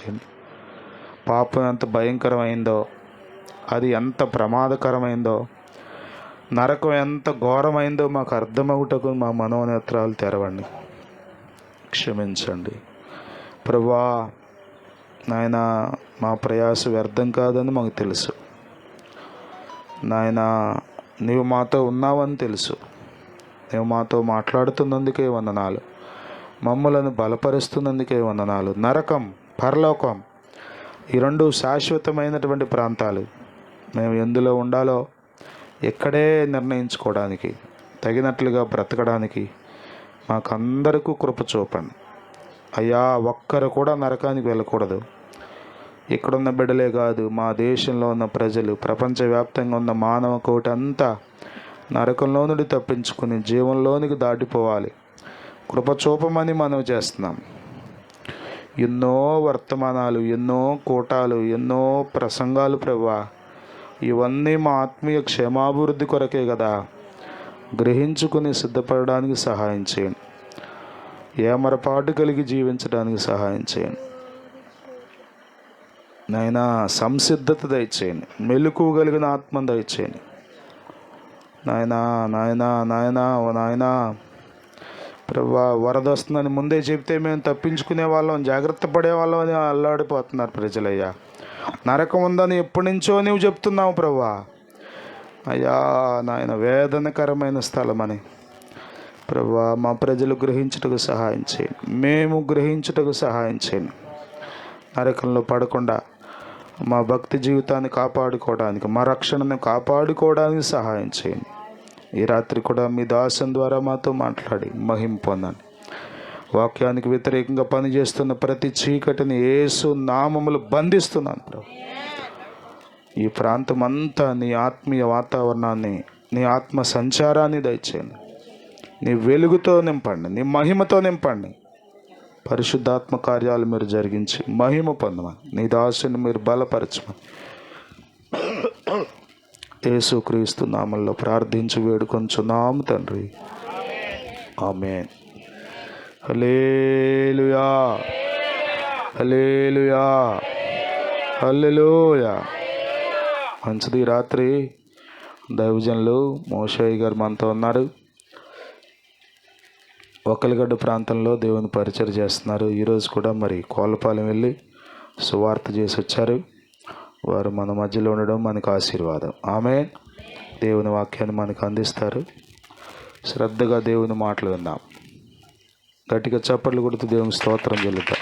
చేయండి. పాపం ఎంత భయంకరమైందో, అది ఎంత ప్రమాదకరమైందో, నరకం ఎంత ఘోరమైందో మాకు అర్థమవుటకు మా మనోనేత్రాలు తెరవండి. క్షమించండి ప్రభువా. నాయన, మా ప్రయాస వ్యర్థం కాదని మాకు తెలుసు. నాయన, నీవు మాతో ఉన్నావని తెలుసు. నీవు మాతో మాట్లాడుతున్నందుకే వందనాలు. మమ్మలను బలపరుస్తున్నందుకే వందనాలు. నరకం, పరలోకం, ఈ రెండు శాశ్వతమైనటువంటి ప్రాంతాలు. మేము ఎందులో ఉండాలో ఎక్కడే నిర్ణయించుకోవడానికి, తగినట్లుగా బ్రతకడానికి మాకందరికీ కృప చూపండి అయ్యా. ఒక్కరు కూడా నరకానికి వెళ్ళకూడదు. ఇక్కడున్న బిడ్డలే కాదు, మా దేశంలో ఉన్న ప్రజలు, ప్రపంచవ్యాప్తంగా ఉన్న మానవ కోటి అంతా నరకంలో నుండి తప్పించుకుని జీవంలోనికి దాటిపోవాలి. కృప చూపమని మనం చేస్తున్నాం. ఎన్నో వర్తమానాలు, ఎన్నో కూటాలు, ఎన్నో ప్రసంగాలు ప్రభువా, ఇవన్నీ మా ఆత్మీయ క్షేమాభివృద్ధి కొరకే కదా. గ్రహించుకుని సిద్ధపడడానికి సహాయం చేయండి. ఏమరపాటు కలిగి జీవించడానికి సహాయం చేయండి నాయనా. సంసిద్ధత దయచేయండి. మెలకువగలిగిన ఆత్మ దయచేయండి నాయనా. నాయనా నాయనా ఓ నాయనా ప్రభువా, వరద వస్తుందని ముందే చెప్తే మేము తప్పించుకునే వాళ్ళం, జాగ్రత్త పడేవాళ్ళం అని అల్లాడిపోతున్నారు ప్రజలయ్యా. నరకం ఉందని ఎప్పటి నుంచో నువ్వు చెప్తున్నావు ప్రభువా. అయ్యా నాయన, వేదనకరమైన స్థలం అని ప్రభువా మా ప్రజలు గ్రహించుటకు సహాయం చేయండి. మేము గ్రహించుటకు సహాయం చేయండి. నరకంలో పడకుండా మా భక్తి జీవితాన్ని కాపాడుకోవడానికి, మా రక్షణను కాపాడుకోవడానికి సహాయం చేయండి. ఈ రాత్రి కూడా మీ దాసం ద్వారా మాతో మాట్లాడి మహిమ పొందండి. వాక్యానికి వ్యతిరేకంగా పనిచేస్తున్న ప్రతి చీకటిని యేసు నామములు బంధిస్తున్నాను ప్రభు. ఈ ప్రాంతం అంతా నీ ఆత్మీయ వాతావరణాన్ని, నీ ఆత్మ సంచారాన్ని దయచేయండి. నీ వెలుగుతో నింపండి, నీ మహిమతో నింపండి. పరిశుద్ధాత్మ కార్యాలు మీరు జరిగించి మహిమ పొందమని, నీ దాసుని మీరు బలపరచమని యేసుక్రీస్తు నామములో ప్రార్థించి వేడుకొంచున్నాము తండ్రి. ఆమేన్. హల్లెలూయా, హల్లెలూయా, హల్లెలూయా. మంచిది. రాత్రి దైవజనులు మోషయ్య గారు మనతో ఉన్నారు. ఒక్కలిగడ్డ ప్రాంతంలో దేవుని పరిచయం చేస్తున్నారు. ఈరోజు కూడా మరి కోళ్ళపాలెం వెళ్ళి సువార్త చేసి వచ్చారు. వారు మన మధ్యలో ఉండడం మనకు ఆశీర్వాదం. ఆమేన్. దేవుని వాక్యాన్ని మనకు అందిస్తారు. శ్రద్ధగా దేవుని మాటలు విన్నాం. గట్టిగా చప్పట్లు కొడుతూ దేవుని స్తోత్రం చెల్లుతాం.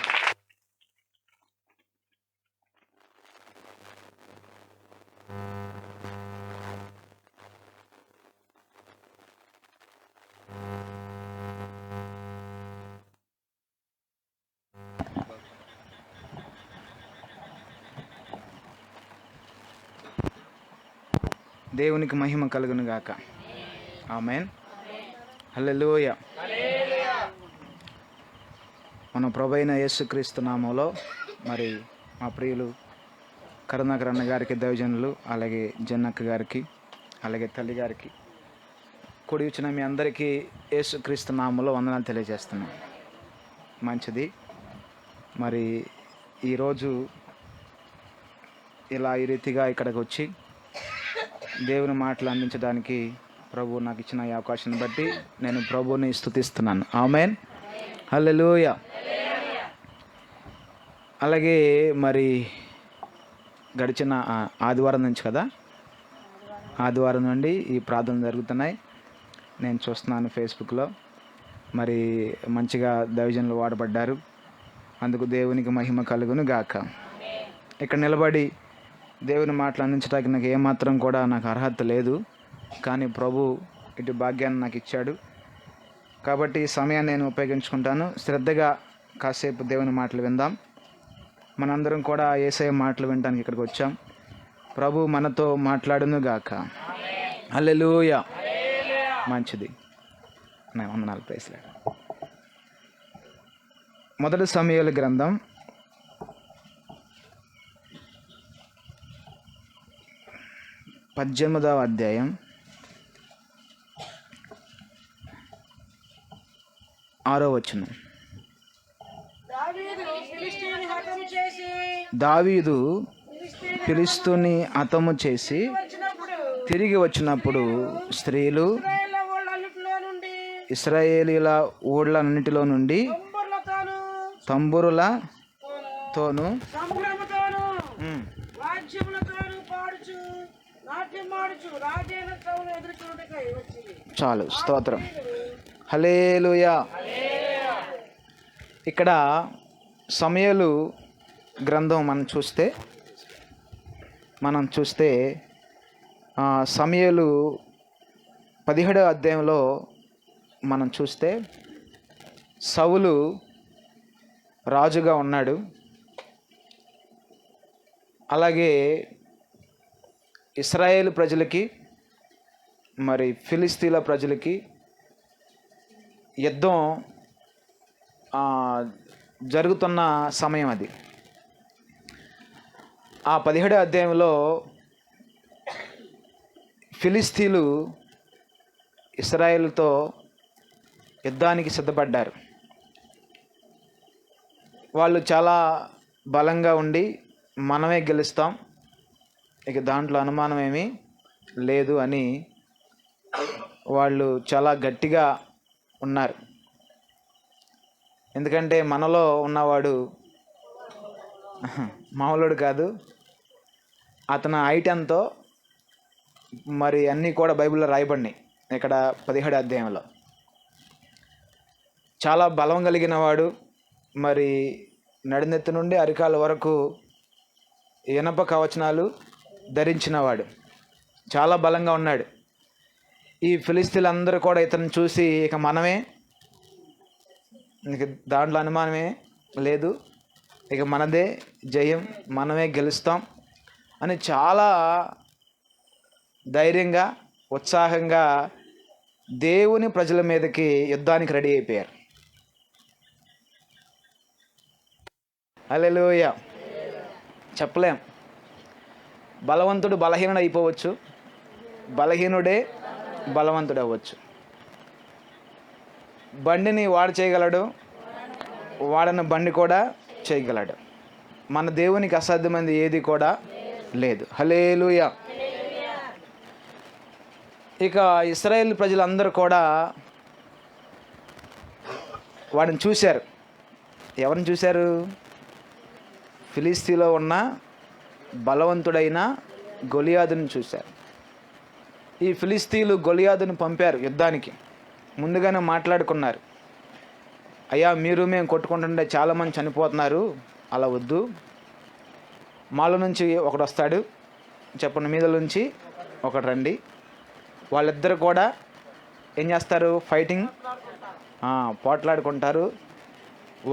దేవునికి మహిమ కలుగును గాక. ఆమేన్. హల్లెలూయా. మన ప్రభువైన యేసుక్రీస్తు నామములో మరి మా ప్రియులు కరుణాకర్ అన్న గారికి, దైవజనులు, అలాగే జన్నక్క గారికి, అలాగే తల్లి గారికి, కూడి వచ్చిన మీ అందరికీ యేసుక్రీస్తు నామములో వందనాలు తెలియజేస్తున్నాం. మంచిది. మరి ఈరోజు ఇలా ఈ రీతిగా ఇక్కడికి వచ్చి దేవుని మాటలు అందించడానికి ప్రభు నాకు ఇచ్చిన ఈ అవకాశాన్ని బట్టి నేను ప్రభువుని స్తుతిస్తున్నాను. ఆమేన్. హల్లెలూయా. అలాగే మరి గడిచిన ఆదివారం నుంచి కదా, ఆదివారం నుండి ఈ ప్రార్థనలు జరుగుతున్నాయి. నేను చూస్తున్నాను ఫేస్బుక్లో. మరి మంచిగా దైవజనులు వాడబడ్డారు. అందుకు దేవునికి మహిమ కలుగును గాక. ఇక్కడ నిలబడి దేవుని మాటలు అందించడానికి నాకు ఏమాత్రం కూడా నాకు అర్హత లేదు, కానీ ప్రభు ఇటు భాగ్యాన్ని నాకు ఇచ్చాడు. కాబట్టి ఈ సమయాన్ని నేను ఉపయోగించుకుంటాను. శ్రద్ధగా కాసేపు దేవుని మాటలు విందాం. మనందరం కూడా యేసయ్య మాటలు వినడానికి ఇక్కడికి వచ్చాం. ప్రభు మనతో మాట్లాడును గాక. హల్లెలూయా. మంచిది. వందనాలు. Praise lord. మొదటి సమూయేలు గ్రంథం 18వ అధ్యాయం 6వ వచనం. ఫిలిష్తీయుని హతము చేసి దావీదు ఫిలిష్తీయుని హతము చేసి వచ్చినప్పుడు తిరిగి వచ్చినప్పుడు స్త్రీలు ఇశ్రాయేలు వాళ్ళన్నిటిలో నుండి ఇశ్రాయేలీల ఊళ్ళన్నిటిలో నుండి తంబురులతోను సంభ్రమతోను వాద్యములతోను పాడుచు నాట్యమాడుచు రాజైన సౌలు ఎదుర్కొనుటకై వచ్చింది. చాలు, స్తోత్రం. హల్లెలూయా. ఇక్కడ సమూయేలు గ్రంథం మనం చూస్తే సమూయేలు 17వ అధ్యాయంలో మనం చూస్తే సౌలు రాజుగా ఉన్నాడు. అలాగే ఇశ్రాయేలు ప్రజలకి మరి ఫిలిస్తీన్ల ప్రజలకి యుద్ధం జరుగుతున్న సమయం అది. ఆ 17వ అధ్యాయంలో ఫిలిస్తీన్లు ఇశ్రాయేలుతో యుద్ధానికి సిద్ధపడ్డారు. వాళ్ళు చాలా బలంగా ఉండి మనమే గెలుస్తాం, ఇక దాంట్లో అనుమానం ఏమీ లేదు అని వాళ్ళు చాలా గట్టిగా ఉన్నారు. ఎందుకంటే మనలో ఉన్నవాడు మామూలుడు కాదు. అతను హైట్ ఎంతో మరి అన్నీ కూడా బైబిల్లో రాయబడినాయి. ఇక్కడ 17వ అధ్యాయంలో చాలా బలం కలిగిన వాడు, మరి నడినెత్తి నుండి అరికాల వరకు ఇనప కవచనాలు ధరించినవాడు, చాలా బలంగా ఉన్నాడు. ఈ ఫిలిస్తీన్లందరూ కూడా ఇతను చూసి ఇక మనమే, ఇక దాంట్లో అనుమానమే లేదు, ఇక మనదే జయం, మనమే గెలుస్తాం అని చాలా ధైర్యంగా ఉత్సాహంగా దేవుని ప్రజల మీదకి యుద్ధానికి రెడీ అయిపోయారు. హల్లెలూయా. చెప్పలేం. బలవంతుడు బలహీనుడు అయిపోవచ్చు, బలహీనుడే బలవంతుడు అవ్వచ్చు. బండిని వాడు చేయగలడు, వాడని బండి కూడా చేయగలడు. మన దేవునికి అసాధ్యమైనది ఏది కూడా లేదు. హల్లెలూయా. ఇక ఇశ్రాయేల్ ప్రజలందరూ కూడా వాడిని చూశారు. ఎవరిని చూశారు? ఫిలిస్తీన్లో ఉన్న బలవంతుడైన గొలియాదుని చూశారు. ఈ ఫిలిస్తీన్లు గొలియాదుని పంపారు యుద్ధానికి. ముందుగానే మాట్లాడుకున్నారు, అయ్యా మీరు మేము కొట్టుకుంటుంటే చాలామంది చనిపోతున్నారు, అలా వద్దు, మాలో నుంచి ఒకడు వస్తాడు, చెప్పండి మీద నుంచి ఒకడు రండి, వాళ్ళిద్దరు కూడా ఏం చేస్తారు? ఫైటింగ్, పోట్లాడుకుంటారు.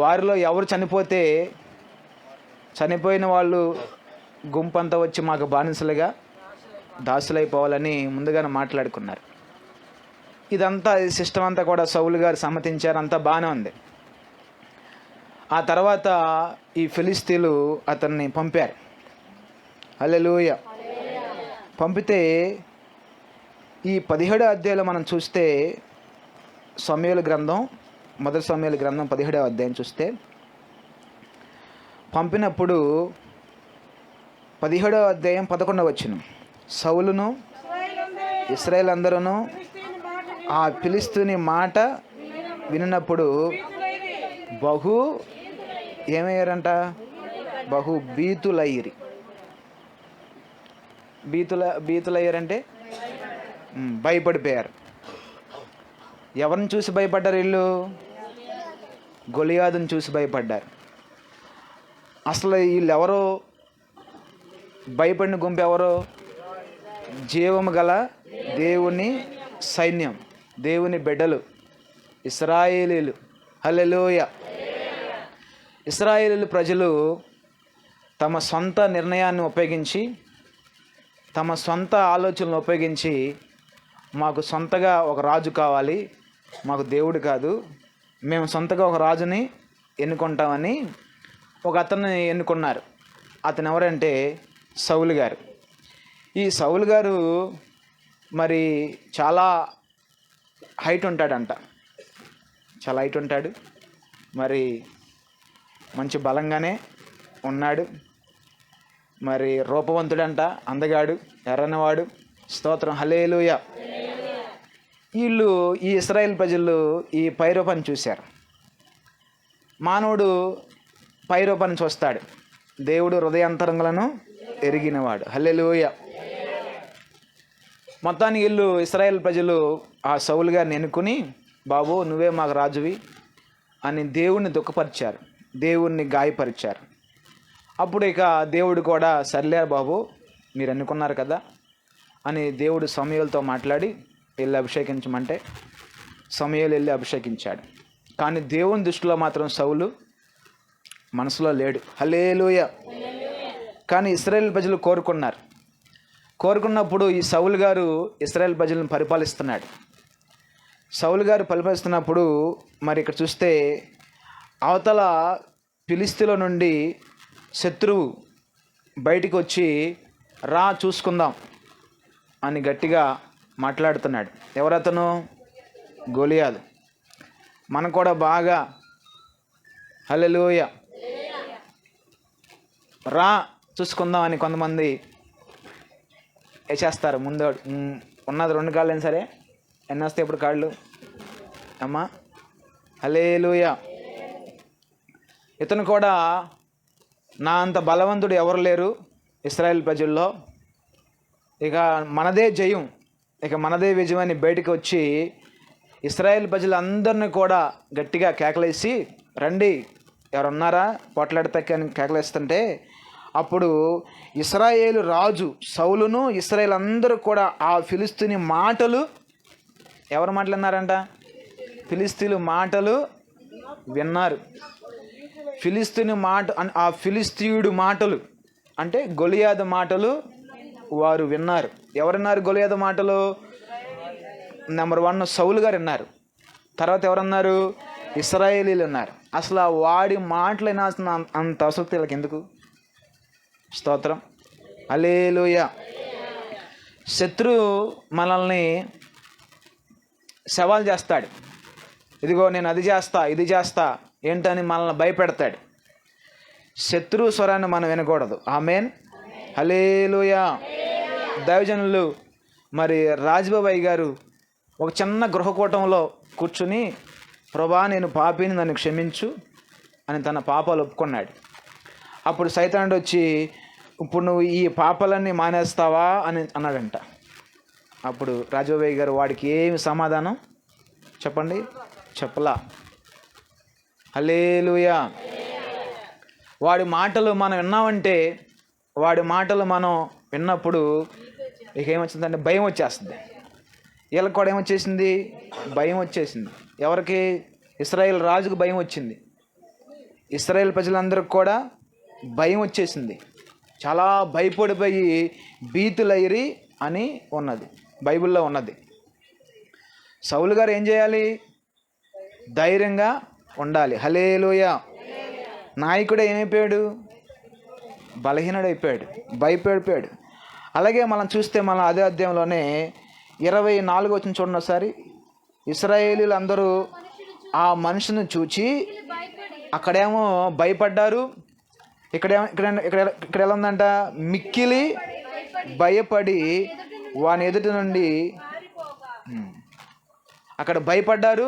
వారిలో ఎవరు చనిపోతే చనిపోయిన వాళ్ళు గుంపంతా వచ్చి మాకు బానిసలుగా దాసులైపోవాలని ముందుగానే మాట్లాడుకున్నారు. ఇదంతా సిస్టమ్ అంతా కూడా సౌలు గారు సమ్మతించారు, అంతా బాగానే ఉంది. ఆ తర్వాత ఈ ఫిలిస్తీన్లు అతన్ని పంపారు. హల్లెలూయా. పంపితే ఈ 17వ అధ్యాయంలో మనం చూస్తే సమూయేలు గ్రంథం, మొదటి సమూయేలు గ్రంథం 17వ అధ్యాయం చూస్తే పంపినప్పుడు 17వ అధ్యాయం 11వ వచనం, సౌలును ఇశ్రాయేల్ అందరూ ఆ ఫిలిస్తీని మాట వినినప్పుడు బహు ఏమయ్యారంట? బహు భీతులయ్యిరి. భీతులయ్యారంటే భయపడిపోయారు. ఎవరిని చూసి భయపడ్డారు వీళ్ళు? గొలియాదుని చూసి భయపడ్డారు. అసలు వీళ్ళెవరో, భయపడిన గుంపు ఎవరో? జీవము గల దేవుని సైన్యం, దేవుని బిడ్డలు, ఇశ్రాయేలీలు. హల్లెలూయా. ఇశ్రాయేలీలు ప్రజలు తమ సొంత నిర్ణయాన్ని ఉపయోగించి, తమ సొంత ఆలోచనలు ఉపయోగించి, మాకు సొంతగా ఒక రాజు కావాలి, మాకు దేవుడు కాదు, మేము సొంతగా ఒక రాజుని ఎన్నుకుంటామని ఒక అతన్ని ఎన్నుకున్నారు. అతను ఎవరంటే సౌలు గారు. ఈ సౌలు గారు మరి చాలా హైట్ ఉంటాడంట, చాలా హైట్ ఉంటాడు. మరి మంచి బలంగానే ఉన్నాడు. మరి రూపవంతుడంట, అందగాడు, ఎర్రనివాడు. స్తోత్రం, హల్లెలూయా. వీళ్ళు ఈ ఇశ్రాయేల్ ప్రజలు ఈ పైరో పని చూశారు. మానవుడు పైరో పని చూస్తాడు, దేవుడు హృదయాంతరంగులను ఎరిగినవాడు. హల్లెలూయా. మొత్తానికి వీళ్ళు ఇశ్రాయేల్ ప్రజలు ఆ సౌలు గారిని ఎన్నుకుని, బాబు నువ్వే మాకు రాజువి అని దేవుణ్ణి దుఃఖపరిచారు, దేవుణ్ణి గాయపరిచారు. అప్పుడు ఇక దేవుడు కూడా సర్లే బాబు మీరు ఎన్నుకున్నారు కదా అని దేవుడు సమూయేలుతో మాట్లాడి వెళ్ళి అభిషేకించమంటే సమూయేలు వెళ్ళి అభిషేకించాడు. కానీ దేవుని దృష్టిలో మాత్రం సౌలు మనసులో లేడు. హల్లెలూయా. కానీ ఇశ్రాయేల్ ప్రజలు కోరుకున్నప్పుడు ఈ సౌలు గారు ఇశ్రాయేల్ ప్రజలను పరిపాలిస్తున్నాడు. సౌలు గారు పరిపాలిస్తున్నప్పుడు మరి ఇక్కడ చూస్తే అవతల ఫిలిస్తీన్ల నుండి శత్రువు బయటికి వచ్చి రా చూసుకుందాం అని గట్టిగా మాట్లాడుతున్నాడు. ఎవరతను? గొలియాదు. మనం కూడా బాగా హల్లెలూయా రా చూసుకుందాం అని కొంతమంది వేసేస్తారు. ముందు ఉన్నది 2 కాళ్ళు అయినా సరే ఎన్ని వస్తాయి ఇప్పుడు కాళ్ళు అమ్మా? హల్లెలూయా. ఇతను కూడా నా అంత బలవంతుడు ఎవరు లేరు ఇశ్రాయేల్ ప్రజల్లో, ఇక మనదే జయం, ఇక మనదే విజయం అని బయటికి వచ్చి ఇశ్రాయేల్ ప్రజలందరినీ కూడా గట్టిగా కేకలేసి రండి ఎవరున్నారా పోట్లాడతాకి అని కేకలేస్తుంటే అప్పుడు ఇశ్రాయేలు రాజు సౌలును ఇశ్రాయేల్ అందరూ కూడా ఆ ఫిలిస్తీని మాటలు, ఎవరు మాటలు విన్నారంట? ఫిలిస్తీన్లు మాటలు విన్నారు. ఫిలిస్తీని మాట, ఆ ఫిలిస్తీయుడు మాటలు అంటే గొలియాదు మాటలు వారు విన్నారు. ఎవరున్నారు గొలియాదు మాటలు? నెంబర్ 1 సౌలు గారు విన్నారు. తర్వాత ఎవరన్నారు? ఇశ్రాయేలీలు ఉన్నారు. అసలు ఆ వాడి మాటలు వినాల్సిన అంత అవసరం వీళ్ళకి ఎందుకు? స్తోత్రం, హల్లెలూయా. శత్రువు మనల్ని సవాల్ చేస్తాడు, ఇదిగో నేను అది చేస్తా ఇది చేస్తా ఏంటని మనల్ని భయపెడతాడు. శత్రువు స్వరాన్ని మనం వినకూడదు. ఆమేన్, హల్లెలూయా. దైవజనులు మరి రాజ్బాబాయ్ గారు ఒక చిన్న గృహకూటంలో కూర్చుని, ప్రభా నేను పాపిని నన్ను క్షమించు అని తన పాపాలు ఒప్పుకున్నాడు. అప్పుడు సైతానుడు వచ్చి ఇప్పుడు నువ్వు ఈ పాపాలన్నీ మానేస్తావా అని అన్నాడంట. అప్పుడు రాజ్బాబాయ్ గారు వాడికి ఏమి సమాధానం చెప్పండి? చెప్పలా. హల్లెలూయా. వాడి మాటలు మనం విన్నామంటే, వాడి మాటలు మనం విన్నప్పుడు ఇక ఏమొచ్చిందంటే భయం వచ్చేస్తుంది. వీళ్ళకి కూడా ఏమొచ్చేసింది? భయం వచ్చేసింది. ఎవరికి? ఇశ్రాయేల్ రాజుకు భయం వచ్చింది. ఇశ్రాయేల్ ప్రజలందరికీ కూడా భయం వచ్చేసింది. చాలా భయపడిపోయి భీతులైరి అని ఉన్నది, బైబిల్లో ఉన్నది. సౌలు గారు ఏం చేయాలి? ధైర్యంగా ఉండాలి. హల్లెలూయా. నాయకుడే ఏమైపోయాడు? బలహీనుడైపోయాడు, భయపడిపోయాడు. అలాగే మనం చూస్తే మన అదే అధ్యాయంలోనే 24 వచ్చిన చూడండి ఒకసారి. ఇశ్రాయేలీలు అందరూ ఆ మనిషిని చూచి అక్కడేమో భయపడ్డారు. ఇక్కడేమో ఇక్కడ ఎలా ఉందంట? మిక్కిలి భయపడి వాని ఎదుటి నుండి, అక్కడ భయపడ్డారు,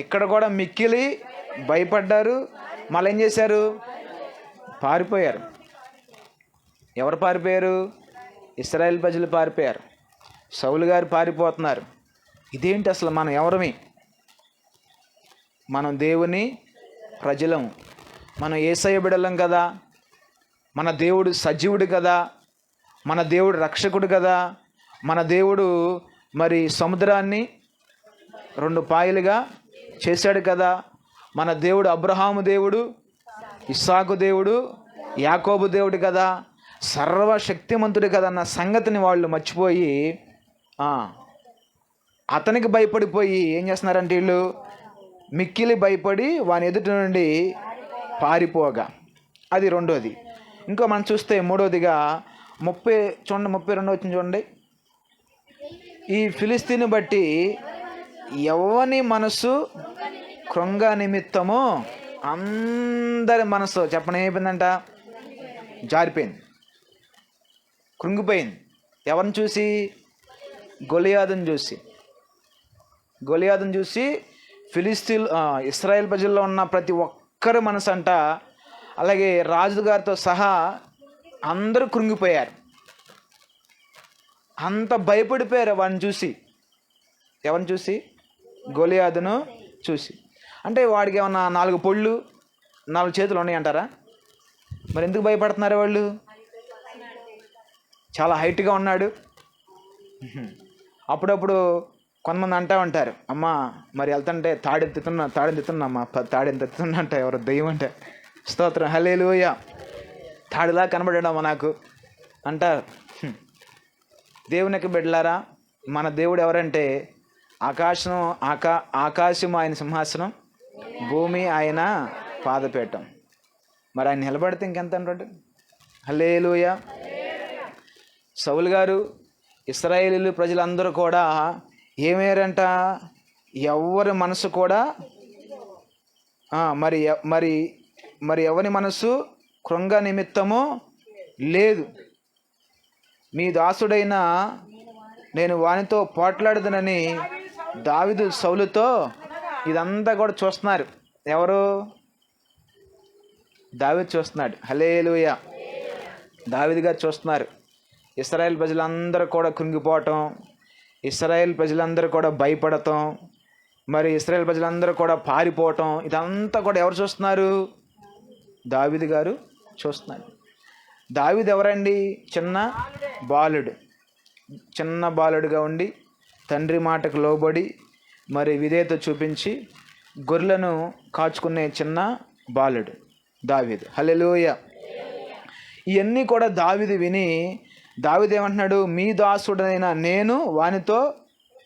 ఇక్కడ కూడా మిక్కిలి భయపడ్డారు. మళ్ళీ ఏం చేశారు? పారిపోయారు. ఎవరు పారిపోయారు? ఇశ్రాయేల్ ప్రజలు పారిపోయారు. సౌలు గారు పారిపోతున్నారు. ఇదేంటి అసలు? మనం ఎవరమి? మనం దేవుని ప్రజలము, మనం యేసయ్య బిడ్డలం కదా, మన దేవుడు సజీవుడు కదా, మన దేవుడు రక్షకుడు కదా, మన దేవుడు మరి సముద్రాన్ని 2 పాయలుగా చేశాడు కదా, మన దేవుడు అబ్రహాము దేవుడు, ఇస్సాకు దేవుడు, యాకోబు దేవుడు కదా, సర్వశక్తిమంతుడు కదా అన్న సంగతిని వాళ్ళు మర్చిపోయి అతనికి భయపడిపోయి ఏం చేస్తున్నారంటే వీళ్ళు మిక్కిలి భయపడి వాని ఎదుటి నుండి పారిపోగా. అది రెండోది. ఇంకో మనం చూస్తే మూడోదిగా 32 వచ్చింది చూడండి. ఈ ఫిలిస్తీన్ బట్టి ఎవని మనసు కృంగ నిమిత్తమో అందరి మనసు చెప్పండి ఏమైపోయిందంట? జారిపోయింది, కృంగిపోయింది. ఎవరిని చూసి? గొలియాదుని చూసి. గొలియాదుని చూసి ఇశ్రాయేల్ ప్రజల్లో ఉన్న ప్రతి ఒక్కరి మనసు అంట, అలాగే రాజుగారితో సహా అందరూ కృంగిపోయారు. అంత భయపడిపోయారు వాడిని చూసి. ఎవరిని చూసి? గొలియాదును చూసి. అంటే వాడికి ఏమన్నా 4 పొళ్ళు 4 చేతులు ఉన్నాయంటారా? మరి ఎందుకు భయపడుతున్నారు వాళ్ళు? చాలా హైట్గా ఉన్నాడు. అప్పుడప్పుడు కొంతమంది అంటూ ఉంటారు, అమ్మ మరి వెళ్తుంటే తాడెత్తుతున్నా అమ్మ, తాడెత్తుతున్నా అంట ఎవరు దెయ్యం అంటే. స్తోత్రం, హల్లెలూయా. తాడులా కనబడాడమ్మా నాకు అంటారు. దేవునికి బిడ్డలారా, మన దేవుడు ఎవరంటే ఆకాశం ఆయన సింహాసనం, భూమి ఆయన పాదపీఠం. మరి ఆయన నిలబడితే ఇంకెంత అంటాడు? హల్లెలూయా. సౌలు గారు, ఇశ్రాయేలీలు ప్రజలందరూ కూడా ఏమయ్యారంట? ఎవరి మనసు కూడా మరి మరి మరి ఎవరి మనసు కృంగ నిమిత్తము లేదు. మీ దాసుడైన నేను వానితో పోట్లాడదనని దావీదు సౌలుతో. ఇదంతా కూడా చూస్తున్నారు. ఎవరు? దావీదు చూస్తున్నాడు. హల్లెలూయా. దావీదు గారు చూస్తున్నారు. ఇశ్రాయేల్ ప్రజలందరూ కూడా కృంగిపోవటం, ఇశ్రాయేల్ ప్రజలందరూ కూడా భయపడటం, మరి ఇశ్రాయేల్ ప్రజలందరూ కూడా పారిపోవటం, ఇదంతా కూడా ఎవరు చూస్తున్నారు? దావీదు గారు చూస్తున్నాడు. దావీదు ఎవరండి? చిన్న బాలుడుగా ఉండి తండ్రి మాటకు లోబడి మరి విధేయత చూపించి గొర్రెలను కాచుకునే చిన్న బాలుడు దావీదు. హల్లెలూయా. ఇవన్నీ కూడా దావీదు విని, దావీదు ఏమంటున్నాడు? మీ దాసుడైన నేను వానితో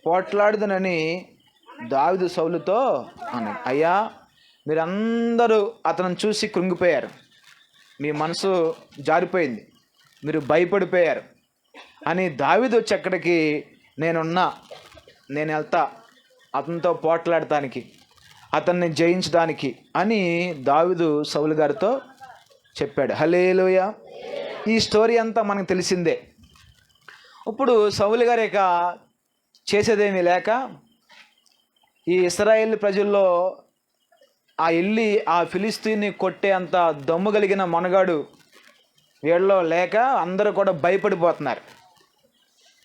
పోట్లాడుదనని దావీదు సౌలుతో అన్నాడు. అయ్యా, మీరందరూ అతను చూసి కృంగిపోయారు, మీ మనసు జారిపోయింది, మీరు భయపడిపోయారు అని దావీదు వచ్చి అక్కడికి నేను వెళ్తా అతనితో పోట్లాడటానికి, అతన్ని జయించడానికి అని దావీదు సౌలు గారితో చెప్పాడు. హల్లెలూయా. ఈ స్టోరీ అంతా మనకు తెలిసిందే. ఇప్పుడు సౌలు గారు ఇక చేసేదేమీ లేక ఈ ఇశ్రాయేల్ ప్రజల్లో ఆ ఫిలిస్తీన్ని కొట్టే అంత దమ్ము కలిగిన మనగాడు వీళ్ళలో లేక అందరూ కూడా భయపడిపోతున్నారు.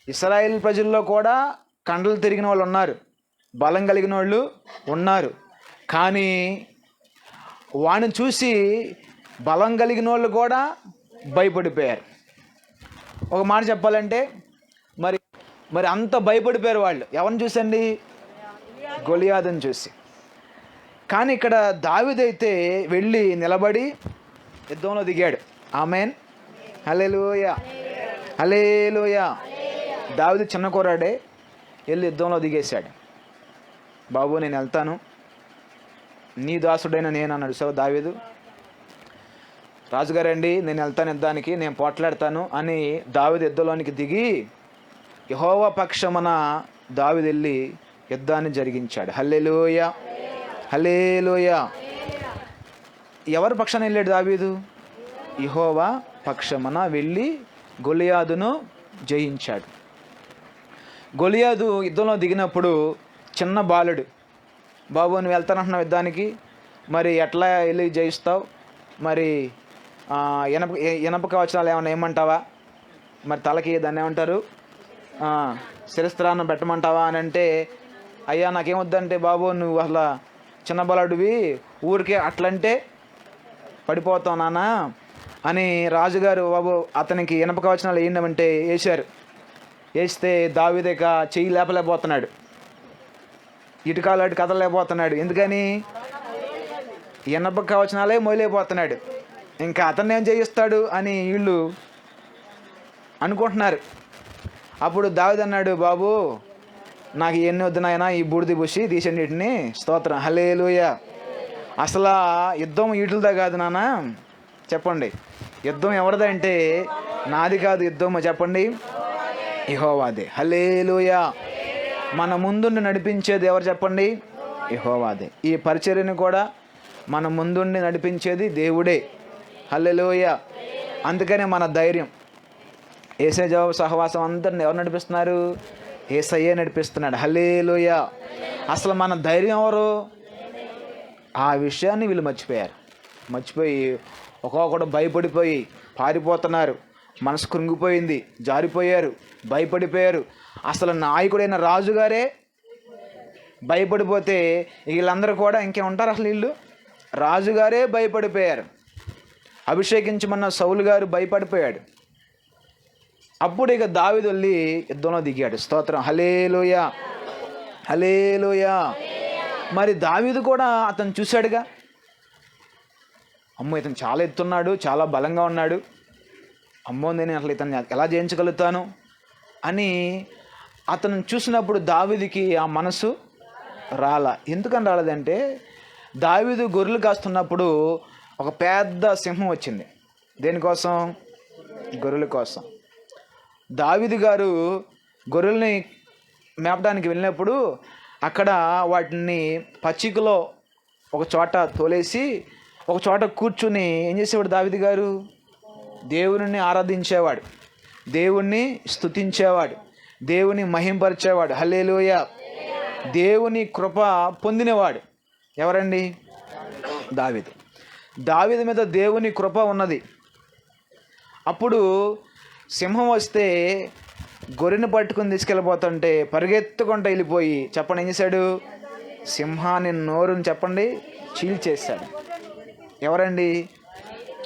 ఇశ్రాయేల్ ప్రజల్లో కూడా కండలు తిరిగిన వాళ్ళు ఉన్నారు, బలం కలిగిన వాళ్ళు ఉన్నారు. కానీ వాడిని చూసి బలం కలిగిన వాళ్ళు కూడా భయపడిపోయారు. ఒక మాట చెప్పాలంటే మరి అంత భయపడిపోయారు వాళ్ళు. ఎవరిని చూసండి? గొలియాదుని చూసి. కానీ ఇక్కడ దావీదైతే వెళ్ళి నిలబడి యుద్ధంలో దిగాడు. ఆమేన్, హల్లెలూయా, హల్లెలూయా. దావీదు చిన్న కుర్రాడే వెళ్ళి యుద్ధంలో దిగేశాడు. బాబు నేను వెళ్తాను, నీ దాసుడైన నేను అన్నాడు. సో దావీదు, రాజుగారండి నేను వెళ్తాను యుద్ధానికి, నేను పోట్లాడతాను అని దావీదు యుద్ధంలోనికి దిగి యెహోవా పక్షమున దావీదు వెళ్ళి యుద్ధాన్ని జరిగించాడు. హల్లెలూయా, హల్లెలూయా. ఎవరి పక్షాన వెళ్ళాడు దావీదు? యెహోవా పక్షమున వెళ్ళి గొలియాదును జయించాడు. గొలియాదు యుద్ధంలో దిగినప్పుడు చిన్న బాలుడు. బాబు నువ్వు వెళ్తానంటున్నావు యుద్ధానికి, మరి ఎట్లా వెళ్ళి జయిస్తావు? మరి ఇనప కవచాలు ఏమన్నా ఏమంటావా? మరి తలకి దాన్ని ఏమంటారు? శిరస్త్రాన్ని పెట్టమంటావా అని అంటే, అయ్యా నాకేమొద్దంటే బాబు నువ్వు అసలు చిన్న బాలుడివి, ఊరికే అట్లంటే పడిపోతావు నాన్న అని రాజుగారు బాబు అతనికి ఇనప కవచనాలు వేయండి వేశారు. వేస్తే దావీదు ఇక చెయ్యి లేపలేకపోతున్నాడు, ఇటుకాలు అటు కదలలేకపోతున్నాడు. ఎందుకని? ఇనప కవచనాలే మోయలేకపోతున్నాడు. ఇంకా అతన్ని ఏం చేయిస్తాడు అని వీళ్ళు అనుకుంటున్నారు. అప్పుడు దావీదు అన్నాడు, బాబు నాకు ఎన్ని వద్దు నాయనా, ఈ బూడిది పూసి తీసండి వీటిని. స్తోత్రం, హల్లెలూయా. అసలు యుద్ధం వీటితో కాదు నాన్న. చెప్పండి, యుద్ధం ఎవరిదంటే నాది కాదు యుద్ధం, చెప్పండి, యెహోవాదే. హల్లెలూయా. మన ముందుండి నడిపించేది ఎవరు చెప్పండి? యెహోవాదే. ఈ పరిచర్యను కూడా మన ముందుండి నడిపించేది దేవుడే. హల్లెలూయా. అందుకనే మన ధైర్యం. యేసయ్య జవాబు సహవాసం అందరిని ఎవరు నడిపిస్తున్నారు? యేసయ్యే నడిపిస్తున్నాడు. హల్లెలూయా. అసలు మన ధైర్యం ఎవరు? ఆ విషయాన్ని వీళ్ళు మర్చిపోయి ఒక్కొక్కడు భయపడిపోయి పారిపోతున్నారు. మనసు కృంగిపోయింది, జారిపోయారు, భయపడిపోయారు. అసలు నాయకుడైన రాజుగారే భయపడిపోతే వీళ్ళందరూ కూడా ఇంకేముంటారు? అసలు వీళ్ళు రాజుగారే భయపడిపోయారు. అభిషేకించమన్న సౌలు గారు భయపడిపోయాడు. అప్పుడు ఇక దావీదు వెళ్ళి యుద్ధంలో దిగాడు. స్తోత్రం. హల్లెలూయా, హల్లెలూయా. మరి దావీదు కూడా అతను చూశాడుగా, అమ్మో ఇతను చాలా ఎత్తున్నాడు, చాలా బలంగా ఉన్నాడు, అమ్మో నేను అసలు ఇతన్ని ఎలా జయించగలుగుతాను అని అతను చూసినప్పుడు దావీదుకి ఆ మనసు ఎందుకని రాలేదంటే, దావీదు గొర్రెలు కాస్తున్నప్పుడు ఒక పెద్ద సింహం వచ్చింది. దేనికోసం? గొర్రెల కోసం. దావీదు గారు గొర్రెల్ని మేపడానికి వెళ్ళినప్పుడు అక్కడ వాటిని పచ్చికలో ఒక చోట తోలేసి ఒక చోట కూర్చుని ఏం చేసేవాడు దావీదు గారు? దేవుని ఆరాధించేవాడు, దేవుణ్ణి స్తుతించేవాడు, దేవుని మహింపరిచేవాడు. హల్లెలూయా. దేవుని కృప పొందినవాడు ఎవరండి? దావీదు. దావీదు మీద దేవుని కృప ఉన్నది. అప్పుడు సింహం వస్తే గొర్రెని పట్టుకుని తీసుకెళ్ళిపోతుంటే పరిగెత్తుకుంటూ వెళ్ళిపోయి చెప్పండి ఏం చేశాడు? సింహాన్ని నోరుని చెప్పండి చీల్చేశాడు. ఎవరండి?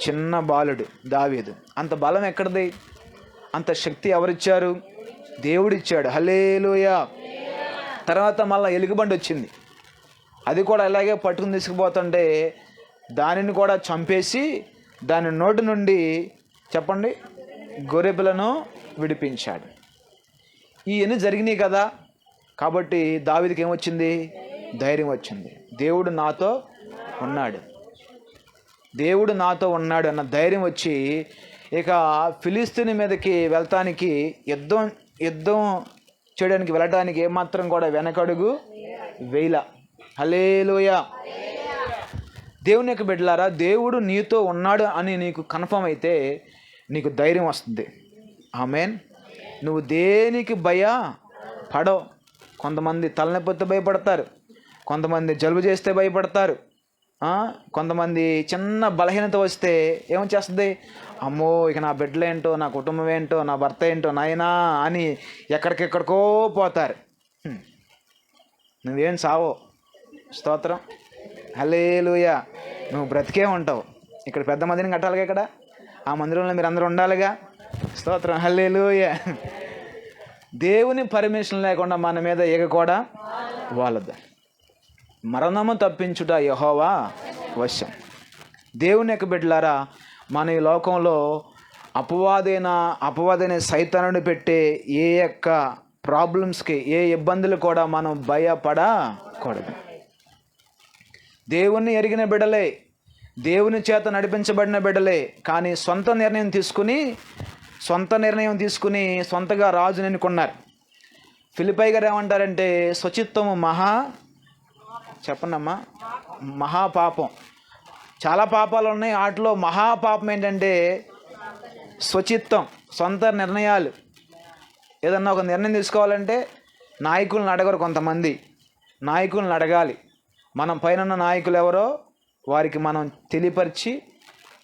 చిన్న బాలుడు దావీదు. అంత బలం ఎక్కడిది? అంత శక్తి ఎవరిచ్చారు? దేవుడిచ్చాడు. హల్లెలూయా. తర్వాత మళ్ళీ ఎలుగుబండి వచ్చింది. అది కూడా ఇలాగే పట్టుకుని తీసుకుపోతుంటే దానిని కూడా చంపేసి దాని నోటి నుండి చెప్పండి గొర్రెపిల్లను విడిపించాడు. ఇవన్నీ జరిగినాయి కదా. కాబట్టి దావీదుకి ఏమొచ్చింది? ధైర్యం వచ్చింది. దేవుడు నాతో ఉన్నాడు, దేవుడు నాతో ఉన్నాడు అన్న ధైర్యం వచ్చి ఇక ఫిలిస్తీని మీదకి వెళ్తానికి యుద్ధం చేయడానికి వెళ్ళటానికి ఏమాత్రం కూడా వెనకడుగు వేయలా. హల్లెలూయా. దేవుని యొక్క బిడ్డలారా, దేవుడు నీతో ఉన్నాడు అని నీకు కన్ఫర్మ్ అయితే నీకు ధైర్యం వస్తుంది. ఆమేన్. నువ్వు దేనికి భయపడవు. కొంతమంది తలనొప్పితో భయపడతారు, కొంతమంది జలుబు చేస్తే భయపడతారు, కొంతమంది చిన్న బలహీనత వస్తే ఏమొచ్చేస్తుంది? అమ్మో ఇక నా బిడ్డలేంటో, నా కుటుంబం ఏంటో, నా భర్త ఏంటో నాయనా అని ఎక్కడికెక్కడికో పోతారు. నువ్వేం సావో. స్తోత్రం. హల్లెలూయా. నువ్వు బ్రతికే ఉంటావు. ఇక్కడ పెద్ద మందిని కట్టాలిగా, ఇక్కడ ఆ మందిరంలో మీరు అందరూ ఉండాలిగా. స్తోత్రం. హల్లెలూయా. దేవుని పర్మిషన్ లేకుండా మన మీద ఏగ కూడా వాళ్ళదు. మరణము తప్పించుట యెహోవా వశం. దేవుని యొక్క బిడ్డలారా, మన ఈ లోకంలో అపవాదైన సైతానుని పెట్టే ఏ యొక్క ప్రాబ్లమ్స్కి, ఏ ఇబ్బందులు కూడా మనం భయపడకూడదు. దేవుణ్ణి ఎరిగిన బిడ్డలే, దేవుని చేత నడిపించబడిన బిడ్డలే, కానీ సొంత నిర్ణయం తీసుకుని సొంతగా రాజుని ఎన్నుకున్నారు. ఫిలిప్పై గారు ఏమంటారంటే స్వచిత్తము చెప్పండమ్మా మహాపాపం. చాలా పాపాలు ఉన్నాయి, వాటిలో మహాపాపం ఏంటంటే స్వచిత్తం, సొంత నిర్ణయాలు. ఏదన్నా ఒక నిర్ణయం తీసుకోవాలంటే నాయకులను అడగరు. కొంతమంది నాయకులను అడగాలి. మనం పైన నాయకులు ఎవరో వారికి మనం తెలియపరిచి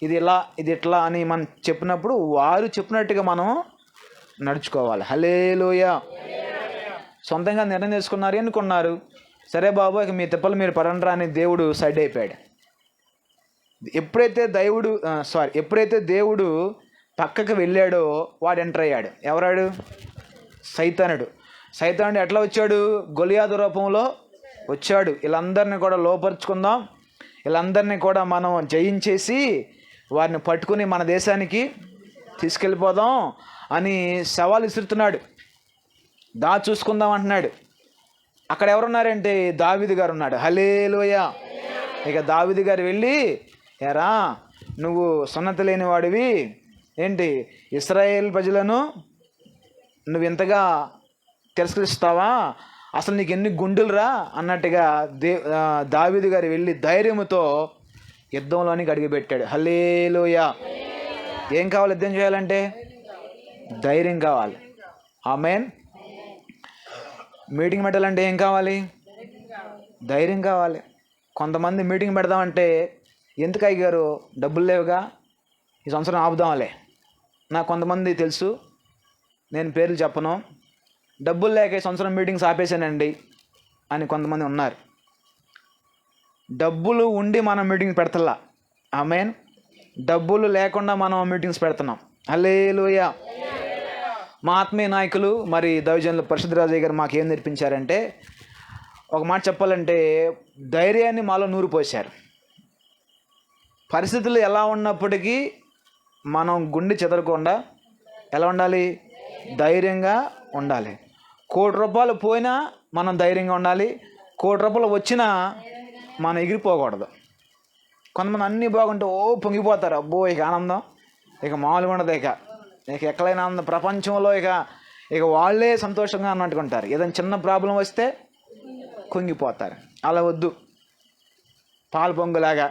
ఇది ఇలా ఇది ఇట్లా అని మనం చెప్పినప్పుడు వారు చెప్పినట్టుగా మనం నడుచుకోవాలి. హల్లెలూయా. సొంతంగా నిర్ణయం తీసుకున్నారు, ఎన్నుకున్నారు. సరే బాబు ఇక మీ తిప్పలు మీరు పడండ్రా అని దేవుడు సైడ్ అయిపోయాడు. ఎప్పుడైతే దేవుడు పక్కకు వెళ్ళాడో వాడు ఎంటర్ అయ్యాడు. ఎవరాడు? సైతానుడు. సైతానుడు ఎట్లా వచ్చాడు? గొలియాతు రూపంలో వచ్చాడు. వీళ్ళందరినీ కూడా లోపరుచుకుందాం, వీళ్ళందరినీ కూడా మనం జయించేసి వారిని పట్టుకుని మన దేశానికి తీసుకెళ్ళిపోదాం అని సవాలు విసురుతున్నాడు. చూసుకుందాం అంటున్నాడు. అక్కడ ఎవరున్నారంటే దావీదు గారు ఉన్నాడు. హల్లెలూయా. ఇక దావీదు గారు వెళ్ళి, ఎరా నువ్వు సున్నతి లేని వాడివి ఏంటి, ఇశ్రాయేల్ ప్రజలను నువ్వు ఇంతగా తిరస్కరిస్తావా, అసలు నీకు ఎన్ని గుండెలురా అన్నట్టుగా దావీదు గారు వెళ్ళి ధైర్యంతో యుద్ధంలోనికి అడుగుపెట్టాడు. హల్లెలూయా. ఏం కావాలి యుద్ధం చేయాలంటే? ధైర్యం కావాలి. ఆమేన్. మీటింగ్ పెట్టాలంటే ఏం కావాలి? ధైర్యం కావాలి. కొంతమంది మీటింగ్ పెడదామంటే ఎందుకు అయ్యారు, డబ్బులు లేవుగా, ఈ సంవత్సరం ఆపుదాంలే. నాకు కొంతమంది తెలుసు, నేను పేర్లు చెప్పను, డబ్బులు లేక ఈ సంవత్సరం మీటింగ్స్ ఆపేసానండి అని కొంతమంది ఉన్నారు. డబ్బులు ఉండి మనం మీటింగ్స్ పెడతలా. ఆమేన్. డబ్బులు లేకుండా మనం మీటింగ్స్ పెడుతున్నాం. హల్లెలూయా. మా ఆత్మీయ నాయకులు మరి దైవజనులు పరిశుద్ధ రాజయ్య గారు మాకేం నేర్పించారంటే, ఒక మాట చెప్పాలంటే ధైర్యాన్ని మాలో నూరు పోశారు. పరిస్థితులు ఎలా ఉన్నప్పటికీ మనం గుండె చెదరకుండా ఎలా ఉండాలి? ధైర్యంగా ఉండాలి. ₹1,00,00,000 పోయినా మనం ధైర్యంగా ఉండాలి. ₹1,00,00,000 వచ్చినా మనం ఎగిరిపోకూడదు. కొంతమంది అన్నీ బాగుంటే పొంగిపోతారు. అబ్బో ఇక ఆనందం ఇక మామూలుగా ఉండదు. ఇక ఎక్కడైనా ఆనందం ప్రపంచంలో ఇక వాళ్ళే సంతోషంగా అన్నట్టుకుంటారు. ఏదైనా చిన్న ప్రాబ్లం వస్తే కుంగిపోతారు. అలా వద్దు. పాలు పొంగులాగా,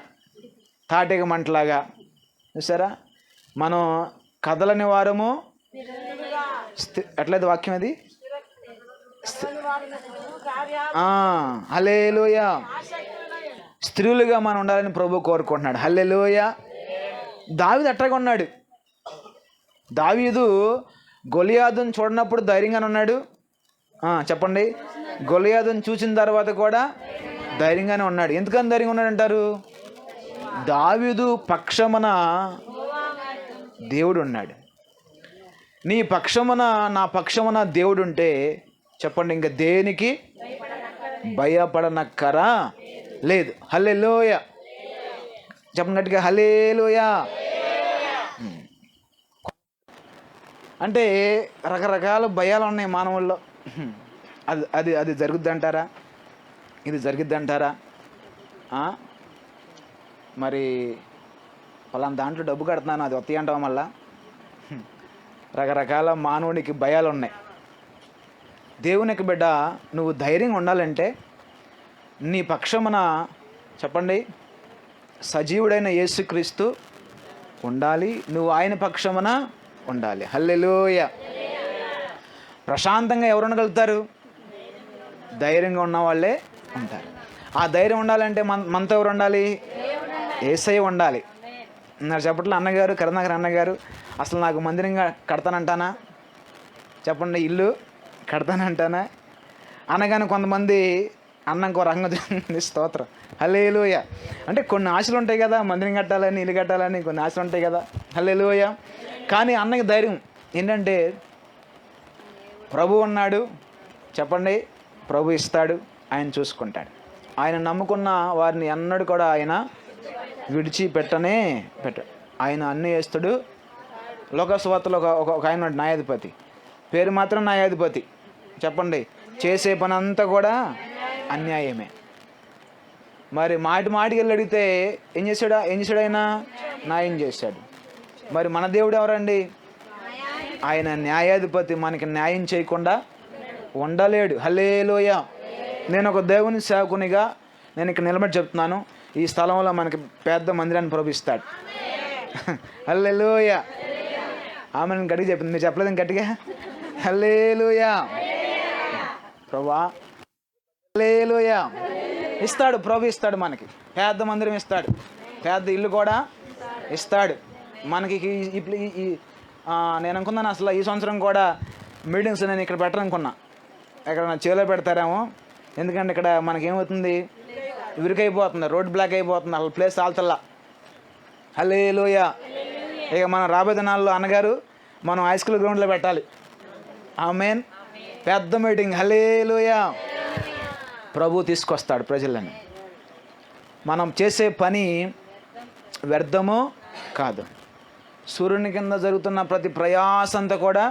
తాటిక మంటలాగా, చూసారా, మనం కదలని వారము ఎట్లయితే వాక్యం అది. హల్లెలూయా. స్త్రీలుగా మనం ఉండాలని ప్రభు కోరుకుంటున్నాడు. హల్లెలూయా. దావీదు అట్టగా ఉన్నాడు. దావీదు గొలియాదును చూడనప్పుడు ధైర్యంగానే ఉన్నాడు. చెప్పండి. గొలియాదును చూసిన తర్వాత కూడా ధైర్యంగానే ఉన్నాడు. ఎందుకని ధైర్యంగా ఉన్నాడు అంటారు? దావీదు పక్షమున దేవుడు ఉన్నాడు. నీ పక్షమున, నా పక్షమున దేవుడు ఉంటే చెప్పండి, ఇంకా దేనికి భయపడనక్కరా లేదు. హల్లెలూయా. చెప్పండి గట్టిగా, హల్లెలూయా. అంటే రకరకాల భయాలు ఉన్నాయి మానవుల్లో. అది అది అది జరుగుద్ది అంటారా? ఇది జరిగిద్ది అంటారా? మరి పలానా దాంట్లో డబ్బు కడుతున్నాను, అది వస్తాయి అంటావా? మళ్ళా రకరకాల మానవునికి భయాలు ఉన్నాయి. దేవునికి బిడ్డ, నువ్వు ధైర్యంగా ఉండాలంటే నీ పక్షమున చెప్పండి సజీవుడైన యేసుక్రీస్తు ఉండాలి. నువ్వు ఆయన పక్షమున ఉండాలి. హల్లెలూయా. ప్రశాంతంగా ఎవరు ఉండగలుగుతారు? ధైర్యంగా ఉన్న వాళ్ళే ఉంటారు. ఆ ధైర్యం ఉండాలంటే మనతో ఎవరు ఉండాలి? యేసయ్య ఉండాలి. నాకు చెప్పట్లో అన్నగారు, కరుణాకర్ అన్నగారు, అసలు నాకు మందిరంగా కడతానంటానా? చెప్పండి, ఇల్లు కడతానంటానా అనగానే కొంతమంది అన్నంకో రంగ స్తోత్రం. హల్లెలూయా. అంటే కొన్ని ఆశలు ఉంటాయి కదా, మందిరం కట్టాలని, ఇల్లు కట్టాలని కొన్ని ఆశలు ఉంటాయి కదా. హల్లెలూయా. కానీ అన్నకి ధైర్యం ఏంటంటే ప్రభు ఉన్నాడు. చెప్పండి, ప్రభు ఇస్తాడు, ఆయన చూసుకుంటాడు. ఆయన నమ్ముకున్న వారిని ఎన్నడూ కూడా ఆయన విడిచిపెట్టనే పెట్టాడు. ఆయన అన్నీ చేస్తాడు. లోకస్వార్తలో ఒక ఆయన న్యాయాధిపతి, పేరు మాత్రం న్యాయాధిపతి. చెప్పండి, చేసే పని అంతా కూడా అన్యాయమే. మరి మాటికి వెళ్ళి అడిగితే ఏం చేశాడు ఆయన? న్యాయం చేశాడు. మరి మన దేవుడు ఎవరండి? ఆయన న్యాయాధిపతి. మనకి న్యాయం చేయకుండా ఉండలేడు. హల్లెలూయా. నేను ఒక దేవుని సేవకునిగా నేను ఇక్కడ నిలబడి చెప్తున్నాను, ఈ స్థలంలో మనకి పెద్ద మందిరాన్ని ప్రభుస్తాడు. హల్లెలూయా. ఆమె గట్టిగా చెప్పింది, మీరు చెప్పలేదు గట్టిగా. హల్లెలూయా. ప్రభువా హల్లెలూయా. ఇస్తాడు, ప్రభు ఇస్తాడు. మనకి పెద్ద మందిరం ఇస్తాడు, పెద్ద ఇల్లు కూడా ఇస్తాడు మనకి. నేను అనుకున్నాను అసలు ఈ సంవత్సరం కూడా మీటింగ్స్ నేను ఇక్కడ పెట్టాలనుకున్నా. ఎక్కడ నా చేలో పెడతారేమో, ఎందుకంటే ఇక్కడ మనకేమవుతుంది, ఇరుకైపోతుంది, రోడ్ బ్లాక్ అయిపోతుంది, అసలు ప్లేస్ ఆల్తల్లా. హల్లెలూయా. ఇక మనం రాబోయే దినాల్లో అన్నగారు మనం హై స్కూల్ గ్రౌండ్లో పెట్టాలి. ఆమేన్. పెద్ద మీటింగ్. హల్లెలూయా. ప్రభు తీసుకొస్తాడు ప్రజలని. మనం చేసే పని వ్యర్థమో కాదు. సూర్యుని కింద జరుగుతున్న ప్రతి ప్రయాస అంతా కూడా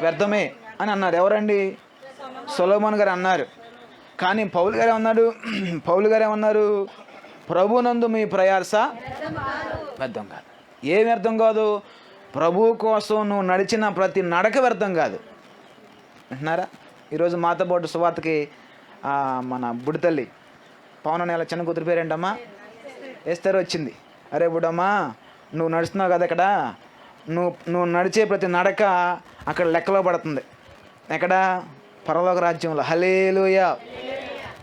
వ్యర్థమే అని అన్నారు. ఎవరండి? సొలొమోను గారు అన్నారు. కానీ పౌలు గారు ఏమన్నారు? ప్రభునందు మీ ప్రయాస వ్యర్థం కాదు. ఏం వ్యర్థం కాదు? ప్రభు కోసం నువ్వు నడిచిన ప్రతి నడక వ్యర్థం కాదు. అంటున్నారా? ఈరోజు మాతో పాటు సువార్తకి మన బుడితల్లి పవన్ నెల చిన్న కూతురు పేరేంటమ్మా? ఎస్తేరు వచ్చింది, అరే బుడమ్మా నువ్వు నడుస్తున్నావు కదా ఇక్కడ, నువ్వు నడిచే ప్రతి నడక అక్కడ లెక్కలో పడుతుంది. ఎక్కడ? పరలోక రాజ్యంలో. హల్లెలూయా.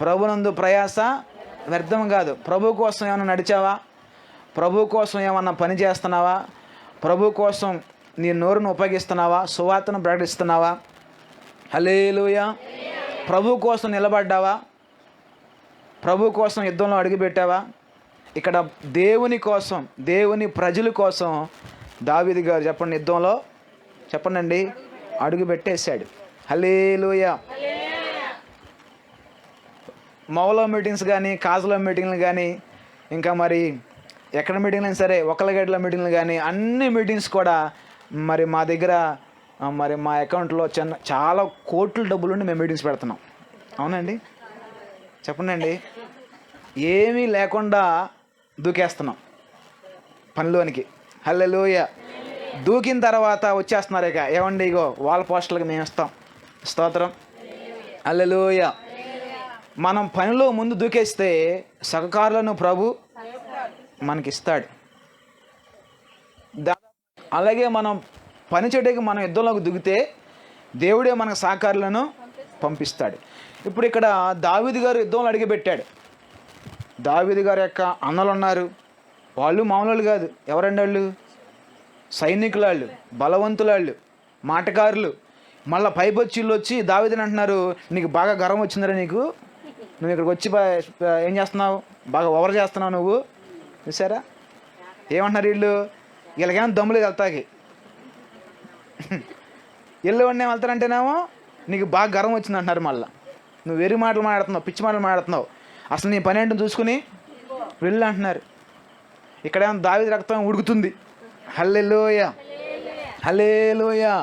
ప్రభునందు ప్రయాస వ్యర్థం కాదు. ప్రభు కోసం ఏమన్నా నడిచావా? ప్రభు కోసం ఏమన్నా పని చేస్తున్నావా? ప్రభు కోసం నీ నోరును ఉపయోగిస్తున్నావా? సువార్తను ప్రకటిస్తున్నావా? హల్లెలూయా. ప్రభు కోసం నిలబడ్డావా? ప్రభు కోసం యుద్ధంలో అడుగుపెట్టావా? ఇక్కడ దేవుని కోసం, దేవుని ప్రజల కోసం దావీదు గారు చెప్పండి, యుద్ధంలో చెప్పండి అడుగు పెట్టేశాడు. హల్లెలూయా. మౌలో మీటింగ్స్ కానీ, కాజులో మీటింగ్లు కానీ, ఇంకా మరి ఎక్కడ మీటింగ్లు అయినా సరే, ఒకళ్ళగడ్డల మీటింగ్లు కానీ, అన్ని మీటింగ్స్ కూడా మరి మా దగ్గర మరి మా అకౌంట్లో చాలా కోట్ల డబ్బులుండి మేము మీటింగ్స్ పెడుతున్నాం. అవునండి, చెప్పండి. ఏమీ లేకుండా దూకేస్తున్నాం పనిలోనికి. హల్లెలూయా. దూకిన తర్వాత వచ్చేస్తున్నారు ఇక, ఏమండి ఇగో వాళ్ళ పోస్టులకు మేము ఇస్తాం. స్తోత్రం. హల్లెలూయా. మనం పనిలో ముందు దూకేస్తే సహకారులను ప్రభు మనకిస్తాడు. అలాగే మనం పని చేయడానికి మనం యుద్ధంలోకి దిగితే దేవుడే మనకు సహకారులను పంపిస్తాడు. ఇప్పుడు ఇక్కడ దావీదు గారు యుద్ధంలో అడిగిపెట్టాడు. దావీదు గారి యొక్క అన్నలు ఉన్నారు, వాళ్ళు మామూలు కాదు. ఎవరండి వాళ్ళు? సైనికుల వాళ్ళు, బలవంతుల వాళ్ళు, మాటకారులు. మళ్ళీ పైపొచ్చిళ్ళు వచ్చి దావీదుని అంటున్నారు, నీకు బాగా గర్వం వచ్చిందిరా, నువ్వు ఇక్కడికి వచ్చి ఏం చేస్తున్నావు, బాగా ఓవర్ చేస్తున్నావు నువ్వు. చూసారా ఏమంటున్నారు వీళ్ళు? వీళ్ళకేమో దమ్ములేదు వెళ్తాకి. ఇల్లు వండే వెళ్తారంటేనేమో నీకు బాగా గర్వం వచ్చింది అంటున్నారు. మళ్ళీ నువ్వు వెర్రి మాటలు మాట్లాడుతున్నావు, పిచ్చి మాటలు మాట్లాడుతున్నావు, అసలు నీ పని ఏంటో చూసుకుని వెళ్ళు అంటున్నారు. ఇక్కడేమో దావీదు రక్తం ఉడుకుతుంది. హల్లెలూయా. హల్లెలూయా.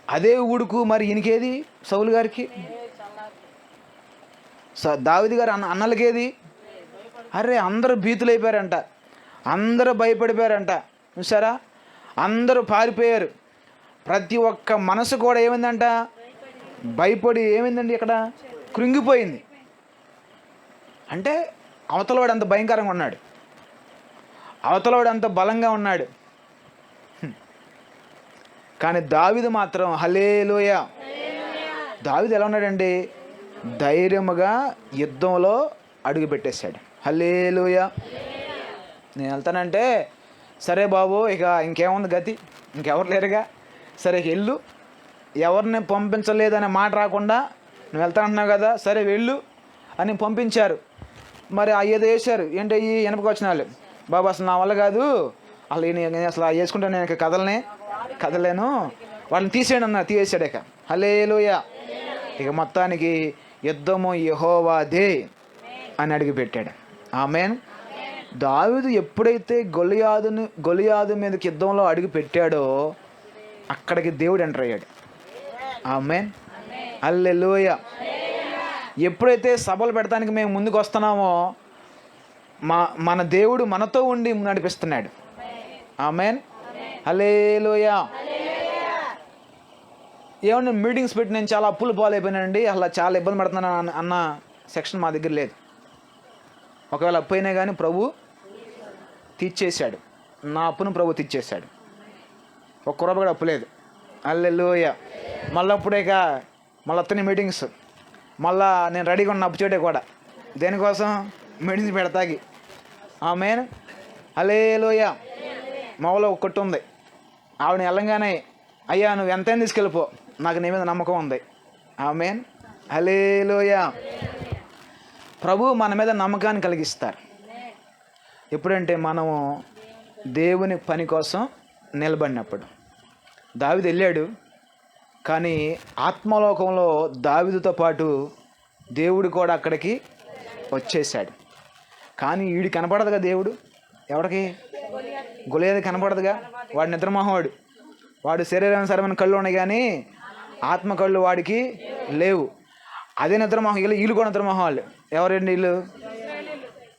అదే ఉడుకు మరి ఈయనకేది? సౌలు గారికి, దావీదు గారు అన్నలకేది? అరే అందరూ భీతులైపోయారంట, అందరూ భయపడిపోయారంట. చూసారా, అందరూ పారిపోయారు. ప్రతి ఒక్క మనసు కూడా ఏమైందంట? భయపడి ఏమైందండి ఇక్కడ? కృంగిపోయింది. అంటే అవతలవాడు అంత భయంకరంగా ఉన్నాడు, అవతలవాడు అంత బలంగా ఉన్నాడు. కానీ దావీదు మాత్రం హల్లెలూయా. దావీదు ఎలా ఉన్నాడండి? ధైర్యముగా యుద్ధంలో అడుగు పెట్టేశాడు. హల్లెలూయా. నేను వెళ్తానంటే సరే బాబు, ఇక ఇంకేముంది గతి, ఇంకెవరు లేరుగా, సరే వెళ్ళు, ఎవరిని పంపించలేదనే మాట రాకుండా నువ్వు వెళ్తానంటున్నావు కదా, సరే వెళ్ళు అని పంపించారు. మరి ఏదో వేశారు. ఏంటి అయ్యి? వెనపకొచ్చినాళ్ళు. బాబు అసలు నా వల్ల కాదు, అసలు వేసుకుంటే నేను ఇక కదలేను, వాళ్ళని తీసేయండి అన్నారు. తీసేసాడు ఇక. హల్లెలూయా. ఇక మొత్తానికి యుద్ధము యెహోవాదే అని అడిగి పెట్టాడు. ఆమేన్. దావీదు ఎప్పుడైతే గొలియాదు మీదకి యుద్ధంలో అడుగు పెట్టాడో అక్కడికి దేవుడు ఎంటర్ అయ్యాడు. ఆమేన్. హల్లెలూయా. ఎప్పుడైతే సభలు పెడతానికి మేము ముందుకు వస్తున్నామో మన దేవుడు మనతో ఉండి నడిపిస్తున్నాడు. ఆమేన్. హల్లెలూయా. ఏమన్నా మీటింగ్స్ పెట్టి నేను చాలా అప్పులు పాలైపోయినానండి, అలా చాలా ఇబ్బంది పడుతున్నాను అన్న సెక్షన్ మా దగ్గర లేదు. ఒకవేళ అప్పు అయినా కానీ ప్రభు తీర్చేశాడు. నా అప్పును ప్రభు తీర్చేశాడు. ఒక్క రూపాయి కూడా అప్పు లేదు. హల్లెలూయా. మళ్ళీ అప్పుడేక మళ్ళీ వస్తున్నాయి మీటింగ్స్. మళ్ళా నేను రెడీగా ఉన్న అప్పు చేయటే కూడా దేనికోసం? మీటింగ్స్ పెడతాకి. ఆమేన్. హల్లెలూయా. మామూలు ఒక కొట్టు ఉంది, ఆవిడని వెళ్ళంగానే అయ్యా నువ్వు ఎంతైనా తీసుకెళ్ళిపో, నాకు నీ మీద నమ్మకం ఉంది. ఆమేన్. హల్లెలూయా. ప్రభు మన మీద నమ్మకాన్ని కలిగిస్తారు. ఎప్పుడంటే మనము దేవుని పని కోసం నిలబడినప్పుడు. దావీదు వెళ్ళాడు, కానీ ఆత్మలోకంలో దావీదుతో పాటు దేవుడు కూడా అక్కడికి వచ్చేసాడు. కానీ వీడు కనపడదుగా దేవుడు. ఎవరికి? గొలియాదు కనపడదుగా. వాడు నిద్రమోహవాడు. వాడు శరీరానుసారమైన కళ్ళు ఉన్నాయి కానీ ఆత్మ కళ్ళు వాడికి లేవు. అదే నిద్రమోహం. వీళ్ళు కూడా నిద్రమోహం వాళ్ళు. ఎవరండి వీళ్ళు?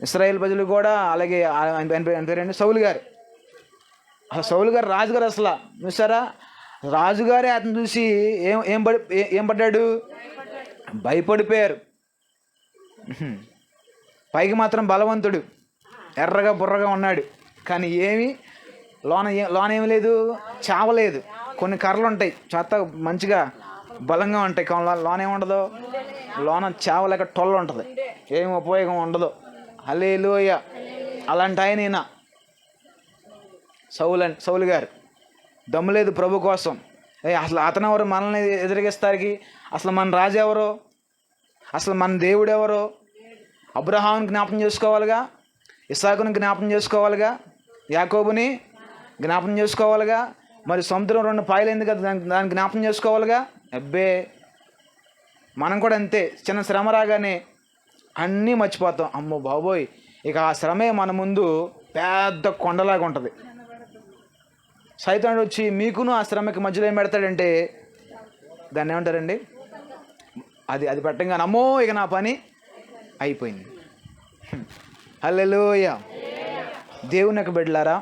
ఇశ్రాయేల్ ప్రజలు కూడా. అలాగే ఆయన పేరండి సౌలు గారు. అసలు సౌలు గారు రాజుగారు. అసలు చూసారా, రాజుగారే అతను చూసి ఏం పడ్డాడు? భయపడిపోయారు. పైకి మాత్రం బలవంతుడు, ఎర్రగా బుర్రగా ఉన్నాడు, కానీ లోన ఏమి లేదు, చావలేదు. కొన్ని కర్రలు ఉంటాయి చెత్త మంచిగా బలంగా ఉంటాయి, కానీ లోన ఏముండదు, లోన చావలేక టొల్ల ఉంటుంది, ఏం ఉపయోగం ఉండదు. హల్లెలూయా. అలాంటి ఆయన ఈయన సౌలు గారు. దమ్ము లేదు ప్రభు కోసం. అసలు అతను ఎవరు మనల్ని ఎదిరిగిస్తానికి? అసలు మన రాజు ఎవరో, అసలు మన దేవుడు ఎవరో? అబ్రహాముని జ్ఞాపకం చేసుకోవాలిగా, ఇస్సాకుని జ్ఞాపకం చేసుకోవాలిగా, యాకోబుని జ్ఞాపకం చేసుకోవాలిగా, మరి సముద్రం 2 పాయలైంది కదా, దాన్ని జ్ఞాపకం చేసుకోవాలిగా. అబ్బే, మనం కూడా అంతే. చిన్న శ్రమ రాగానే అన్నీ మర్చిపోతాం. అమ్మో బాబోయ్, ఇక ఆ శ్రమే మన ముందు పెద్ద కొండలాగా ఉంటుంది. సైతానుడు వచ్చి మీకును ఆ శ్రమకి మధ్యలో ఏం పెడతాడంటే, దాన్ని ఏమంటారండి, అది పెట్టంగానే అమ్మో ఇక నా పని అయిపోయింది. హల్లెలూయా. దేవుని యొక్క బిడ్డలారా,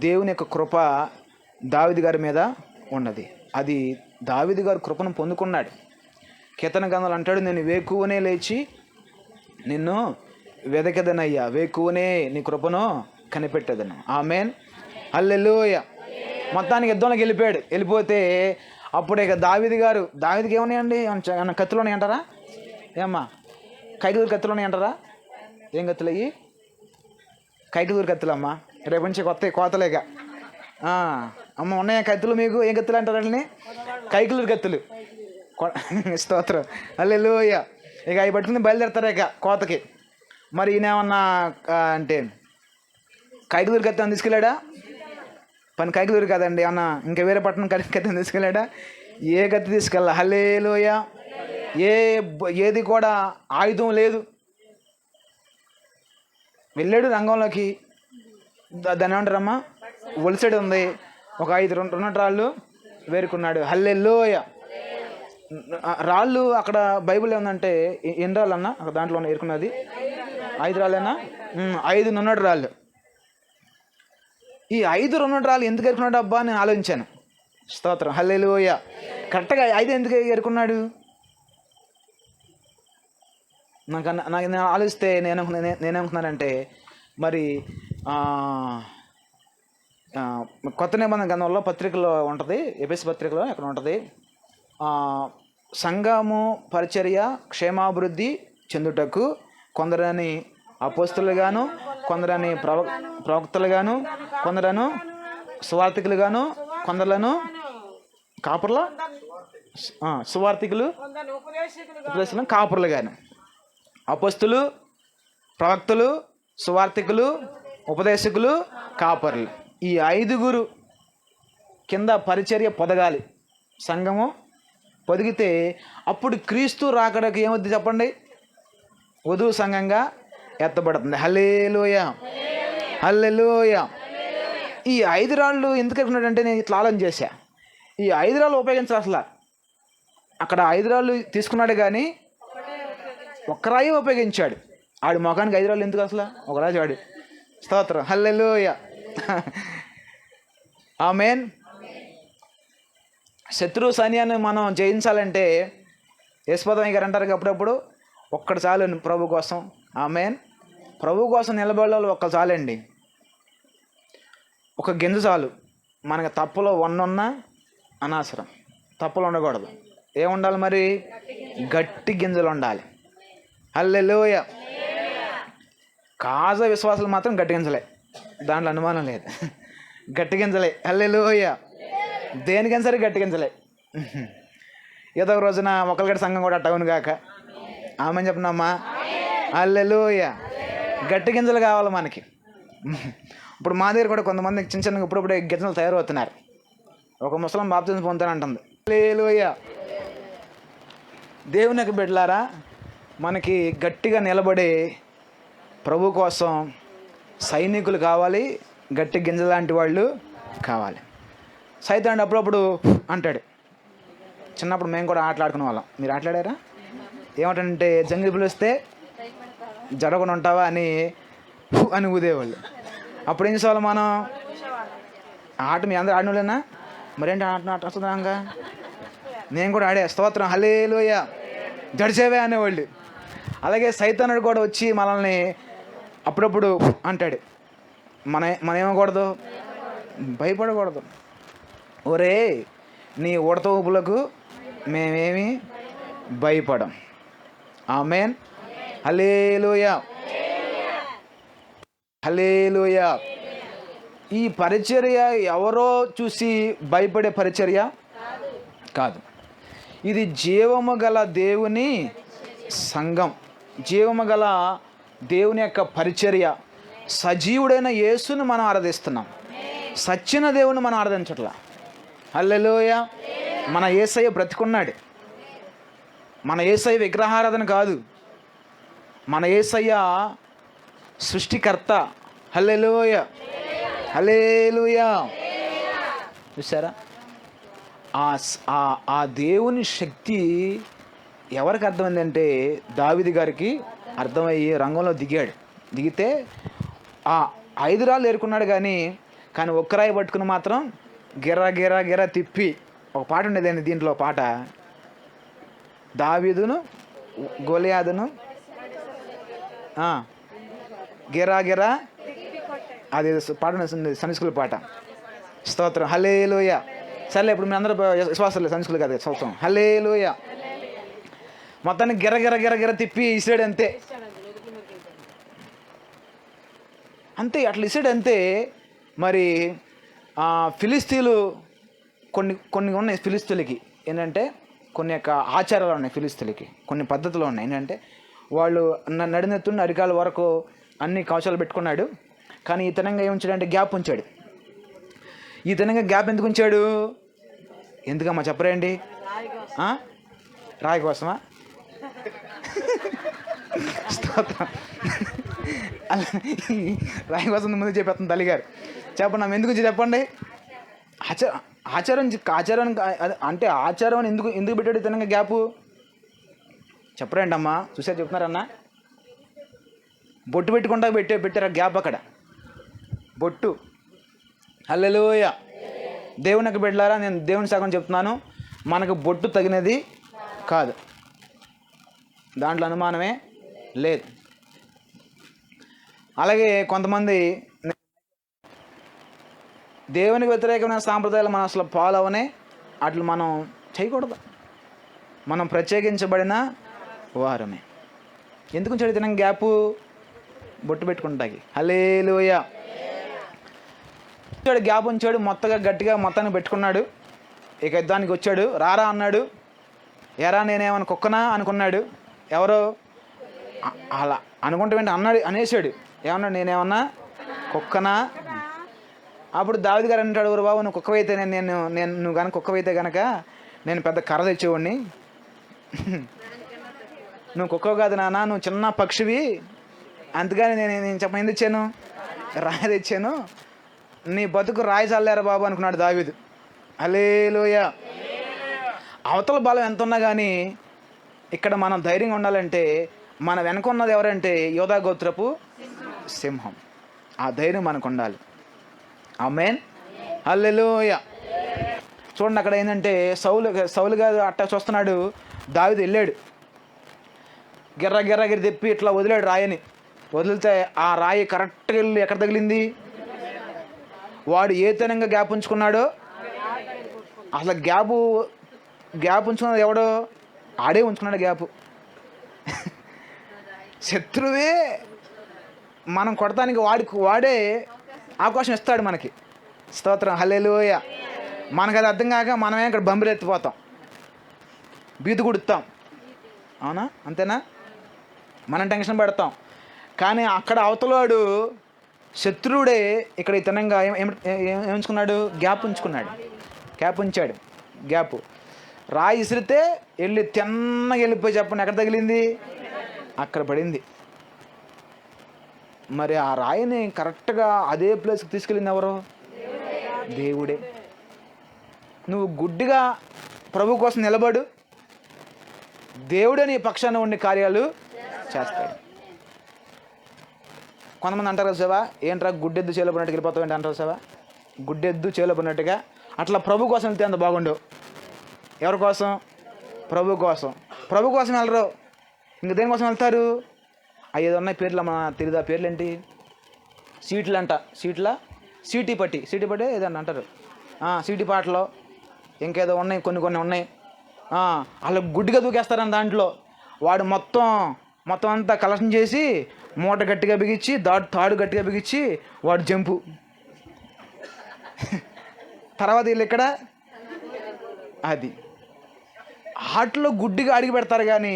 దేవుని యొక్క కృప దావీదు గారి మీద ఉన్నది. అది దావీదు గారు కృపను పొందుకున్నాడు. కీర్తన గ్రంథంలో అంటాడు, నేను వేకువనే లేచి నిన్ను వెదకెదనయ్యా, వేకువనే నీ కృపను కనిపెట్టేదను. ఆమేన్. హల్లెలూయా. మొత్తానికి యుద్ధంలోకి వెళ్ళిపోతే అప్పుడు ఇక దావీదుకి ఏమన్నాయండి, ఏమన్నా కత్తులు ఉన్నాయి అంటారా? ఏమ్మా, కైకలూరు కత్తులు ఉన్నాయి అంటారా? ఏం కత్తులు అయ్యి? కైకలూరు కత్తులు అమ్మా, రేపు నుంచి కొత్త కోతలేక. అమ్మ ఉన్నాయా కత్తులు మీకు? ఏం కత్తులు అంటారండి? కైకలూరు కత్తులు. స్తోత్రం. హల్లెలూయా. ఇక అవి పట్టుకుని బయలుదేరతారు ఇక కోతకి. మరి ఈయన ఏమన్నా అంటే కైకలూరు కత్తి అని తీసుకెళ్ళాడా? పని కైకలూరు కదండి, ఏమన్నా ఇంకా వేరే పట్టణం కత్తి అని తీసుకెళ్ళాడా? ఏ కత్తి తీసుకెళ్ళా. హల్లెలూయా. ఏది కూడా ఆయుధం లేదు. వెళ్ళాడు రంగంలోకి, దాన్ని ఏమంటారమ్మా, ఒలిసెడు ఉంది, ఒక 5 2 రాళ్ళు వేరుకున్నాడు. హల్లెలూయా. రాళ్ళు అక్కడ బైబిల్ ఏమందంటే ఎన్ని రాళ్ళు అన్నా అక్కడ దాంట్లో ఏరుకున్నది? 5 రాళ్ళేనా? 5 నున్నటి రాళ్ళు. ఈ 5 నున్నటి రాళ్ళు ఎందుకు ఏరుకున్నాడు అబ్బా నేను ఆలోచించాను. స్తోత్రం. హల్లెలూయా. కరెక్ట్గా 5 ఎందుకు ఏరుకున్నాడు? నాకు నేను ఆలోచిస్తే నేనేమనుకున్నానంటే, మరి కొత్త నిబంధన గ్రంథంలో పత్రికలో ఉంటుంది, ఎఫెసీ పత్రికలో ఎక్కడ ఉంటుంది, సంఘము పరిచర్య క్షేమాభివృద్ధి చెందుటకు కొందరని అపోస్తలుగాను, కొందరని ప్రవక్తలుగాను, కొందరను సువార్థికులుగాను, కొందరులను కాపుర్ల సువార్థికులు, ఉపదేశకులు, కాపుర్లుగాను. అపోస్తులు, ప్రవక్తలు, సువార్థికులు, ఉపదేశకులు, కాపరులు, ఈ 5 కింద పరిచర్య పొదగాలి. సంఘము పొదిగితే అప్పుడు క్రీస్తు రాకడకు ఏమవుద్ది చెప్పండి? వధువు సంఘంగా ఎత్తబడుతుంది. హల్లెలూయా. హల్లెలూయా. ఈ 5 రాళ్ళు ఎందుకు ఎత్తుకున్నాడంటే, నేను ఇట్లా ఆలోచన చేశా. ఈ 5 రాళ్ళు ఉపయోగించాలి. అసలు అక్కడ 5 రాళ్ళు తీసుకున్నాడు కానీ ఒక్క రాయి ఉపయోగించాడు. ఆడి మొఖానికి 5 రాళ్ళు ఎందుకు అసలు? ఒక రాజు ఆడు. స్తోత్రం. హల్లెలూయా. ఆమేన్. శత్రు సైన్యాన్ని మనం జయించాలంటే యశ్వదయ్య గారు అంటారు అప్పుడప్పుడు, ఒక్కటి చాలు ప్రభు కోసం. ఆమేన్. ప్రభు కోసం నిలబడే ఒక్క చాలండి. ఒక గింజ చాలు. మనకి తప్పులో 1 ఉన్నా అనవసరం, తప్పులు ఉండకూడదు. ఏముండాలి మరి? గట్టి గింజలు ఉండాలి. హల్లెలూయా. కాజ విశ్వాసాలు మాత్రం గట్టి గింజలే, దాంట్లో అనుమానం లేదు. గట్టి గింజలే. హల్లెలూయా. దేనికైనా సరే గట్టి గింజలే. ఏదో ఒక రోజున ఒకరిగడి సంఘం కూడా అట్టవును గాక. ఆమెను చెప్పనమ్మా. హల్లెలూయా. గట్టి గింజలు కావాలి మనకి. ఇప్పుడు మా దగ్గర కూడా కొంతమంది చిన్న చిన్నగా ఇప్పుడప్పుడే గింజలు తయారవుతున్నారు. ఒక ముసలం బాప్తిజం పొందుతానంటుంది. హల్లెలూయా. దేవుని యొక్క బిడ్డలారా, మనకి గట్టిగా నిలబడే ప్రభు కోసం సైనికులు కావాలి, గట్టి గింజ లాంటి వాళ్ళు కావాలి. సైతానుడు అప్పుడప్పుడు అంటాడు. చిన్నప్పుడు మేము కూడా ఆటలాడుకునే వాళ్ళం. మీరు ఆటలాడారా? ఏమంటే జంగిలి పిలిస్తే జరగకుండా ఉంటావా అని ఊదేవాళ్ళు. అప్పుడు ఏం చేసేవాళ్ళం మనం? ఆట మీ అందరూ ఆడినోళ్ళేనా? మరేంటి ఆట వస్తుందాగా? నేను కూడా ఆడే. స్తోత్రం. హల్లెలూయా. జడిసేవే అనేవాళ్ళు. అలాగే సైతానుడు కూడా వచ్చి మనల్ని అప్పుడప్పుడు అంటాడు. మనం ఏమకూడదు, భయపడకూడదు. ఒరే నీ ఉడత ఊపులకు మేమేమి భయపడం. ఆమేన్. హల్లెలూయా, హల్లెలూయా. ఈ పరిచర్య ఎవరో చూసి భయపడే పరిచర్య కాదు. ఇది జీవము గల దేవుని సంఘం, జీవము గల దేవుని యొక్క పరిచర్య. సజీవుడైన యేసును మనం ఆరాధిస్తున్నాం, సచ్చిన దేవుని మనం ఆరాధించట్లా. హల్లెలూయా. మన యేసయ్య బ్రతికున్నాడు. మన యేసయ్య విగ్రహారాధన కాదు, మన యేసయ్య సృష్టికర్త. హల్లెలూయా, హల్లెలూయా. చూసారా, ఆ దేవుని శక్తి ఎవరికి అర్థమైందంటే దావీదు గారికి అర్థమయ్యి రంగంలో దిగితే ఆ 5 రాళ్ళు ఏరుకున్నాడు. కానీ ఒక్కరాయి పట్టుకుని మాత్రం గిర్రా గిర్రా గిర్రా తిప్పి, ఒక పాట ఉండేదండి దీంట్లో పాట, దావీదును గొలియాదును గిరా గిరా, అది పాట సండే స్కూల్ పాట. స్తోత్రం, హల్లెలూయా. సర్లే, ఇప్పుడు మీ అందరూ విశ్వాసాలు సండే స్కూల్ కాదు సంవత్సరం. హల్లెలూయా. మొత్తాన్ని గిర గిర గిర గిర తిప్పి ఇసాడు అంతే. అట్లా ఇసాడు అంతే. మరి ఫిలిస్తీన్లు కొన్ని ఉన్నాయి. ఫిలిస్తీన్లకి ఏంటంటే కొన్ని యొక్క ఆచారాలు ఉన్నాయి, ఫిలిస్తీన్లకి కొన్ని పద్ధతులు ఉన్నాయి. ఏంటంటే వాళ్ళు నడినెత్తుండి అరికాల వరకు అన్ని కవచాలు పెట్టుకున్నాడు. కానీ ఈతనంగా ఏముంచాడంటే గ్యాప్ ఉంచాడు. ఈతనంగా గ్యాప్ ఎందుకు ఉంచాడు? ఎందుకమ్మా చెప్పరేండి? రాయి కోసమా? స్తోత్రం. రాయి కోసం ముందు చెప్పేస్తాను తల్లిగారు. చెప్పండి ఎందుకు చెప్పండి. ఆచారం అంటే ఆచారం అని ఎందుకు పెట్టాడు ఇతనంగా గ్యాపు? చెప్పరండి అమ్మా. చూసారు చెప్తున్నారన్నా? బొట్టు పెట్టుకుంటా పెట్టారు గ్యాప్ అక్కడ, బొట్టు. హల్లెలూయా. దేవునికి బిడ్డలారా, నేను దేవుని సగం చెప్తున్నాను, మనకు బొట్టు తగినది కాదు, దాంట్లో అనుమానమే లేదు. అలాగే కొంతమంది దేవునికి వ్యతిరేకమైన సాంప్రదాయాలు మనం అసలు ఫాలో అవనే, అట్లు మనం చేయకూడదు. మనం ప్రత్యేకించబడిన వారమే. ఎందుకు చదివితే గ్యాపు? బొట్టు పెట్టుకుంటాకి. హల్లెలూయా. గ్యాప్ ఉంచాడు, గట్టిగా మొత్తాన్ని పెట్టుకున్నాడు. ఇక యుద్ధానికి వచ్చాడు. రారా అన్నాడు. ఎరా నేనేమన్నా కుక్కనా అనుకున్నాడు. ఎవరో అలా అనుకుంటే అనేసాడు. ఏమన్నాడు? నేనేమన్నా కుక్కనా? అప్పుడు దావీదు గారు అంటాడు, ఊరు బాబు నువ్వు కుక్కవైతే నువ్వు కనుక కుక్కవైతే కనుక నేను పెద్ద కర్ర తెచ్చేవాడిని. నువ్వు కుక్కవు కాదు నాన్న, నువ్వు చిన్న పక్షివి. అందుకని నేను చెప్పండి తెచ్చాను, రాయి తెచ్చాను. నీ బతుకు రాయి చల్లారా బాబు అనుకున్నాడు దావీదు. హల్లెలూయా. అవతల బలం ఎంత ఉన్నా కానీ ఇక్కడ మనం ధైర్యంగా ఉండాలంటే మన వెనక ఉన్నది ఎవరంటే యోధా గోత్రపు సింహం. ఆ ధైర్యం మనకు ఉండాలి. ఆమేన్. హల్లెలూయా. చూడండి అక్కడ ఏంటంటే సౌలు గారు అట్టా చూస్తున్నాడు. దావీదు వెళ్ళాడు, గిర్ర తిప్పి ఇట్లా వదిలాడు రాయిని. వదిలితే ఆ రాయి కరెక్ట్గా వెళ్ళి ఎక్కడ తగిలింది? వాడు ఏ తనంగా గ్యాప్ ఉంచుకున్నాడో, అసలు గ్యాప్ ఉంచుకున్నది ఎవడో? ఆడే ఉంచుకున్నాడు గ్యాపు. శత్రువే మనం కొడతానికి వాడే అవకాశం ఇస్తాడు మనకి. స్తోత్రం, హల్లెలూయా. మనకు అది అర్థం కాక మనమే ఇక్కడ బంబులెత్తిపోతాం, బీదు కుడుతాం. అవునా? అంతేనా? మనం టెన్షన్ పడతాం. కానీ అక్కడ అవతలవాడు శత్రువుడే ఇక్కడ ఇతనంగా ఏముంచుకున్నాడు? గ్యాప్ ఉంచుకున్నాడు. గ్యాప్ ఉంచాడు. గ్యాప్ రాయి ఇసిరితే వెళ్ళి తిన్నగా వెళ్ళిపోయి చెప్పండి ఎక్కడ తగిలింది? అక్కడ పడింది. మరి ఆ రాయిని కరెక్ట్గా అదే ప్లేస్కి తీసుకెళ్ళింది ఎవరు? దేవుడే. నువ్వు గుడ్డిగా ప్రభు కోసం నిలబడు, దేవుడే నీ పక్షాన ఉండి కార్యాలు చేస్తాడు. కొంతమంది అంటారు కదా సేవా, ఏంట్రా గుడ్డెద్దు చేలో పడినట్టుగా వెళ్ళిపోతావు ఏంటి అంటారు సేవా? గుడ్డెద్దు చేలో పడినట్టుగా అట్లా ప్రభు కోసం వెళ్తే అంత బాగుండు. ఎవరి కోసం? ప్రభు కోసం. ప్రభు కోసం వెళ్ళరు, ఇంక దేనికోసం వెళ్తారు? అవి ఏదో ఉన్నాయి పేర్లు, మన తెలియదు ఆ పేర్లు ఏంటి, సీట్లు అంట, సీటీ పట్టి ఏదన్నా అంటారు, సీటీ పాటలో ఇంకేదో ఉన్నాయి, కొన్ని ఉన్నాయి. అలా గుడ్డిగా దూకేస్తారని దాంట్లో వాడు మొత్తం అంతా కలెక్షన్ చేసి మూట గట్టిగా బిగించి తాడు గట్టిగా బిగించి వాడు జంపు. తర్వాత వీళ్ళు ఇక్కడ అది ఆటలో గుడ్డిగా అడిగి పెడతారు, కానీ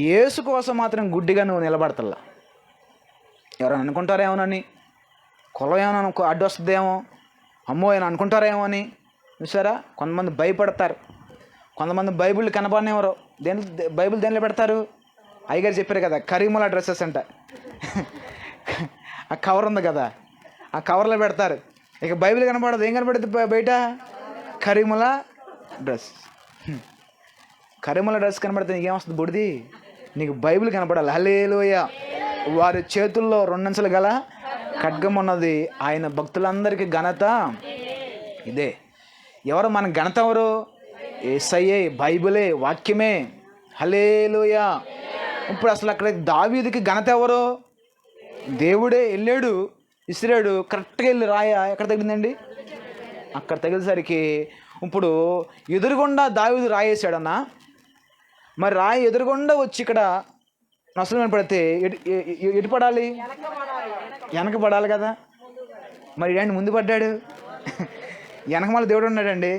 యేసు కోసం మాత్రం గుడ్డిగా నువ్వు నిలబడతల్లా. ఎవరైనా అనుకుంటారేమోనని, కులం ఏమైనా అడ్డు వస్తుందేమో, అమ్మో అని అనుకుంటారేమో అని. చూసారా, కొంతమంది భయపడతారు, కొంతమంది బైబిల్ కనపడనివ్వరు. బైబిల్ దేనిలో పెడతారు? అయ్యగారు చెప్పారు కదా, కరీములా డ్రెస్సెస్ అంట, ఆ కవర్ ఉంది కదా, ఆ కవర్లో పెడతారు. ఇక బైబిల్ కనపడదు, ఏం కనపడుతుంది బయట? కరీములా డ్రెస్. కరీములా డ్రెస్ కనపడితే నీకేమొస్తుంది? బుడిది. నీకు బైబిల్ కనపడాలి. హల్లెలూయా. వారి చేతుల్లో 2 అంచెలు గల ఖడ్గం ఉన్నది. ఆయన భక్తులందరికీ ఘనత ఇదే. ఎవరు మన ఘనత? ఎవరు? యేసయ్యే, బైబిలే, వాక్యమే. హల్లెలూయా. ఇప్పుడు అసలు అక్కడ దావీదుకి ఘనత ఎవరు? దేవుడే వెళ్ళాడు, ఇసిరాడు, కరెక్ట్గా వెళ్ళి రాయ ఎక్కడ తగిలిందండి? అక్కడ తగిలేసరికి ఇప్పుడు ఎదురుగుండా దావీదు రాయేసాడన్నా, మరి రాయి ఎదురుగుండా వచ్చి ఇక్కడ నష్టం పడితే ఎటు పడాలి? వెనక పడాలి కదా. మరి ఏంటి ముందు పడ్డాడు? వెనక మళ్ళీ దేవుడు ఉన్నాడండి.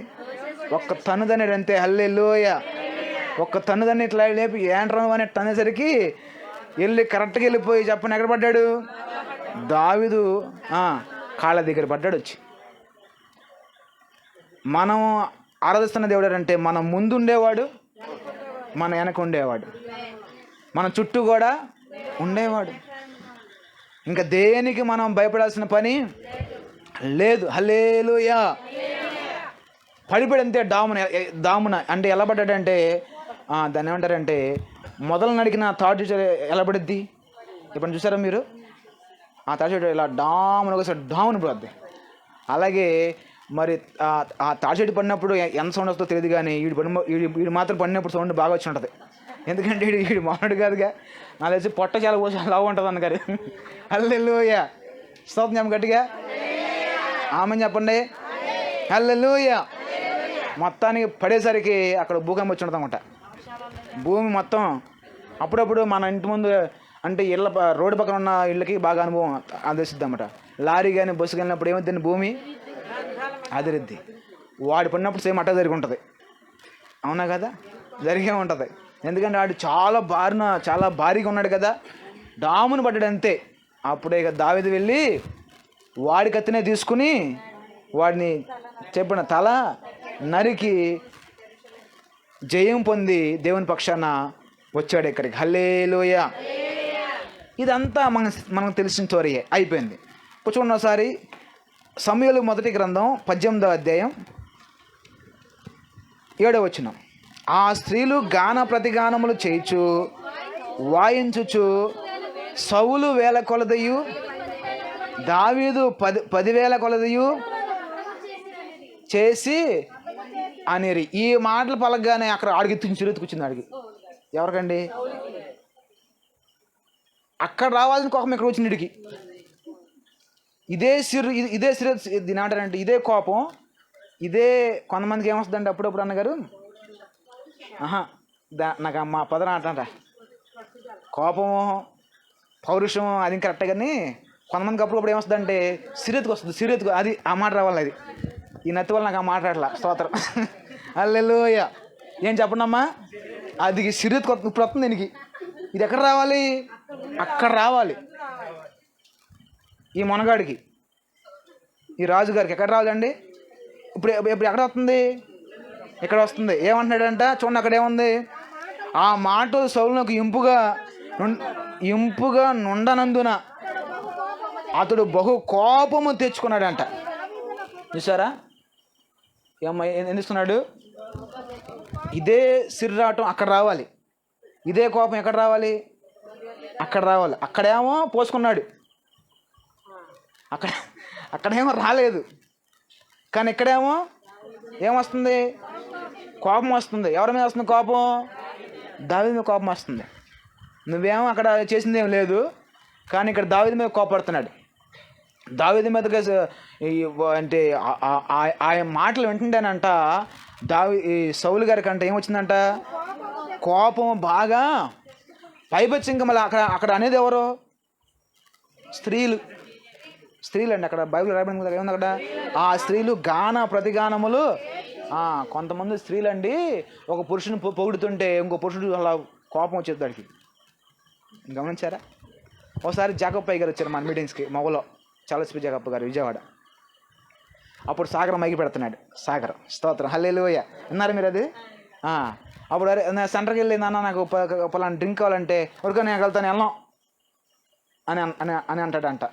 ఒక్క తన్నుదన్నాడు అంతే. హల్లెలూయా. ఒక్క తన్నుదన్ని ఇట్లా లేపి ఏంట్రా అని తనేసరికి వెళ్ళి కరెక్ట్గా వెళ్ళిపోయి చెప్పని ఎక్కడ పడ్డాడు? దావీదు కాళ్ళ దగ్గర పడ్డాడు వచ్చి. మనం ఆరాధిస్తున్న దేవుడు అంటే మన ముందు ఉండేవాడు, మన వెనక ఉండేవాడు, మన చుట్టూ కూడా ఉండేవాడు. ఇంకా దేనికి మనం భయపడాల్సిన పని లేదు. హల్లెలూయా. పడిపోయాడు అంతే. దామున అంటే ఎలా పడ్డాడంటే, దాన్ని ఏమంటారంటే మొదలు నడికిన థర్డ్ చూసారు ఎలా పడుద్ది? ఇప్పుడు చూసారా మీరు? ఆ తాడిచెట్టు ఇలా డామును ఒకసారి డామును పడుద్ది. అలాగే మరి ఆ తాడిచెట్టు పడినప్పుడు ఎంత సౌండ్ వస్తుందో తెలియదు, కానీ వీడు మాత్రం పడినప్పుడు సౌండ్ బాగా వచ్చి ఉంటుంది. ఎందుకంటే వీడు మామూడు కాదుగా. నాకు తెలిసి పొట్ట చాలా పోసి అలా ఉంటుంది అన్నగారు. హల్లెలూయా. స్తోత్రం గట్టిగా ఆమె చెప్పండి. హల్లెలూయా. మొత్తానికి పడేసరికి అక్కడ భూకంపం వచ్చి ఉంటుంది అన్నమాట. భూమి మొత్తం అప్పుడప్పుడు మన ఇంటి ముందు అంటే రోడ్డు పక్కన ఉన్న ఇళ్ళకి బాగా అనుభవం అందిస్తుంది అన్నమాట. లారీ కానీ బస్సు వెళ్ళినప్పుడు ఏమవుతుంది? భూమి అదిరిద్ది. వాడు పడినప్పుడు సేమ్ అట్ట జరిగి ఉంటుంది. అవునా కదా? జరిగే ఉంటుంది. ఎందుకంటే వాడు చాలా భారీగా ఉన్నాడు కదా, డామును పడ్డాడు అంతే. అప్పుడే ఇక దావీదు వెళ్ళి వాడి కత్తినే తీసుకుని వాడిని చెప్పిన తల నరికి జయం పొంది దేవుని పక్షాన వచ్చాడు ఇక్కడికి. హల్లెలూయా. ఇదంతా మనకు తెలిసిన స్టోరీయే. అయిపోయింది. కూర్చోండి ఒకసారి. సమూయేలు మొదటి గ్రంథం 18వ అధ్యాయం 7వ వచనం. ఆ స్త్రీలు గాన ప్రతిగానములు చేయుచు వాయించుచు సౌలు 1000 కొలదయు దావీదు 10,000 కొలదయు చేసి అనేరి. ఈ మాటలు పలకగానే అక్కడ అడిగి చిరుతుకొచ్చింది. అడిగి ఎవరికండి? అక్కడ రావాల్సిన కోపం ఇక్కడ వచ్చింది ఇడికి. ఇదే సిరు దీని అంటారంటే ఇదే కోపం. ఇదే కొంతమందికి ఏమొస్తుందంటే అప్పుడప్పుడు అన్నగారు నాకు మా పదన అంట కోపము పౌరుషం అది కరెక్టే, కానీ కొంతమందికి అప్పుడప్పుడు ఏమొస్తుందంటే సిరెత్తుకు వస్తుంది. సిరెత్తుకు అది ఆ మాట రావాలి. అది ఈ నత్తి వల్ల నాకు ఆ మాట రాట్లా. స్తోత్రం. హల్లెలూయా. ఏం చెప్పండమ్మా? అది సిరెత్తుకు ఇప్పుడు వస్తుంది దీనికి. ఇది ఎక్కడ రావాలి? అక్కడ రావాలి. ఈ మొనగాడికి, ఈ రాజుగారికి ఎక్కడ రావాలండి? ఇప్పుడు ఎక్కడ వస్తుంది? ఇక్కడ వస్తుంది. ఏమంటున్నాడంట చూడండి, అక్కడ ఏముంది? ఆ మాట సౌలునకు ఇంపుగా నుండనందున అతడు బహు కోపము తెచ్చుకున్నాడంట. చూసారా ఏమ్మా ఎందుకున్నాడు? ఇదే సిర్రాటం అక్కడ రావాలి, ఇదే కోపం ఎక్కడ రావాలి? అక్కడ రావాలి. అక్కడేమో పోసుకున్నాడు, అక్కడేమో రాలేదు. కానీ ఇక్కడేమో ఏమొస్తుంది? కోపం వస్తుంది. ఎవరి మీద వస్తుంది కోపం? దావీదు మీద కోపం వస్తుంది. నువ్వేమో అక్కడ చేసింది ఏం లేదు, కానీ ఇక్కడ దావీదు మీద కోపడుతున్నాడు. దావీదు మీదగా అంటే ఆయన మాటలు వింటుండేనంట ఈ సౌలు గారికి అంట ఏమొచ్చిందంట, కోపం బాగా పైపచ్చి. ఇంకా మళ్ళీ అక్కడ అనేది ఎవరు? స్త్రీలు అండి. అక్కడ బైబిల్ రాయబడింది ఏముంది అక్కడ? ఆ స్త్రీలు గాన ప్రతిగానములు. కొంతమంది స్త్రీలు అండి ఒక పురుషుని పొగుడుతుంటే ఇంకో పురుషుడు అలా కోపం వచ్చేది దానికి. గమనించారా? ఒకసారి జాకప్ప గారు వచ్చారు మన మీటింగ్స్కి, మొగలో చాలస్పి జాకప్ప గారు, విజయవాడ. అప్పుడు సాగర్ మైకి పెడుతున్నాడు. సాగర్ స్తోత్రం, హల్లెలూయ. విన్నారు మీరు అది? అప్పుడు అరే సెంటర్కి వెళ్ళి నాన్న నాకు పలానా డ్రింక్ కావాలంటే ఉరక నేను వెళ్తాను వెళ్ళాం అని అంటాడంట.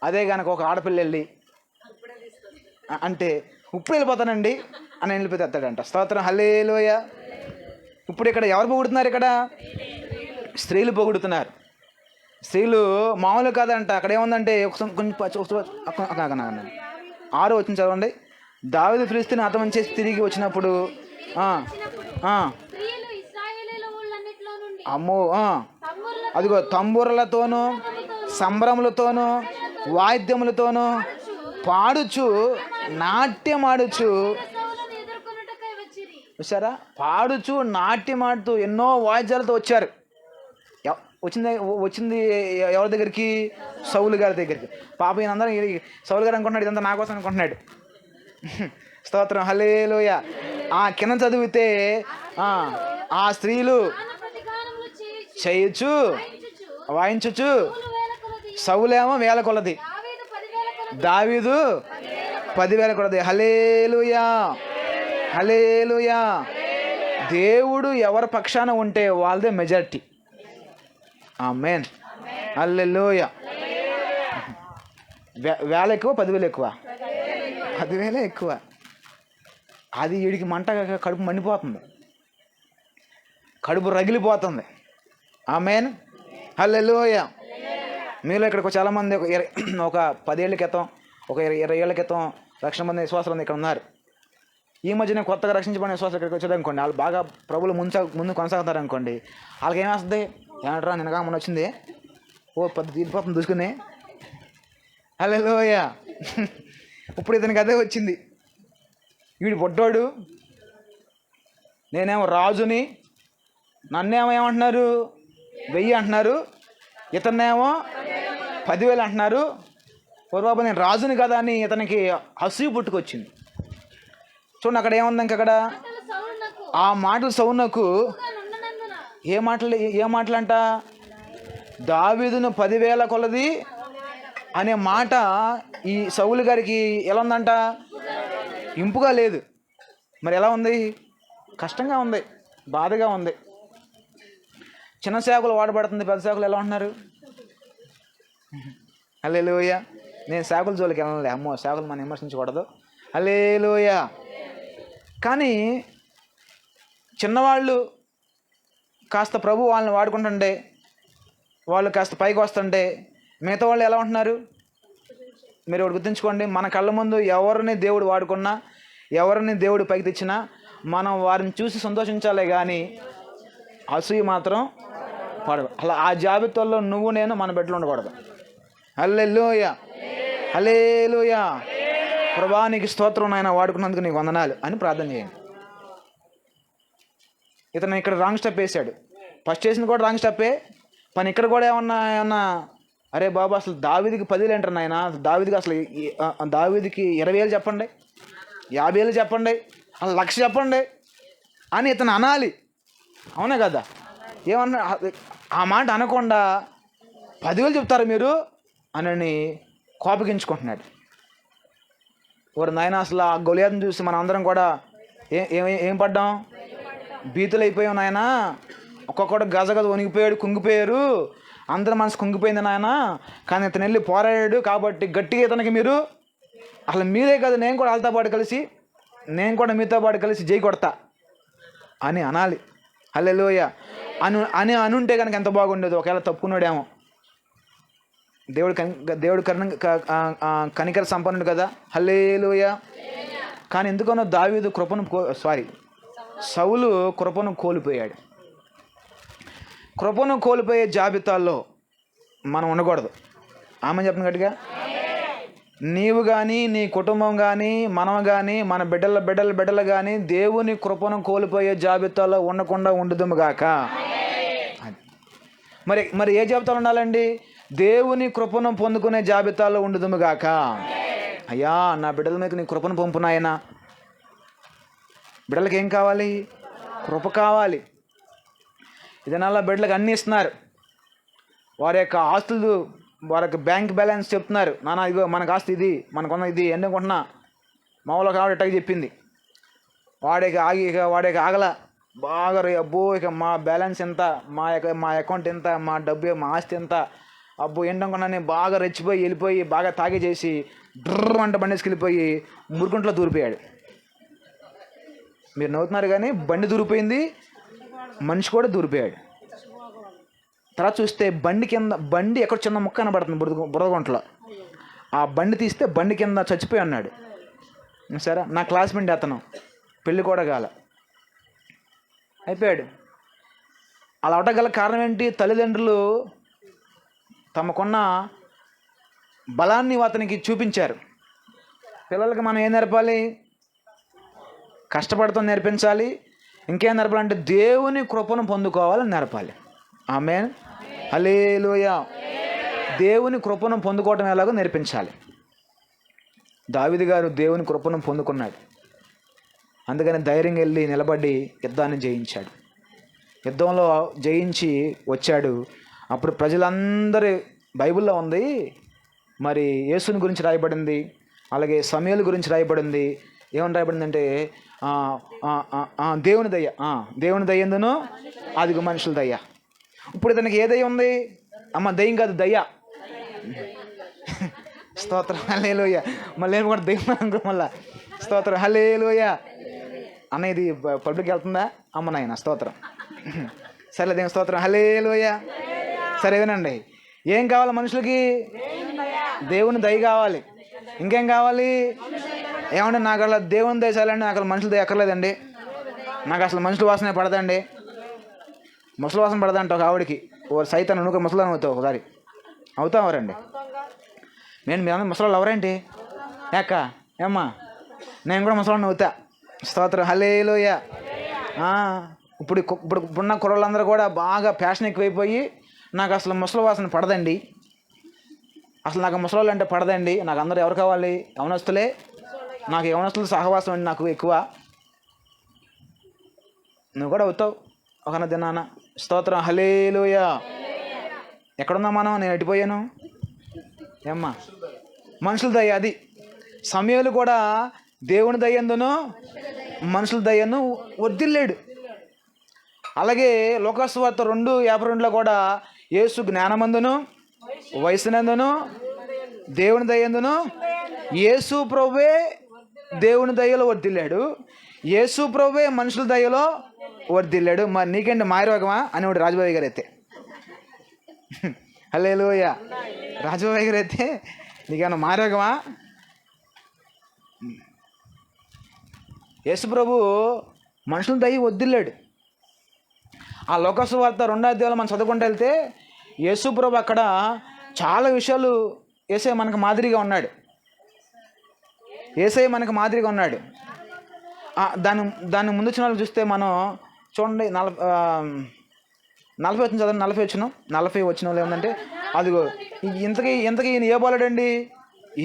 అదే కనుక ఒక ఆడపిల్ల వెళ్ళి అంటే ఇప్పుడు వెళ్ళిపోతానండి అని వెళ్ళిపోతే ఎత్తాడంట. స్తోత్రం, హల్లెలూయ. ఇప్పుడు ఇక్కడ ఎవరు పొగుడుతున్నారు? ఇక్కడ స్త్రీలు పొగుడుతున్నారు. స్త్రీలు మామూలు కాదంట. అక్కడ ఏముందంటే కొంచెం 6 వచ్చిన చదవండి. దావీదు ఫిలిష్తీయుని హతము చేసి తిరిగి వచ్చినప్పుడు అమ్మో అదిగో తంబూరలతోనూ సంబరములతోనూ వాయిద్యములతోనూ పాడుచు నాట్యమాడుచు, చూసారా? పాడుచు నాట్యమాడుతూ ఎన్నో వాయిద్యాలతో వచ్చారు. వచ్చింది ఎవరి దగ్గరికి? సౌలు గారి దగ్గరికి. పాప ఈయనందరం సౌలు గారు అనుకుంటున్నాడు ఇదంతా నా కోసం అనుకుంటున్నాడు. స్తోత్రం, హల్లెలూయ. కింద చదివితే ఆ స్త్రీలు చేయొచ్చు వాయించచ్చు, సౌలేమో 1000 కొలది, దావీదు 10,000 కొలది. హల్లెలూయా, హల్లెలూయా. దేవుడు ఎవరి పక్షాన ఉంటే వాళ్ళదే మెజారిటీ. ఆమేన్, హల్లెలూయా. 1000 ఎక్కువ 10,000 ఎక్కువ? 10,000 ఎక్కువ. అది వీడికి మంట, కడుపు మండిపోతుంది, కడుపు రగిలిపోతుంది. ఆమేన్, హల్లెలూయా. మీలో ఇక్కడికి చాలామంది ఒక 10 ఏళ్ళ క్రితం, ఒక 20 ఏళ్ళ క్రితం రక్షణ పొందిన విశ్వాసాలు ఇక్కడ ఉన్నారు. ఈ మధ్యన కొత్తగా రక్షించబడిన విశ్వాసాలు ఇక్కడికి వచ్చారనుకోండి, వాళ్ళు బాగా ప్రభులు ముందు కొనసాగుతారు అనుకోండి, వాళ్ళకి ఏమేస్తుంది? ఏమంటారా నిన్నగా మొన్న వచ్చింది, ఓ 10 తీరిపోతుంది చూసుకుని. హల్లెలూయా. ఇప్పుడు ఇతనికి అదే వచ్చింది. వీడు పొడ్డోడు, నేనేమో రాజుని, నన్నేమో ఏమంటున్నారు 1000 అంటున్నారు, ఇతన్నేమో 10,000 అంటున్నారు. బాబు నేను రాజుని కదా అని ఇతనికి అసూయ పుట్టుకొచ్చింది. చూడండి అక్కడ ఏముంది ఇంకక్కడ ఆ మాటలు సౌలునకు ఏ మాటలంట? దావీదును 10,000 కొలది అనే మాట ఈ సౌలు గారికి ఎలా ఉందంట? ఇంపుగా లేదు. మరి ఎలా ఉంది? కష్టంగా ఉంది, బాధగా ఉంది. చిన్న సేవకులు వాడబడుతుంది, పెద్ద సేవకులు ఎలా ఉంటున్నారు? హల్లెలూయా. నేను సేవకుల జోలికి వెళ్ళలే, అమ్మో సేవకులు మనం విమర్శించకూడదు. హల్లెలూయా. కానీ చిన్నవాళ్ళు కాస్త ప్రభు వాళ్ళని వాడుకుంటుంటే, వాళ్ళు కాస్త పైకి వస్తుంటే మిగతా వాళ్ళు ఎలా ఉంటున్నారు? మీరు ఒకటి గుర్తుంచుకోండి, మన కళ్ళ ముందు ఎవరిని దేవుడు వాడుకున్నా, ఎవరిని దేవుడు పైకి తెచ్చినా మనం వారిని చూసి సంతోషించాలే కానీ అసూయ మాత్రం పడదు. అలా ఆ జాబితాల్లో నువ్వు నేను మన బిడ్డలు ఉండకూడదు. హల్లెలూయా, హల్లెలూయా. ప్రభువా నీకు స్తోత్రం, నాయన వాడుకున్నందుకు నీకు వందనాలు అని ప్రార్థన చేయండి. ఇతను ఇక్కడ రాంగ్ స్టెప్ వేసాడు, ఫస్ట్ చేసింది కూడా రాంగ్ స్టెప్పే. పని ఇక్కడ కూడా ఏమన్నా అరే బాబు అసలు దావీదుకి 10,000 అంటారు నాయన, దావీదుకి అసలు దావీదుకి 20,000 చెప్పండి, 50,000 చెప్పండి, అసలు 1,00,000 చెప్పండి అని ఇతను అనాలి. అవునా కదా? ఏమన్నా ఆ మాట అనకుండా 10,000 చెప్తారు మీరు అని కోపగించుకుంటున్నాడు. ఓరు నాయన అసలు ఆ గొలియాతుని చూసి మనం అందరం కూడా ఏం పడ్డాం? భీతులు అయిపోయాం నాయన. ఒక్కొక్కడు గజగజ వణిగిపోయాడు, కుంగిపోయారు, అందరి మనసు కుంగిపోయింది నాయన. కానీ ఇతను వెళ్ళి పోరాడాడు కాబట్టి గట్టిగా ఇతనికి మీరు అసలు మీరే కదా, నేను కూడా వాళ్ళతో పాటు కలిసి, నేను కూడా మీతో పాటు కలిసి జై కొడతా అని అనాలి. హల్లెలూయా అని అనుంటే కనుక ఎంత బాగుండేది. ఒకవేళ తప్పుకున్నాడేమో. దేవుడు కనికర సంపన్నుడు కదా. హల్లెలూయా. కానీ ఎందుకనో దావీదు సౌలు కృపను కోల్పోయాడు. కృపను కోల్పోయే జాబితాల్లో మనం ఉండకూడదు. ఆమె చెప్పిన గట్టిగా. నీవు కానీ, నీ కుటుంబం కానీ, మనం కానీ, మన బిడ్డలు కానీ దేవుని కృపను కోల్పోయే జాబితాలో ఉండకుండా ఉండుదుము గాక. మరి ఏ జాబితాలో ఉండాలండి? దేవుని కృపను పొందుకునే జాబితాలో ఉండుదుము గాక. అయ్యా, నా బిడ్డల మీద నీ కృపను పంపు నాయనా. బిడ్డలకి ఏం కావాలి? కృప కావాలి. ఇదనల్లా బిడ్డలకు అన్నీ ఇస్తున్నారు. వారి యొక్క ఆస్తులు, వారి యొక్క బ్యాంక్ బ్యాలెన్స్ చెప్తున్నారు. నాన్న ఇదిగో మనకు ఆస్తి ఇది, మనకున్న ఇది ఎన్నుకుంటున్నా. మామూలుగా కావాలి ఎట్టగా చెప్పింది. వాడికి ఆగల బాగా అబ్బో ఇక మా బ్యాలెన్స్ ఎంత, మా అకౌంట్ ఎంత, మా డబ్బు మా ఆస్తి ఎంత, అబ్బో ఏంటనుకున్నా నేను బాగా రెచ్చిపోయి వెళ్ళిపోయి బాగా తాగేసేసి డ్రర్ అంట బండేసుకు వెళ్ళిపోయి మురుగుంట్లో దూరిపోయాడు. మీరు నవ్వుతున్నారు కానీ బండి దూరిపోయింది, మనిషి కూడా దూరిపోయాడు. తర్వాత చూస్తే బండి ఎక్కడ చిన్న ముక్క కనబడుతుంది బురదగుంటలో. ఆ బండి తీస్తే బండి కింద చచ్చిపోయి ఉన్నాడు. సరే, నా క్లాస్మేట్ అతను, పెళ్ళి కూడా కాల, అయిపోయాడు. అలా అవటగల కారణం ఏంటి? తల్లిదండ్రులు తమకున్న బలాన్ని అతనికి చూపించారు. పిల్లలకి మనం ఏం నేర్పాలి? కష్టపడతాం నేర్పించాలి. ఇంకేం నేర్పాలంటే దేవుని కృపను పొందుకోవాలని నేర్పాలి. ఆమేన్, హల్లెలూయా. దేవుని కృపను పొందుకోవటం ఎలాగో నేర్పించాలి. దావీదు గారు దేవుని కృపను పొందుకున్నాడు. అందుకని ధైర్యంగా వెళ్ళి నిలబడి యుద్ధాన్ని జయించాడు. యుద్ధంలో జయించి వచ్చాడు. అప్పుడు ప్రజలందరి బైబిల్లో ఉంది, మరి యేసుని గురించి రాయబడింది, అలాగే సమూయేలు గురించి రాయబడింది. ఏమని రాయబడిందంటే దేవుని దయ్య ఎందును అదిగో మనుషుల దయ్య. ఇప్పుడు ఇతనికి ఏ దయ్య ఉంది? దయ్యం కాదు, దయ్య. స్తోత్రం, హల్లెలూయా. మళ్ళీ ఏమి కూడా దయ్యం అనుకో మళ్ళా. స్తోత్రం, హల్లెలూయా. అన్న ఇది పబ్లిక్ వెళ్తుందా? నాయన స్తోత్రం. సరే దేవుని స్తోత్రం, హల్లెలూయా. సరే వినండి, ఏం కావాలి మనుషులకి? దేవుని దయ కావాలి. ఇంకేం కావాలి? ఏమంటే నాకు అలా దేవుని దయ చాలండి, నాకు అసలు మనుషుల దయ ఎక్కర్లేదండి, నాకు అసలు మనుషుల వాసన పడదండి. ముసలి వాసన పడదంట ఒక ఆవిడికి. ఓ సైతాన్ని నువ్వు ముసలాన్ని అవుతావు, ఒకసారి అవుతావరండి. మీరందరూ ముసలాళ్ళు ఎవరేంటి? యాక ఏమ్మా, నేను కూడా ముసలాన్ని అవుతా. స్తోత్రం, హల్లెలూయా. ఇప్పుడున్న కుర్రోళ్ళందరూ కూడా బాగా ఫ్యాషన్ ఎక్కువైపోయి నాకు అసలు ముసలి వాసన పడదండి, అసలు నాకు ముసలోళ్ళు అంటే పడదండి, నాకు అందరూ ఎవరు కావాలి? యవనస్తులే. నాకు యవనస్తులు సహవాసం అండి నాకు ఎక్కువ. నువ్వు కూడా అవుతావు ఒక దినాన. స్తోత్రం, హల్లెలూయా. ఎక్కడున్నా మనం? నేను ఎట్టిపోయాను ఏమ్మా? మనుషుల దయ అది. సమూయేలు కూడా దేవుని దయ్యందును మనుషుల దయ్యను వదిలేడు. అలాగే లోకాసువార్త 2:52లో కూడా యేసు జ్ఞానమందును వయసునందును దేవుని దయ్యందును యేసు ప్రభువే దేవుని దయ్యలో వర్ధిల్లాడు, యేసు ప్రభువే మనుషుల దయ్యలో వర్ధిల్లాడు. మరి నీకేంటి మాయరోగమా అనేవాడు రాజబాబు గారు అయితే. హల్లెలూయా. రాజబాబు గారు అయితే నీకేమన్నా మాయరోగమా? యేసు ప్రభు మనుషుల దయ్య వర్ధిల్లాడు. ఆ లోకాసువార్త 2వ అధ్యాయంలో మనం చదువుకుంటూ వెళ్తే యేసు ప్రభు అక్కడ చాలా విషయాలు యేసయ్య మనకు మాదిరిగా ఉన్నాడు. యేసయ్య మనకు మాదిరిగా ఉన్నాడు. దాని ముందు వచ్చిన వాళ్ళు చూస్తే మనం చూడండి, 40 వచ్చిన చదవండి. 40 వచ్చిన వాళ్ళు ఏమందంటే అదిగో ఇంతకీ ఈయన ఏ బాలుడండి?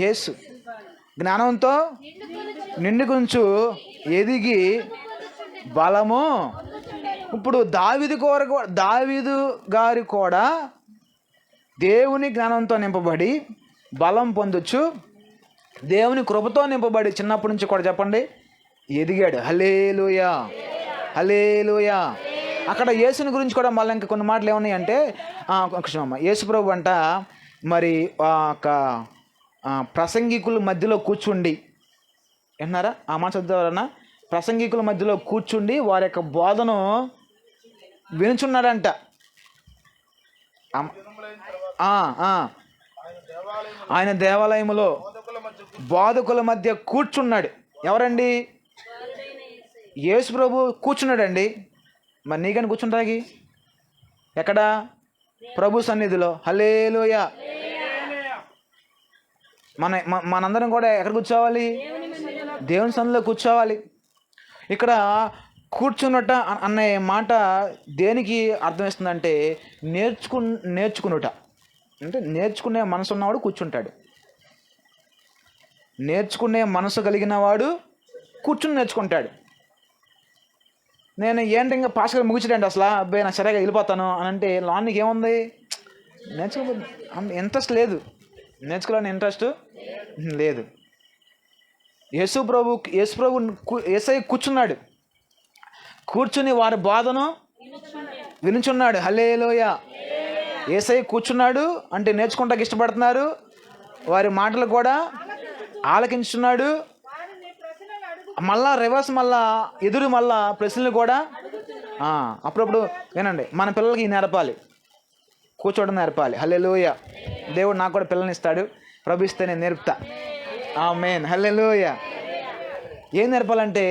యేసు జ్ఞానంతో నిండుకుంచు ఎదిగి బలము. ఇప్పుడు దావీదు గారి కూడా దేవుని జ్ఞానంతో నింపబడి బలం పొందొచ్చు, దేవుని కృపతో నింపబడి చిన్నప్పటి నుంచి కూడా చెప్పండి ఎదిగాడు. హల్లెలూయా, హల్లెలూయా. అక్కడ యేసుని గురించి కూడా మళ్ళీ ఇంకా కొన్ని మాటలు ఏమన్నాయి అంటే యేసు ప్రభు అంట మరి ఒక ప్రసంగికుల మధ్యలో కూర్చుండి, విన్నారా ఆ మాట చదువుతారన్నా? ప్రసంగికుల మధ్యలో కూర్చుండి వారి యొక్క బోధను వినుచున్నాడంట. ఆయన దేవాలయంలో బోధకుల మధ్య కూర్చున్నాడు. ఎవరండి? యేసు ప్రభు కూర్చున్నాడండి. మరి నీకని కూర్చుంటాకి ఎక్కడ? ప్రభు సన్నిధిలో. హల్లెలూయా. మనందరం కూడా ఎక్కడ కూర్చోవాలి? దేవుని సన్నిధిలో కూర్చోవాలి. ఇక్కడ కూర్చున్నట అనే మాట దేనికి అర్థం ఇస్తుందంటే నేర్చుకునుట. అంటే నేర్చుకునే మనసు ఉన్నవాడు కూర్చుంటాడు. నేర్చుకునే మనసు కలిగిన వాడు కూర్చుని నేర్చుకుంటాడు. నేను ఏంటి ఇంకా పాస్కర్ ముగించడండి అసలు, అబ్బాయి నాకు సరిగా వెళ్ళిపోతాను అని అంటే లోనికి ఏముంది? ఇంట్రెస్ట్ లేదు. నేర్చుకోవాలని ఇంట్రెస్ట్ లేదు. యేసు ప్రభు యేసయ్య కూర్చున్నాడు. కూర్చుని వారి బాధను వినుచున్నాడు. హల్లెలూయా. యేసయ్య కూర్చున్నాడు అంటే నేర్చుకుంటానికి ఇష్టపడుతున్నారు. వారి మాటలు కూడా ఆలకించున్నాడు. మళ్ళా రివర్స్ మళ్ళా ఎదురు మళ్ళా ప్రశ్నలు కూడా అప్పుడప్పుడు వినండి. మన పిల్లలకి నేర్పాలి, కూర్చోవడం నేర్పాలి. హల్లెలూయా. దేవుడు నాకు కూడా పిల్లల్ని ఇస్తాడు. ప్రభు ఇస్తే నేను నేర్పుతా. ఆమేన్. హల్లెలూయా. ఏం నేర్పాలంటే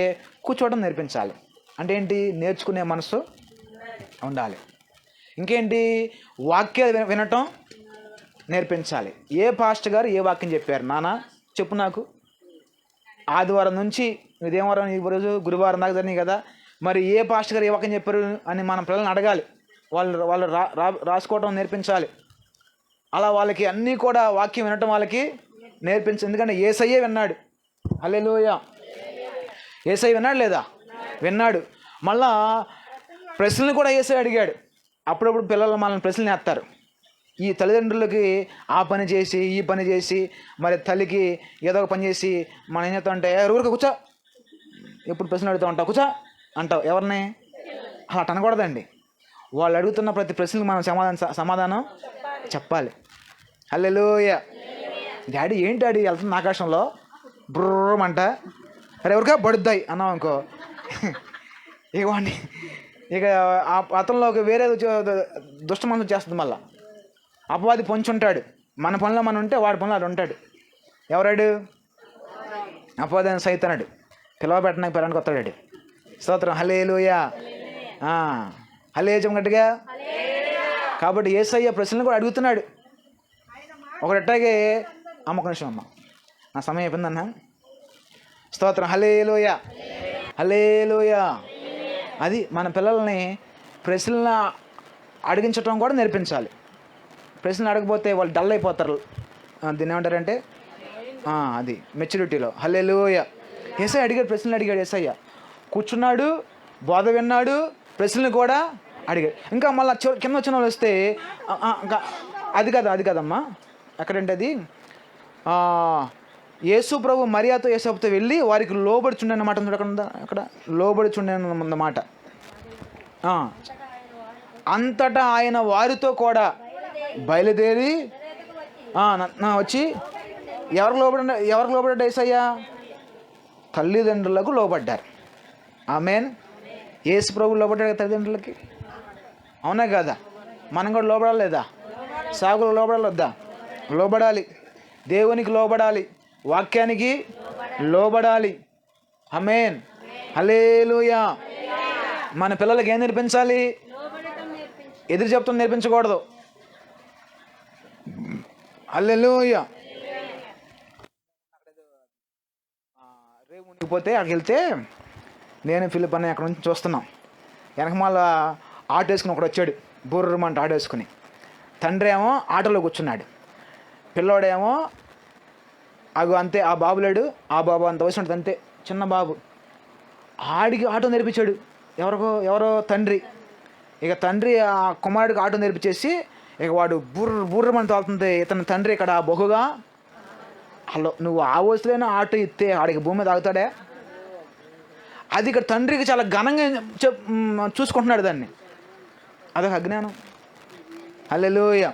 కూర్చోవడం నేర్పించాలి. అంటే ఏంటి? నేర్చుకునే మనసు ఉండాలి. ఇంకేంటి? వాక్యాలు వినటం నేర్పించాలి. ఏ పాస్టర్ గారు ఏ వాక్యం చెప్పారు? నాన్న చెప్పు నాకు. ఆదివారం నుంచి ఇదేం వారం? ఈ రోజు గురువారం దాకా జరిగింది కదా, మరి ఏ పాస్టర్ గారు ఏ వాక్యం చెప్పారు అని మనం పిల్లల్ని అడగాలి. వాళ్ళు రాసుకోవటం నేర్పించాలి. అలా వాళ్ళకి అన్నీ కూడా వాక్యం వినటం వాళ్ళకి నేర్పించాలి. ఎందుకంటే యేసయ్యే విన్నాడు. హల్లెలూయా. యేసయ్య విన్నాడు లేదా? విన్నాడు. మళ్ళా ప్రశ్నలు కూడా యేసయ్య అడిగాడు. అప్పుడప్పుడు పిల్లలు మనల్ని ప్రశ్నలు వేస్తారు. ఈ తల్లిదండ్రులకి ఆ పని చేసి ఈ పని చేసి మరి తల్లికి ఏదో ఒక పని చేసి మనం ఏం చేస్తామంటే ఊరికి కూర్చో, ఎప్పుడు ప్రశ్నలు అడుగుతూ ఉంటావు, కూర్చో అంటావు. ఎవరిని? అలా అనకూడదండి. వాళ్ళు అడుగుతున్న ప్రతి ప్రశ్నలకు మనం సమాధానం చెప్పాలి. హల్లెలూయా. డాడీ ఏంటి డాడీ వెళ్తుంది ఆకాశంలో బ్రూమంట, అరే ఎవరికా పడుద్దాయి అన్నాం అనుకో, ఇవ్వండి ఇక అతనిలో ఒక వేరే దుష్ట మనసు చేస్తుంది. మళ్ళీ అపవాది పొంచుంటాడు. మన పనిలో మనం ఉంటే వాడి పనిలో వాడు ఉంటాడు. ఎవరాడు? అపవాది అని సైతానుడు. పిలవబెట్టడానికి పిల్లడానికి వస్తాడు. స్తోత్రం. హల్లెలూయా. హల్లెలూయా గట్టిగా. కాబట్టి యేసయ్య ప్రశ్నలు కూడా అడుగుతున్నాడు. ఒకటట్టాగే ఒక నిమిషం అమ్మ, నా సమయం అయిపోయిందన్నా. స్తోత్రం. హల్లెలూయా. హల్లెలూయా. అది మన పిల్లల్ని ప్రశ్నలను అడిగించటం కూడా నేర్పించాలి. ప్రశ్నలు అడగకపోతే వాళ్ళు డల్ అయిపోతారు. దీన్ని ఏమంటారంటే అది మెచ్యూరిటీలో. హల్లెలూయా. యేసయ్య అడిగాడు, ప్రశ్నలు అడిగాడు. యేసయ్య కూర్చున్నాడు, బోధ విన్నాడు, ప్రశ్నలు కూడా అడిగాడు. ఇంకా మళ్ళీ కింద వచ్చిన వాళ్ళు వస్తే అది కదమ్మా. ఎక్కడంటే అది యేసు ప్రభు మరియాతో యేసప్పుతో వెళ్ళి వారికి లోబడుచుండే అన్నమాట. అక్కడ లోబడుచుండే అన్నమాట. అంతటా ఆయన వారితో కూడా బయలుదేరి వచ్చి ఎవరికి లోబడ్డాడు యేసయ్య? తల్లిదండ్రులకు లోబడ్డారు. ఆమేన్. యేసు ప్రభు లోబడ్డాడు తల్లిదండ్రులకి. అవునా కదా? మనం కూడా లోబడాలి లేదా? సాగులు లోబడాలి వద్దా? లోబడాలి. దేవునికి లోబడాలి, వాక్యానికి లోబడాలి. ఆమేన్. హల్లెలూయా. మన పిల్లలకి ఏం నేర్పించాలి? ఎదురు చెప్తాం నేర్పించకూడదు. హల్లెలూయా. రేపు మునిగిపోతే అక్కడికి వెళ్తే నేను ఫిలిప్ అని అక్కడ నుంచి చూస్తున్నాం. వెనక మళ్ళా ఆటో వేసుకుని ఒకడు వచ్చాడు. బుర్రమంట ఆటో వేసుకుని. తండ్రి ఏమో ఆటోలో కూర్చున్నాడు. పిల్లోడేమో అంతే. ఆ బాబు లేడు. ఆ బాబు అంత వయసు ఉంటుంది అంతే, చిన్న బాబు. ఆడికి ఆటో నేర్పించాడు. ఎవరో తండ్రి. ఇక తండ్రి ఆ కుమారుడికి ఆటో నేర్పించేసి ఇక వాడు బుర్రమని తోలుతుంది. ఇతని తండ్రి ఇక్కడ బహుగా హలో నువ్వు ఆ వయసులోనే ఆటో ఇస్తే ఆడికి భూమి మీద ఆగుతాడే? అది ఇక్కడ తండ్రికి చాలా ఘనంగా చూసుకుంటున్నాడు దాన్ని. అదొక అజ్ఞానం. హల్లెలూయా.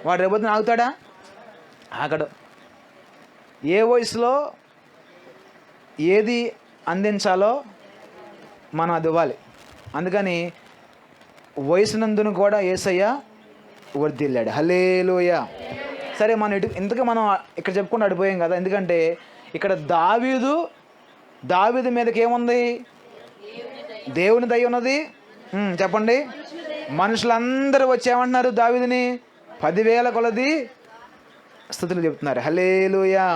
వాడు రేపొద్దున ఆగుతాడా? ఆగడు. ఏ వయసులో ఏది అందించాలో మనం అది ఇవ్వాలి. అందుకని వయసునందును కూడా యేసయ్య వర్ధిల్లాడు. హల్లెలూయా. సరే, మనం ఇంతగా మనం ఇక్కడ చెప్పుకుంటూ అడిపోయాం కదా. ఎందుకంటే ఇక్కడ దావీదు మీదకి ఏముంది? దేవుని దయ ఉన్నది. చెప్పండి. మనుషులందరూ వచ్చి ఏమంటున్నారు దావీదుని? 10,000 కొలది స్తుతులు చెప్తున్నారు. హల్లెలూయా.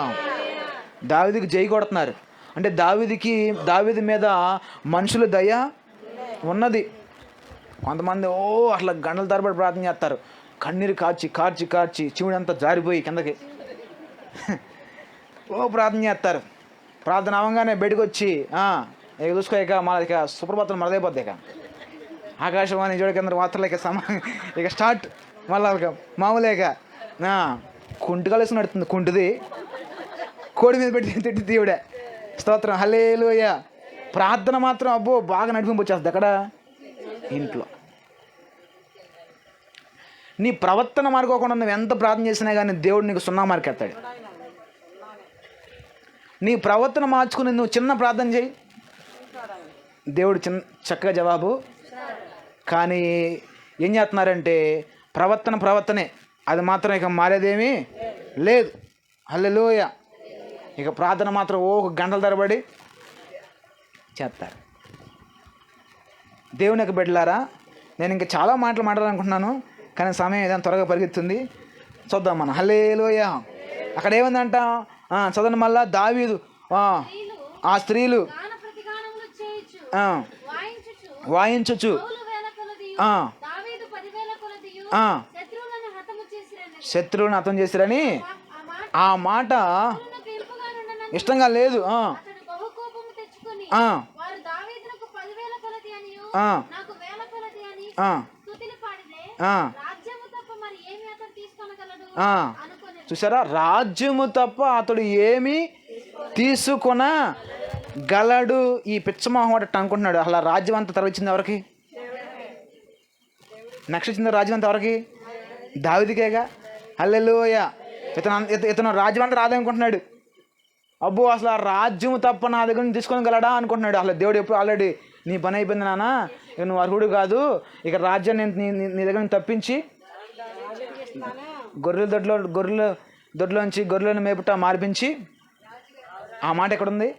దావీదుకి జై కొడుతున్నారు. అంటే దావీదు మీద మనుషుల దయ ఉన్నది. కొంతమంది అట్లా గంటల తరబడి ప్రార్థన చేస్తారు, కన్నీరు కార్చి కార్చి కార్చి చివుడంతా జారిపోయి కిందకి ప్రార్థన చేస్తారు. ప్రార్థన అవ్వగానే బయటకు వచ్చి ఇక చూసుకోక మళ్ళీ ఇక సుప్రభాతం మరదైపోద్ది. ఇక ఆకాశవాణి చూడ కింద వార్తలకి ఇక స్టార్ట్ మళ్ళీ ఇక మామూలేక కుంటు కలిసి నడుతుంది. కుంటుది కోడి మీద పెట్టి తిట్టి దేవుడే. స్తోత్రం. హల్లెలూయా. ప్రార్థన మాత్రం అబ్బో బాగా నడిపింపు వచ్చేస్తుంది. అక్కడ ఇంట్లో నీ ప్రవర్తన మారుకోకుండా నువ్వు ఎంత ప్రార్థన చేసినా కానీ దేవుడు నీకు 0 మార్క్ ఎత్తాడు. నీ ప్రవర్తన మార్చుకుని నువ్వు చిన్న ప్రార్థన చేయి, దేవుడు చక్కగా జవాబు. కానీ ఏం చేస్తున్నారంటే ప్రవర్తనే, అది మాత్రం ఇక మారేదేమీ లేదు. హల్లెలూయా. ఇక ప్రార్థన మాత్రం గంటల తరబడి చేస్తారు. దేవుని యొక్క బిడ్డలారా, నేను ఇంకా చాలా మాటలు మాట్లాడాలనుకుంటున్నాను, కానీ సమయం ఏదైనా త్వరగా పరిగెత్తుంది. చూద్దాం మనం. హల్లెలూయా. అక్కడ ఏముందంట చదవండి మళ్ళా. దావీదు ఆ స్త్రీలు వాయించుచు శత్రువులను హతం చేసిరని ఆ మాట ఇష్టంగా లేదు. చూసారా, రాజ్యము తప్ప అతడు ఏమి తీసుకొనగలడు. ఈ పిచ్చమోహం అనుకుంటున్నాడు. అసలు రాజ్యం అంతా తరలిచ్చింది ఎవరికి? నెక్స్ట్ ఇచ్చింది రాజ్యం అంతా ఎవరికి? దావీదుకేగా. హల్లెలూయా. ఇతను రాజ్యం అంతా రాదనుకుంటున్నాడు. అబ్బో అసలు ఆ రాజ్యం తప్ప నా దగ్గర నుంచి తీసుకోగలడా అనుకుంటున్నాడు. అసలు దేవుడు ఎప్పుడు ఆల్రెడీ నీ పని అయిపోయింది నాన్న, ఇక నువ్వు అర్హుడు కాదు, ఇక రాజ్యాన్ని నీ దగ్గర నుంచి తప్పించి గొర్రెల దొడ్లోంచి గొర్రెలను మేపుట మార్పించి, ఆ మాట ఎక్కడుంది?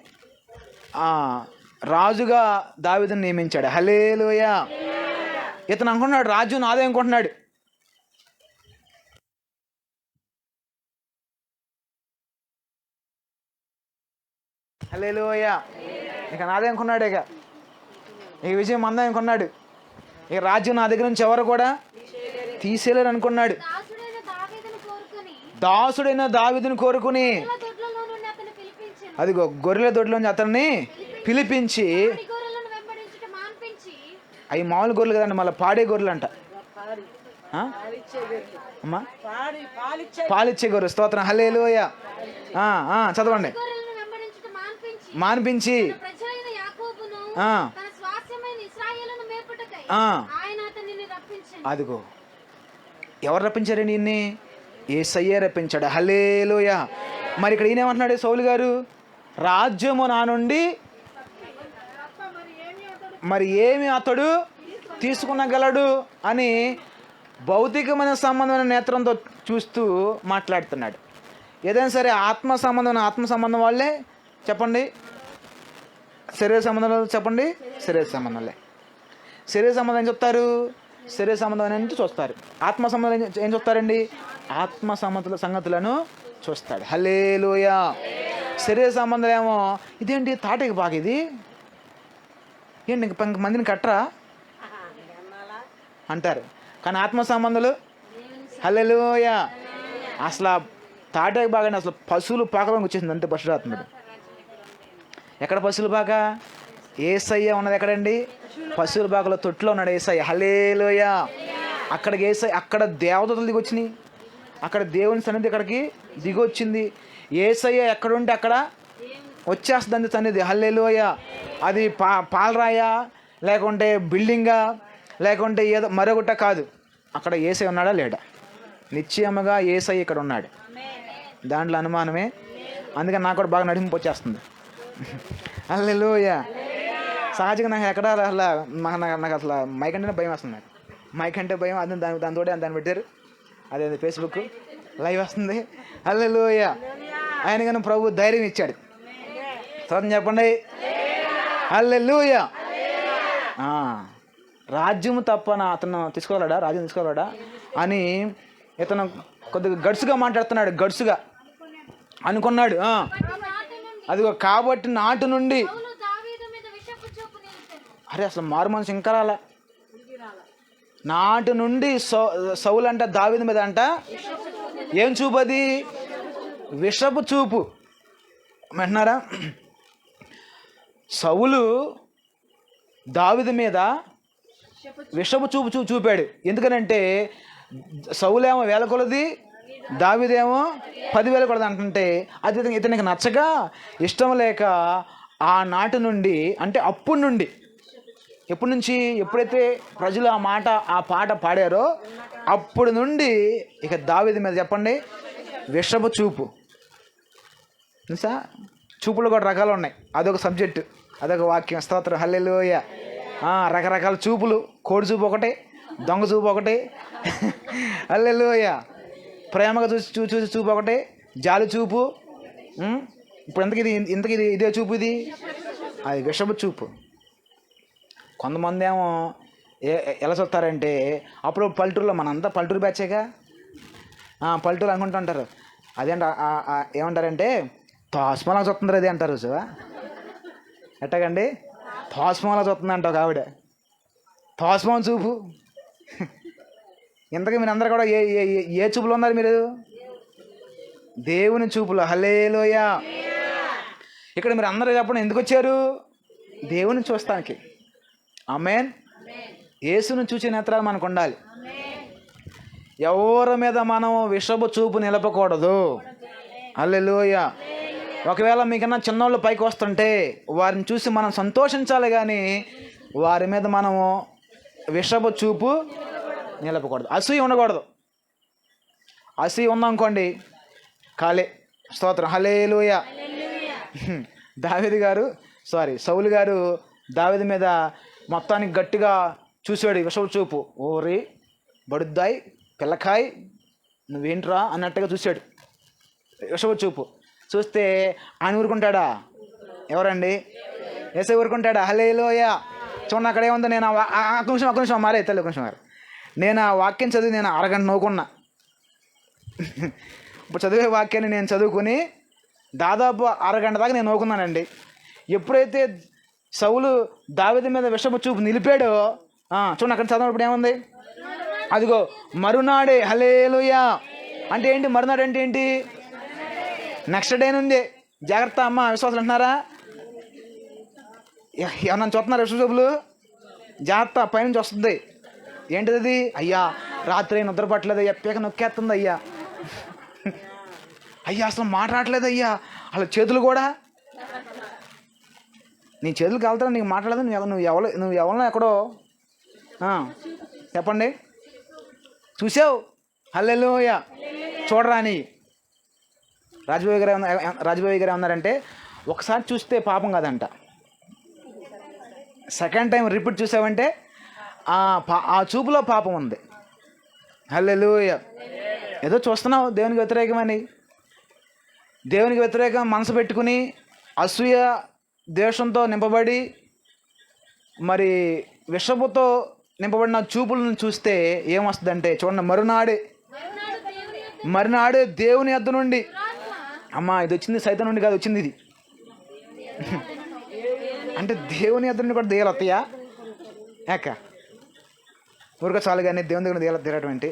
రాజుగా దావీదుని నియమించాడు. హల్లెలూయా. ఇతను అనుకుంటున్నాడు రాజు నాదే అనుకుంటున్నాడు. హల్లెలూయా. ఇక నాదే అనుకున్నాడు. ఇక విజయం మందే అనుకున్నాడు. ఇక రాజ్యం నా దగ్గర నుంచి ఎవరు కూడా తీసేయలేరు అనుకున్నాడు. దాసుడైన దావీదుని కోరుకుని అదిగో గొర్రెల దొడ్లోంచి అతన్ని పిలిపించి, అవి మామూలు గొర్రెలు కదండి, మళ్ళీ పాడే గొర్రెలు అంట. అమ్మా పాలిచ్చే గొర్రె. స్తోత్రం. హల్లెలూయా. చదవండి. మాన్పించి అదిగో ఎవరు రప్పించారండి? ఈయన్ని యేసయ్యే రప్పించాడు. హల్లెలూయా. మరి ఇక్కడ ఈయనేమంటున్నాడు సౌలు గారు? రాజ్యము నా నుండి మరి ఏమి అతడు తీసుకునగలడు అని భౌతికమైన సంబంధమైన నేత్రంతో చూస్తూ మాట్లాడుతున్నాడు. ఏదైనా సరే ఆత్మ సంబంధం వాళ్ళే చెప్పండి, శరీర సంబంధం చెప్పండి, శరీర సంబంధాలే. శరీర సంబంధం ఏం చెప్తారు? శరీర సంబంధం అనేది చూస్తారు. ఆత్మ సంబంధం ఏం చూస్తారండి? ఆత్మ సంగతులను చూస్తాడు. హల్లెలూయా. శరీర సంబంధం ఏమో ఇదేంటి తాటకి బాగా, ఇది ఏంటి ఇంక మందిని కట్టరా అంటారు. కానీ ఆత్మ సంబంధాలు హల్లెలూయా అసలు తాటకి బాగా అసలు పశువులు పాకలోకి వచ్చేసింది అంతే. పశురాత్ముడు ఎక్కడ? పశువుల బాగా యేసయ్య ఉన్నది ఎక్కడండి? పశువుల బాగలో తొట్టులో ఉన్నాడు యేసయ్య. హల్లెలూయా. అక్కడికి యేసయ్య, అక్కడ దేవదూతలు దిగొచ్చినాయి, అక్కడ దేవుని సన్నిధి ఇక్కడికి దిగొచ్చింది. యేసయ్య ఎక్కడుంటే అక్కడ వచ్చేస్తుంది సన్నిధి. హల్లెలూయా. అది పాలరాయా, లేకుంటే బిల్డింగా, లేకుంటే ఏదో మరొకట కాదు. అక్కడ యేసయ్య ఉన్నాడా లేడా? నిశ్చయముగా యేసయ్య ఇక్కడ ఉన్నాడు, దాంట్లో అనుమానమే. అందుకని నాకు కూడా బాగా నడింపు వచ్చేస్తుంది. హల్లెలూయా. సహజంగా నాకు ఎక్కడ అసలు నాకు అసలు మైక్ అంటేనే భయం వస్తుంది. నాకు మైక్ అంటే భయం. అది దానితో దాన్ని పెట్టారు, అదే ఫేస్బుక్ లైవ్ వస్తుంది. హల్లెలూయా. ఆయన కానీ ప్రభు ధైర్యం ఇచ్చాడు. తర్వాత చెప్పండి హల్లెలూయా. రాజ్యం తప్పన అతను తీసుకోగలడా, రాజ్యం తీసుకోగలడా అని ఇతను కొద్దిగా గడుసుగా మాట్లాడుతున్నాడు. గడుసుగా అనుకున్నాడు. అదిగో కాబట్టి నాటు నుండి, అరే అసలు మారు మనసు ఇంకా రాలా. నాటు నుండి సౌలు అంట దావీదు మీద అంట ఏం చూపు? అది విషపు చూపు. అంటున్నారా? సౌలు దావీదు మీద విషపు చూపు చూపాడు. ఎందుకనంటే సౌలేమో 1000 కొలది, దావీదేమో 10,000 కొలది అంటుంటే అది ఇతనికి నచ్చగా, ఇష్టం లేక ఆ నాటి నుండి, అంటే అప్పటి నుండి, ఎప్పటి నుంచి, ఎప్పుడైతే ప్రజలు ఆ పాట పాడారో అప్పుడు నుండి ఇక దావీదు మీద చెప్పండి విషపు చూపు. తెలుసా? చూపులు కూడా రకాలు ఉన్నాయి. అదొక సబ్జెక్టు, అదొక వాక్యం. స్తోత్రం, హల్లెలూయా. రకరకాల చూపులు. కోడి చూపు ఒకటే, దొంగ చూపు ఒకటి, హల్లెలూయా. ప్రేమగా చూసి చూపు ఒకటి, జాలి చూపు. ఇప్పుడు ఇంతకి ఇదే చూపు. ఇది అది విషపు చూపు. కొంతమంది ఏమో ఎలా చూస్తారంటే, అప్పుడు పల్లెటూరులో, మనంతా పల్లెటూరు బ్యాచేగా, పల్లెటూరు అనుకుంటుంటారు. అదేంట ఏమంటారంటే తాస్మలా చూస్తుంది అది అంటారు. చూసా ఎట్టగండి? తాస్మలా చూస్తుంది అంటావు ఆవిడ. తాస్మం చూపు. ఇంతకీ మీరు అందరూ కూడా ఏ చూపులో ఉన్నారు మీరు? దేవుని చూపులో. హల్లెలూయా. ఇక్కడ మీరు అందరూ చెప్పండి, ఎందుకు వచ్చారు? దేవుని చూస్తానికి. ఆమేన్. యేసును చూసే నేత్రాలు మనకు ఉండాలి. ఎవరి మీద మనం విషపు చూపు నిలపకూడదు. హల్లెలూయా. ఒకవేళ మీకన్నా చిన్నోళ్ళు పైకి వస్తుంటే వారిని చూసి మనం సంతోషించాలి, కానీ వారి మీద మనము విషపు చూపు నిలపకూడదు. అసూయ ఉండకూడదు. అసూయ ఉందనుకోండి కాలే. స్తోత్రం, హల్లెలూయా. సౌలు గారు దావీదు మీద మొత్తానికి గట్టిగా చూశాడు విషపు చూపు. ఓరి బడుద్దాయి పిల్లకాయ్ నువ్వేంట్రా అన్నట్టుగా చూశాడు విషపు చూపు. చూస్తే ఆయన ఊరుకుంటాడా? ఎవరండి? యేసే ఊరుకుంటాడా? హల్లెలూయా. చూడండి అక్కడ ఏముందో. నేను ఒక నిమిషం మారే తల్లి, ఒక నిమిషం మారే. నేను ఆ వాక్యం చదివి నేను అరగంట నవ్వుకున్నా. ఇప్పుడు చదివే వాక్యాన్ని నేను చదువుకుని దాదాపు అరగంట దాకా నేను నవ్వుకున్నానండి. ఎప్పుడైతే సౌలు దావీదు మీద విషపు చూపు నిలిపాడో, చూడండి అక్కడ చదివినప్పుడు ఏముంది? అదిగో మరునాడే. హల్లెలూయా. అంటే ఏంటి మరునాడు? అంటే ఏంటి? నెక్స్ట్ డే నుండి. జాగ్రత్త అమ్మ విశ్వాసాలు అంటున్నారా? ఏమన్నా చూస్తున్నారు విషపు చూపులు? జాగ్రత్త, పైనుంచి వస్తుంది. ఏంటిది? అయ్యా రాత్రి నిద్ర పట్టలేదు అయ్యా, పీక నొక్కేస్తుంది అయ్యా, అయ్యా అసలు మాట్లాడలేదు అయ్యా, అలా చేతులు కూడా, నీ చేతులు కాలుతా, నీకు మాట్లాడలేదు, నువ్వు ఎవరినో ఎక్కడో చెప్పండి చూసావు. హల్లెలూయా. చూడరా అని రాజబాబు గారు ఏమన్నారంటే, ఒకసారి చూస్తే పాపం కాదంట, సెకండ్ టైం రిపీట్ చూసావంటే ఆ చూపులో పాపం ఉంది. హల్లెలూయా. ఏదో చూస్తున్నావు దేవునికి వ్యతిరేకమని, దేవునికి వ్యతిరేకం మనసు పెట్టుకుని అసూయ ద్వేషంతో నింపబడి మరి విషపుతో నింపబడిన చూపులను చూస్తే ఏమొస్తుందంటే, చూడండి, మరునాడే దేవుని యొద్ద నుండి. అమ్మా ఇది వచ్చింది సైతం నుండి కాదు, వచ్చింది ఇది. అంటే దేవుని యొద్ద నుండి కూడా దెయ్యాలు వస్తాయా? ఏక ఊరిక చాలు, కానీ దేవుని దగ్గర దెయ్యాలు తీరటువంటి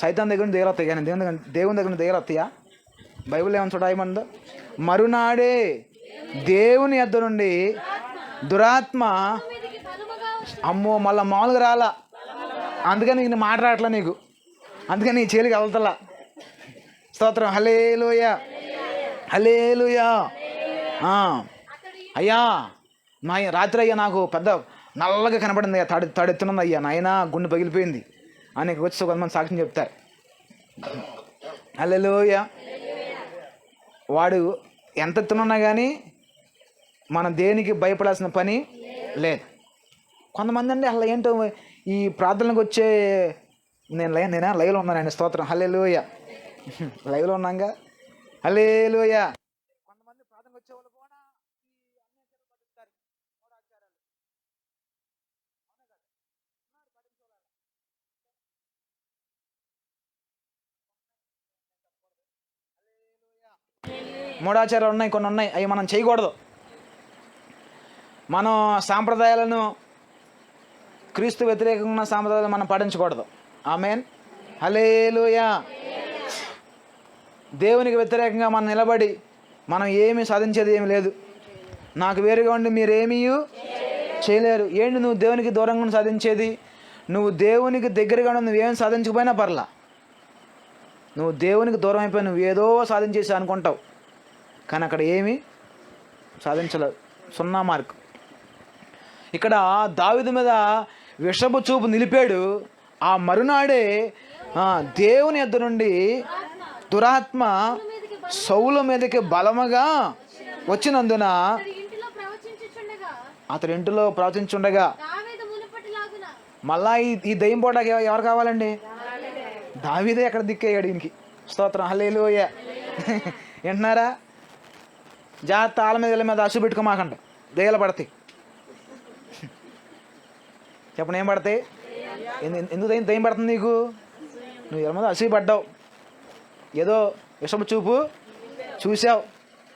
సైతం దగ్గర నుంచి దెయ్యాలు వస్తాయి, కానీ దేవుని దగ్గర నుంచి దెయ్యాలు వస్తాయా? బైబిల్ ఏమని చూడమందో, మరునాడే దేవుని యొద్ద నుండి దురాత్మ. అమ్మో మళ్ళీ మామూలుగా రాలా, అందుకని నీకు మాట్లాడట్లా, నీకు అందుకని నీ చేలికి వెళ్తలా. స్తోత్రం, హల్లెలూయా, హల్లెలూయా. అయ్యా నా రాత్రి అయ్యా నాకు పెద్ద నల్లగా కనపడింది అయ్యా, తడెత్తున్నది అయ్యా, నాయనా గుండె పగిలిపోయింది అని వచ్చి కొంతమంది సాక్ష్యం చెప్తారు. హల్లెలూయా. వాడు ఎంత ఎత్తునున్నా కానీ మనం దేనికి భయపడాల్సిన పని లేదు. కొంతమంది అండి అసలు ఏంటో ఈ ప్రార్థనలకు వచ్చే, నేనా లైవ్లో ఉన్నానండి. స్తోత్రం, హల్లెలూయా. లైవ్లో ఉన్నాగా, హల్లెలూయా. కొంతమంది ప్రార్థనకు వచ్చే వాళ్ళు కూడా ఈ అన్యాచారాలు పట్టిస్తారు, మూఢాచారాలు. అవునా కదా? మూఢాచారాలు ఉన్నాయి, కొన్ని ఉన్నాయి, అవి మనం చేయకూడదు. మనం సాంప్రదాయాలను, క్రీస్తు వ్యతిరేకంగా ఉన్న సాంప్రదాయాలు మనం పాటించకూడదు. ఆమేన్, హల్లెలూయా. దేవునికి వ్యతిరేకంగా మనం నిలబడి మనం ఏమీ సాధించేది ఏమీ లేదు. నాకు వేరుగా ఉండి మీరేమీ చేయలేరు. ఏంటి నువ్వు దేవునికి దూరంగా సాధించేది? నువ్వు దేవునికి దగ్గరగా నువ్వేం సాధించకపోయినా పర్లా, నువ్వు దేవునికి దూరం అయిపోయి నువ్వు ఏదో సాధించేసి అనుకుంటావు, కానీ అక్కడ ఏమీ సాధించలేదు. 0 మార్కు. ఇక్కడ దావీదు మీద విషపు చూపు నిలిపాడు. ఆ మరునాడే దేవుని యొద్ద నుండి దురాత్మ సౌలు మీదకి బలముగా వచ్చినందున అతడి ఇంటిలో ప్రవచించుండగా మళ్ళా ఈ దయ్యం పోటాకి ఎవరు కావాలండి? దావీదే ఎక్కడ దిక్కయ్యాడు ఈయనకి. స్తోత్రం, హల్లెలూయా. వింటున్నారా? జాగ్రత్త, ఆళ్ళ మీద అసు పెట్టుకోమాకండి, దయ్యాలు పడతాయి. చెప్పండి, ఏం పడతాయి? ఎందుకు దయ్యం పడుతుంది నీకు? నువ్వు ఎవరి మీద అసూయ పడ్డావు, ఏదో విషపు చూపు చూసావు,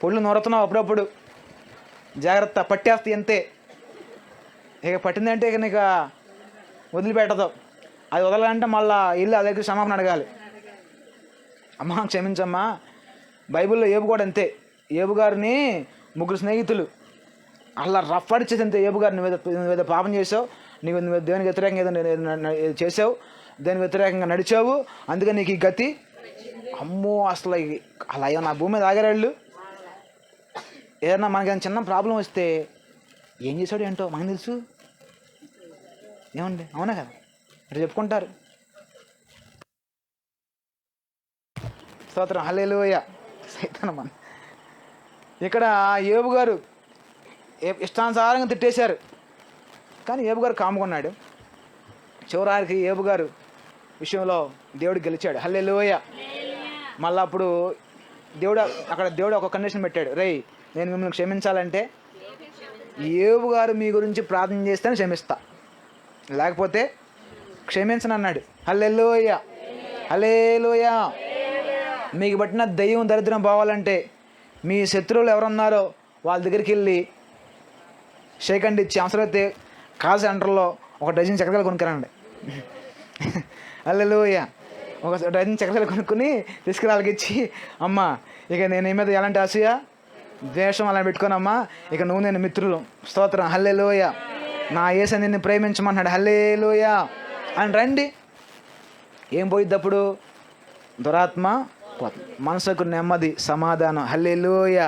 పొళ్ళు నొరుతున్నావు అప్పుడప్పుడు. జాగ్రత్త, పట్టేస్తాయి అంతే. ఇక పట్టిందంటే ఇక నీకు వదిలిపెట్టదు. అది వదలాలంటే మళ్ళీ ఇల్లు అది దగ్గర క్షమాపణ అడగాలి. అమ్మా క్షమించమ్మా. బైబిల్లో ఏబు కూడా అంతే. ఏబు గారిని 3 స్నేహితులు అలా రఫ్ఫడిచేసి అంతే. ఏబు గారు నువ్వేదో పాపం చేసావు, నువ్వు దేవునికి వ్యతిరేకంగా ఏదో చేసావు, దేనికి వ్యతిరేకంగా నడిచావు, అందుకని నీకు ఈ గతి. అమ్మో, అసలు అలా అయ్యో నా భూమి మీద ఆగారాళ్ళు. ఏదన్నా మనకి చిన్న ప్రాబ్లం వస్తే ఏం చేశాడు ఏంటో మనకు తెలుసు. ఏమండి, అవునా కదా? ఇట్లా చెప్పుకుంటారు. స్తోత్రం, హల్లెలూయా. సైతానమా. ఇక్కడ ఏబు గారు ఇష్టానుసారంగా తిట్టేశారు, కానీ ఏబు గారు కాముకున్నాడు. చివరికి ఏబు గారు విషయంలో దేవుడు గెలిచాడు. హల్లెలూయా. మళ్ళీ అప్పుడు దేవుడు ఒక కండిషన్ పెట్టాడు. రేయ్, నేను మిమ్మల్ని క్షమించాలంటే ఏబు గారు మీ గురించి ప్రార్థన చేస్తేనే క్షమిస్తా, లేకపోతే క్షమించను అన్నాడు. హల్లెలూయా, హల్లెలూయా. మీకు పట్టిన దయ్యం దరిద్రం పోవాలంటే మీ శత్రువులు ఎవరున్నారో వాళ్ళ దగ్గరికి వెళ్ళి షేక్ హ్యాండ్ ఇచ్చి అవసరమైతే కాల్ సెంటర్లో 1 డజన్ చక్కెరలు కొనుక్కురండి. హల్లెలూయా. 1 డజన్ చక్కెరలు కొనుక్కుని తీసుకురాళ్ళకి ఇచ్చి, అమ్మ ఇక నేను మీద ఎలాంటి అసూయ ద్వేషం అలా పెట్టుకోనమ్మా, ఇక నువ్వు నేను మిత్రులు. స్తోత్రం, హల్లెలూయా. నా యేసు నిన్ను ప్రేమించమన్నాడు. హల్లెలూయా అని రండి. ఏం పోయిద్ది అప్పుడు? దురాత్మ పోతుంది, మనసుకు నెమ్మది, సమాధానం. హల్లెలూయా.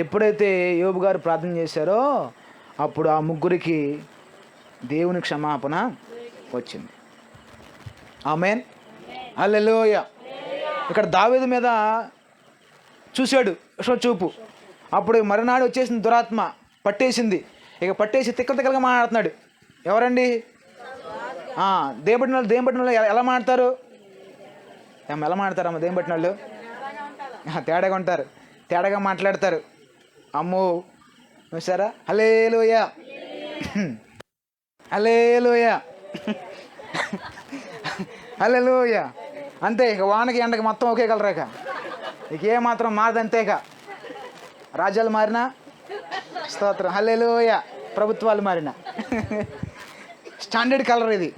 ఎప్పుడైతే యోబు గారు ప్రార్థన చేశారో అప్పుడు ఆ ముగ్గురికి దేవుని క్షమాపణ వచ్చింది. ఆమేన్, హల్లెలూయా. ఇక్కడ దావీదు మీద చూశాడు చూపు. అప్పుడు మరునాడు వచ్చేసింది దురాత్మ, పట్టేసింది. ఇక పట్టేసి తిక్కలుగా మాట్లాడుతున్నాడు. ఎవరండి? దేం పట్టిన వాళ్ళు ఎలా మాట్లాడతారు? ఎలా మాట్లాడతారమ్మ? దేం పట్టిన వాళ్ళు తేడాగా ఉంటారు, తేడాగా మాట్లాడతారు. అమ్మో, చూసారా? హల్లెలూయా, హల్లెలూయా, హల్లెలూయా. అంతే. ఇక వానకి ఎండకి మొత్తం ఒకే కలరేక, ఇక ఏ మాత్రం మారదంతేక. రాజ్యాలు మారినా, స్తోత్రం, హల్లెలూయా, ప్రభుత్వాలు మారినా స్టాండర్డ్ కలర్ ఇది.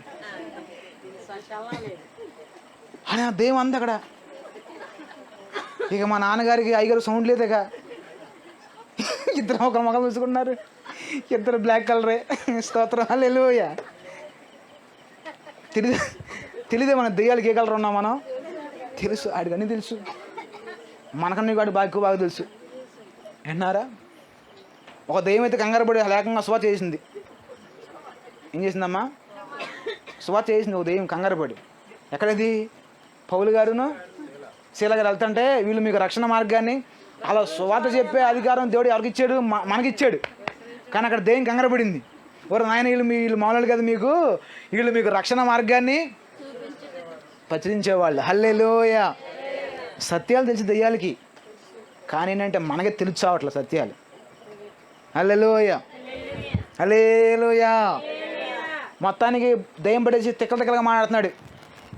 అని దెయ్యం అంది అక్కడ. ఇక మా నాన్నగారికి అయ్యగారు సౌండ్ లేదుక. ఇద్దరు ఒకరు మొగలు చూసుకున్నారు, ఇద్దరు బ్లాక్ కలరే. స్తోత్రం, హల్లెలూయా. తెలియదే మన దెయ్యాలకి ఏ కలర్ ఉన్నాం మనం? తెలుసు, ఆడికన్నీ తెలుసు. మనకన్నా వాడు బాగా తెలుసు. విన్నారా? ఒక దెయ్యం అయితే కంగారు పడి లేకంగా స్వాచ్ చేసింది. ఏం చేసిందమ్మా? స్వాచ్ చేసింది ఒక దెయ్యం కంగారు పడి. ఎక్కడది? పౌలు గారును శీల గారు వెళ్తుంటే వీళ్ళు మీకు రక్షణ మార్గాన్ని అలా స్వాత చెప్పే అధికారం దేవుడు ఎవరికి ఇచ్చాడు? మనకిచ్చాడు. కానీ అక్కడ దెయ్యం కంగారు పడింది. ఎవరు నాయన, వీళ్ళు మామూలు కదా, వీళ్ళు మీకు రక్షణ మార్గాన్ని ప్రచురించేవాళ్ళు. హల్లెలూయా. సత్యాలు తెలిసి దెయ్యాలకి, కానీ ఏంటంటే మనకే తెలుసావట్లే సత్యాలు. హల్లెలూయా, హల్లెలూయా. మొత్తానికి దెయ్యం పడేసి తిక్కలుగా మాట్లాడుతున్నాడు.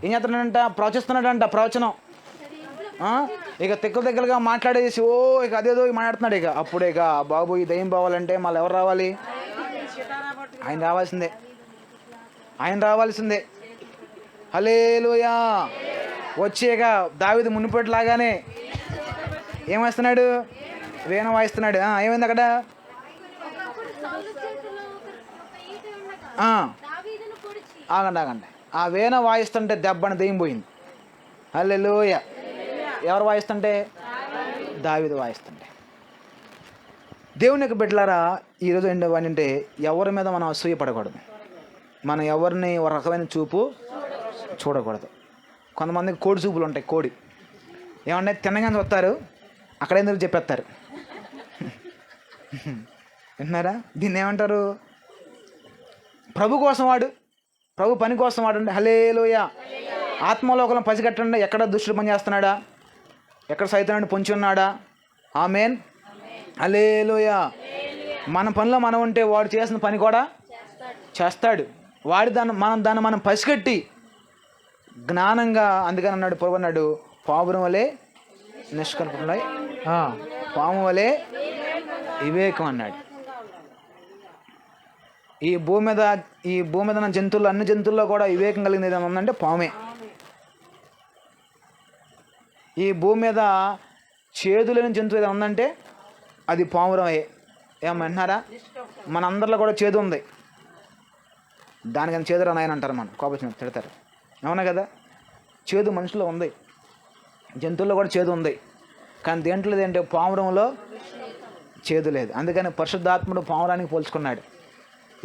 ఏం చేస్తున్నాడంట? ప్రవచిస్తున్నాడంట. ప్రవచనం ఇక తిక్కలుగా మాట్లాడేసి ఇక అదేదో మాట్లాడుతున్నాడు. ఇక అప్పుడే ఇక బాబు ఈ దయ్యం పోవాలంటే మళ్ళీ ఎవరు రావాలి? ఆయన రావాల్సిందే. హల్లెలూయా. వచ్చేక దావీదు మునిపటిలాగానే ఏం వేస్తున్నాడు? వీణ వాయిస్తున్నాడు. ఏమైంది అక్కడ? ఆగండి. ఆ వీణ వాయిస్తుంటే దెబ్బని దెయ్యం పోయింది. హల్లెలూయా. ఎవరు వాయిస్తుంటే? దావీదు వాయిస్తుంటే. దేవుని యొక్క బిడ్డలారా, ఈరోజు ఏంటంటే ఎవరి మీద మనం అసూయ పడకూడదు. మనం ఎవరిని ఒక రకమైన చూపు చూడకూడదు. కొంతమందికి కోడి చూపులు ఉంటాయి. కోడి ఏమన్నా తినగానే వస్తారు, అక్కడేందుకు చెప్పేస్తారు. వింటున్నారా? దీన్ని ఏమంటారు? ప్రభు కోసం వాడు, ప్రభు పని కోసం వాడు. హల్లెలూయా. ఆత్మలోకలం పసిగట్టండి. ఎక్కడ దుష్టుడు పని చేస్తున్నాడా? ఎక్కడ సైతానుడు పొంచి ఉన్నాడా? ఆమేన్. హల్లెలూయా. మన పనిలో మనం ఉంటే వాడు చేసిన పని కూడా చేస్తాడు. మనం దాన్ని పసిగట్టి జ్ఞానంగా, అందుకని అన్నాడు ప్రభు అన్నాడు, పావురం వలె నిష్కల్పనై పాము వలె వివేకం అన్నాడు. ఈ భూమి మీద ఉన్న జంతువులు, అన్ని జంతువుల్లో కూడా వివేకం కలిగింది ఏదైనా ఉందంటే పామే. ఈ భూమి మీద చేదు లేని జంతువు ఏదైనా ఉందంటే అది పావురమే. ఏమంటున్నారా? మన అందరిలో కూడా చేదు ఉంది. దానికని చేదురా నాయన అంటారు, మనం కోపం తిడతారు. అవునా కదా? చేదు మనుషులో ఉంది, జంతువుల్లో కూడా చేదు ఉంది. కానీ దేంట్లో లేదంటే పావురంలో చేదు లేదు. అందుకని పరిశుద్ధాత్ముడు పావురానికి పోల్చుకున్నాడు.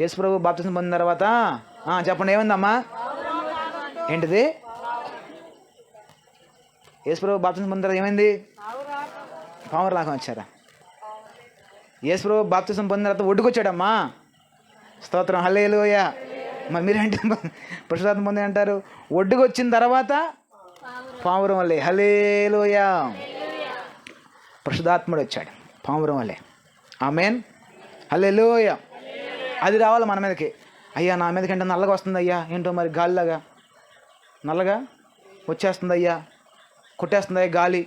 యేసు ప్రభు బాప్తిసం పొందిన తర్వాత చెప్పండి, ఏమైందమ్మా? ఏంటిది? యేసు ప్రభు బాప్తిసం పొందిన తర్వాత ఏమైంది? పావురాలాగా వచ్చారా? యేసు ప్రభు బాప్తిసం పొందిన తర్వాత ఒడ్డుకొచ్చాడమ్మా. స్తోత్రం. హల్లెలూయా. మరి మీరేంటి పరిశుద్ధాత్మ పొంది అంటారు? ఒడ్డుకు వచ్చిన తర్వాత పావురం వల్లే. హల్లెలూయా. పరిశుద్ధాత్ముడు వచ్చాడు పావురం వల్లే. ఆమేన్. హల్లెలూయా. అది రావాలి మన మీదకి. అయ్యా నా మీదకంటే నల్లగా వస్తుంది అయ్యా, ఏంటో మరి గాలిలాగా నల్లగా వచ్చేస్తుంది అయ్యా, కొట్టేస్తుంది గాలి,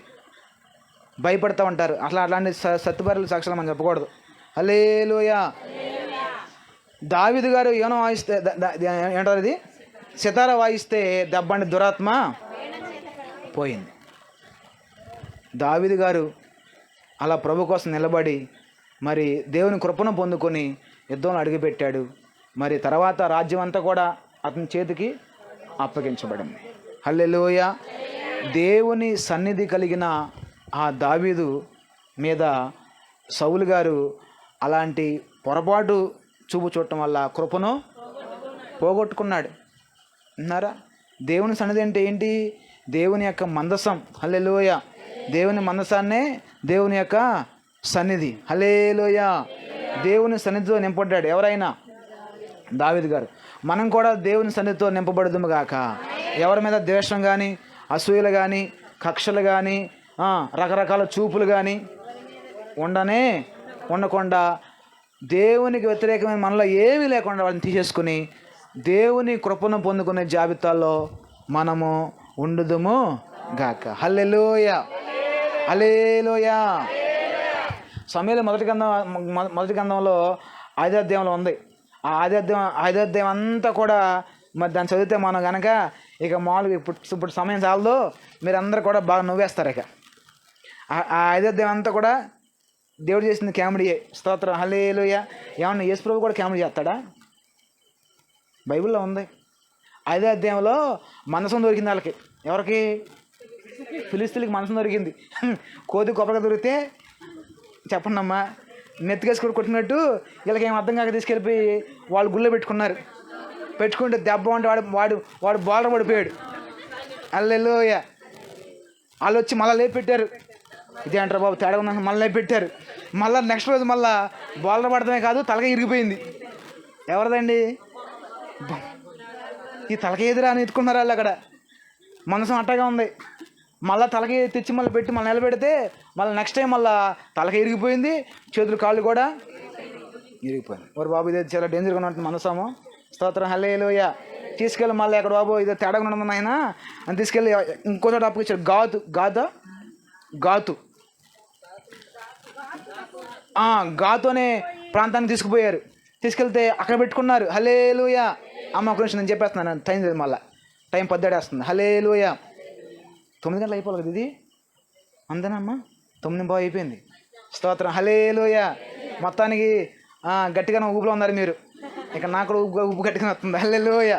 భయపడతా ఉంటారు. అలాంటి సత్తుబరుల సాక్ష్యాలు మనం చెప్పకూడదు. హల్లెలూయా. దావీదు గారు ఏమో వాయిస్తే ఏంటారు ఇది, సితార వాయిస్తే దెబ్బండి దురాత్మ పోయింది. దావీదు గారు అలా ప్రభు కోసం నిలబడి మరి దేవుని కృపను పొందుకొని యుద్ధంలో అడుగుపెట్టాడు. మరి తర్వాత రాజ్యం అంతా కూడా అతని చేతికి అప్పగించబడింది. హల్లెలూయా. దేవుని సన్నిధి కలిగిన ఆ దావీదు మీద సౌలు గారు అలాంటి పొరపాటు చూడటం వల్ల కృపను పోగొట్టుకున్నాడు. అన్నారా? దేవుని సన్నిధి అంటే ఏంటి? దేవుని యొక్క మందసం. హల్లెలూయా. దేవుని మందసాన్నే దేవుని యొక్క సన్నిధి. హల్లెలూయా. దేవుని సన్నిధితో నింపబడ్డాడు ఎవరైనా? దావీదు గారు. మనం కూడా దేవుని సన్నిధితో నింపబడుదుము గాక. ఎవరి మీద ద్వేషం కానీ, అసూయలు కానీ, కక్షలు కానీ, రకరకాల చూపులు కానీ ఉండకుండా దేవునికి వ్యతిరేకమైన మనలో ఏమీ లేకుండా వాళ్ళని తీసేసుకుని దేవుని కృపను పొందుకునే జాబితాలో మనము ఉండుదుము గాక. హల్లెలూయా. హల్లెలూయా. సమూయేలు మొదటి గ్రంథంలో 5వ అధ్యాయంలో ఉంది. ఆ 5వ అధ్యాయం అంతా కూడా మరి దాన్ని చదివితే మనం కనుక ఇక మామూలుగా ఇప్పుడు సమయం చాలదు, మీరు అందరూ కూడా బాగా నవ్వేస్తారు. ఇక ఆ 5వ అధ్యాయం అంతా కూడా దేవుడు చేసింది కామెడీయే. స్తోత్రం. హల్లెలూయా. ఏమన్నా యేసు ప్రభు కూడా కామెడీ చేస్తాడా? బైబిల్లో ఉంది. 5వ అధ్యాయంలో మనసం దొరికింది వాళ్ళకి. ఎవరికి? ఫిలిస్తీన్లకి మనసం దొరికింది. కోతి కొబ్బరిగా దొరికితే చెప్పండి అమ్మా, నెత్తికేసుకొని కొట్టినట్టు వీళ్ళకి ఏం అర్థం కాక తీసుకెళ్ళిపోయి వాళ్ళు గుళ్ళో పెట్టుకుంటే దెబ్బ అంటే వాడు బోల్డర్ పడిపోయాడు. హల్లెలూయా. వాళ్ళు వచ్చి మళ్ళీ లేపి పెట్టారు. ఇదే అంటారు బాబు తేడా ఉందని మళ్ళీ లేపి పెట్టారు. మళ్ళీ నెక్స్ట్ రోజు మళ్ళీ బోల్డర్ పడటమే కాదు, తలకాయ ఇరిగిపోయింది. ఎవరిదండి? ఈ తలకాయ ఎదురా అని ఎత్తుకున్నారు వాళ్ళు. అక్కడ మనసం అట్టగా ఉంది. మళ్ళీ తలకాయ తెచ్చి మళ్ళీ పెట్టి మళ్ళీ నిలబెడితే మళ్ళీ నెక్స్ట్ టైం మళ్ళీ తలకాయ ఇరిగిపోయింది, చేతులు కాళ్ళు కూడా ఇరిగిపోయింది. ఓరు బాబు ఇదే చాలా డేంజర్గా ఉన్నట్టు మనసాము. స్తోత్రం. హల్లెలూయా. తీసుకెళ్ళి మళ్ళీ ఎక్కడ బాబు ఇదే తేడాగా ఉన్నది ఆయన అని తీసుకెళ్ళి ఇంకో చోట అప్పగించారు. గాదు గాతు గాతు అనే ప్రాంతానికి తీసుకుపోయారు. తీసుకెళ్తే అక్కడ పెట్టుకున్నారు. హల్లెలూయా. అమ్మ ఒక నిమిషం నేను చెప్పేస్తున్నాను, టైం లేదు, మళ్ళీ టైం 10 హల్లెలూయా. 9 గంటలు అయిపోవాలి కదా ఇది, అంతేనా అమ్మ? 9 అయిపోయింది. స్తోత్రం, హల్లెలూయా. మొత్తానికి గట్టిగానే ఊపులో ఉన్నారు మీరు. ఇక నాకు కూడా ఉప్పు గట్టిగా వస్తుంది. హల్లెలూయా.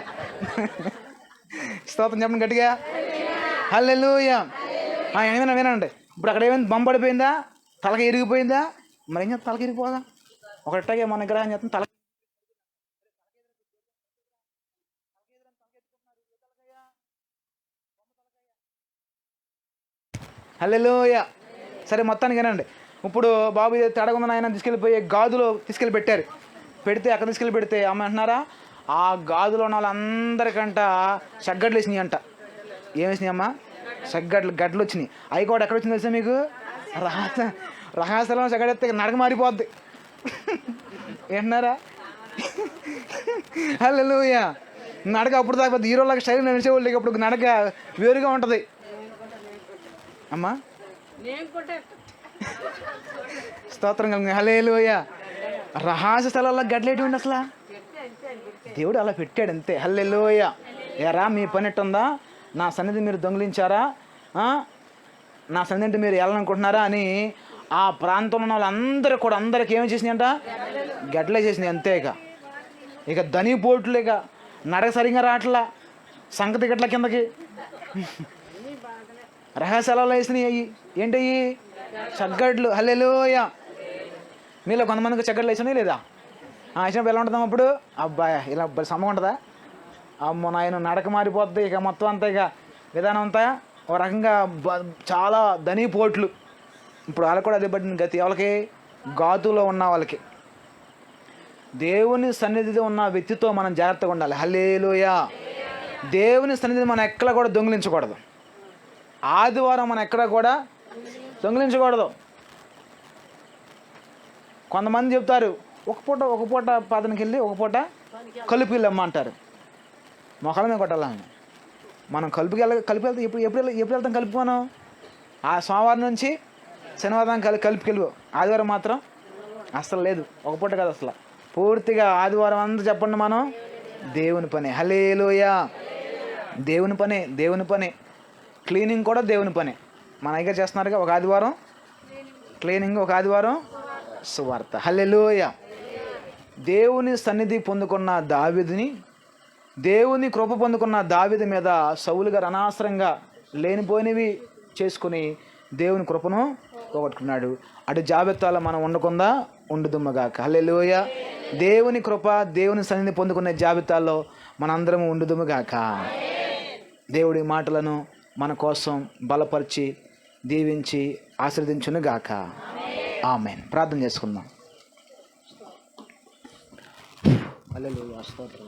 స్తోత్రం చెప్పండి గట్టిగా, హల్లెలూయా. వినండి, ఇప్పుడు అక్కడ ఏమైంది? బొమ్మ పడిపోయిందా? తలకి ఇరిగిపోయిందా? మరి ఏం చేస్తా? తలకి ఇరిగిపోదా? ఒకటాగే మన విగ్రహం చేస్తాం. తల హల్లెలూయా. సరే మొత్తానికి వినండి. ఇప్పుడు బాబు ఇది తడగుందని ఆయన తీసుకెళ్ళిపోయి గాజులో తీసుకెళ్ళి పెట్టారు. పెడితే అక్కడ తీసుకెళ్ళి పెడితే అమ్మ అంటున్నారా, ఆ గాజులో ఉన్న వాళ్ళందరికంట సగ్గడ్లు వేసినాయి అంట. ఏం వేసినాయి అమ్మ? గడ్డలు వచ్చినాయి. అవి కూడా ఎక్కడ వచ్చింది తెలుసా మీకు? రహస్యంలో సగ్గడెత్తే నడక మారిపోద్ది. ఏంటున్నారా? హల్లెలూయా. నడక అప్పుడు దాకా హీరోలాగా స్టైల్ నడిచేవాళ్ళు, అప్పుడు నడక వేరుగా ఉంటుంది అమ్మా. స్తోత్రం కలిగి, హల్లెలూయా. రహస్య స్థలాల్లో గడ్డలేటి ఉండి అసలు దేవుడు అలా పెట్టాడు అంతే. హల్లెలూయా. ఎరా మీ పని ఎట్టుందా? నా సన్నిధి మీరు దొంగిలించారా? నా సన్నిధి మీరు వెళ్ళాలనుకుంటున్నారా అని ఆ ప్రాంతంలో ఉన్న వాళ్ళందరూ కూడా అందరికి ఏమి చేసినాయి అంట? గడ్డలే చేసినాయి అంతే. ఇక ధని పోట్లు, ఇక నడక సరిగ్గా రావట్లా, సంగతి గట్ల కిందకి రహస్యాలలో వేసినాయి. అయ్యి ఏంటయ్యి? చగ్గడ్లు. హల్లెలూయా. మీలో కొంతమందికి చగ్గడ్లు వేసినాయి లేదా? వేసినప్పుడు ఎలా ఉంటుందాం అప్పుడు? అబ్బాయి ఇలా సమ్మ ఉంటుందా? అమ్మో నాయన, నడక మారిపోద్ది. ఇక మొత్తం అంతా ఇక విధానం అంతా ఒక రకంగా చాలా ధని పోట్లు. ఇప్పుడు వాళ్ళకి కూడా అదే పట్టింది గతి. ఎవరికి? గాతులో ఉన్న వాళ్ళకి. దేవుని సన్నిధిలో ఉన్న వ్యక్తితో మనం జాగ్రత్తగా ఉండాలి. హల్లెలూయా. దేవుని సన్నిధిని మనం ఎక్కడ కూడా దొంగిలించకూడదు. ఆదివారం మనం ఎక్కడ కూడా దొంగిలించకూడదు. కొంతమంది చెప్తారు ఒక పూట పాదనకి వెళ్ళి ఒక పూట కలుపుకి వెళ్ళమ్మ అంటారు. మొక్కల మీద కొట్టాలని. మనం కలుపుకి వెళ్తే ఎప్పుడు వెళ్తాం? కలుపు మనం ఆ సోమవారం నుంచి శనివారం కలుపుకి వెళ్ళి, ఆదివారం మాత్రం అస్సలు లేదు. ఒక పూట కాదు అసలు, పూర్తిగా ఆదివారం అంతా చెప్పండి మనం దేవుని పని. హల్లెలూయా. దేవుని పని, దేవుని పని. క్లీనింగ్ కూడా దేవుని పని. మన దగ్గర చేస్తున్నారుగా, ఒక ఆదివారం క్లీనింగ్, ఒక ఆదివారం సువార్త. హల్లెలూయా. దేవుని సన్నిధి పొందుకున్న దావీదుని, దేవుని కృప పొందుకున్న దావీదు మీద సౌలు గారు అనవసరంగా లేనిపోయినవి చేసుకుని దేవుని కృపను పోగొట్టుకున్నాడు. అటు జాబితాలో మనం ఉండకుండా ఉండుదుమ్మగాక. హల్లెలూయా. దేవుని కృప, దేవుని సన్నిధి పొందుకునే జాబితాలో మనందరం ఉండుదుమ్మగాక. దేవుడి మాటలను మన కోసం బలపరిచి దీవించి ఆశీర్వదించునుగాక. ఆమేన్. ప్రార్థన చేసుకుందాం. హల్లెలూయా. స్తోత్రం.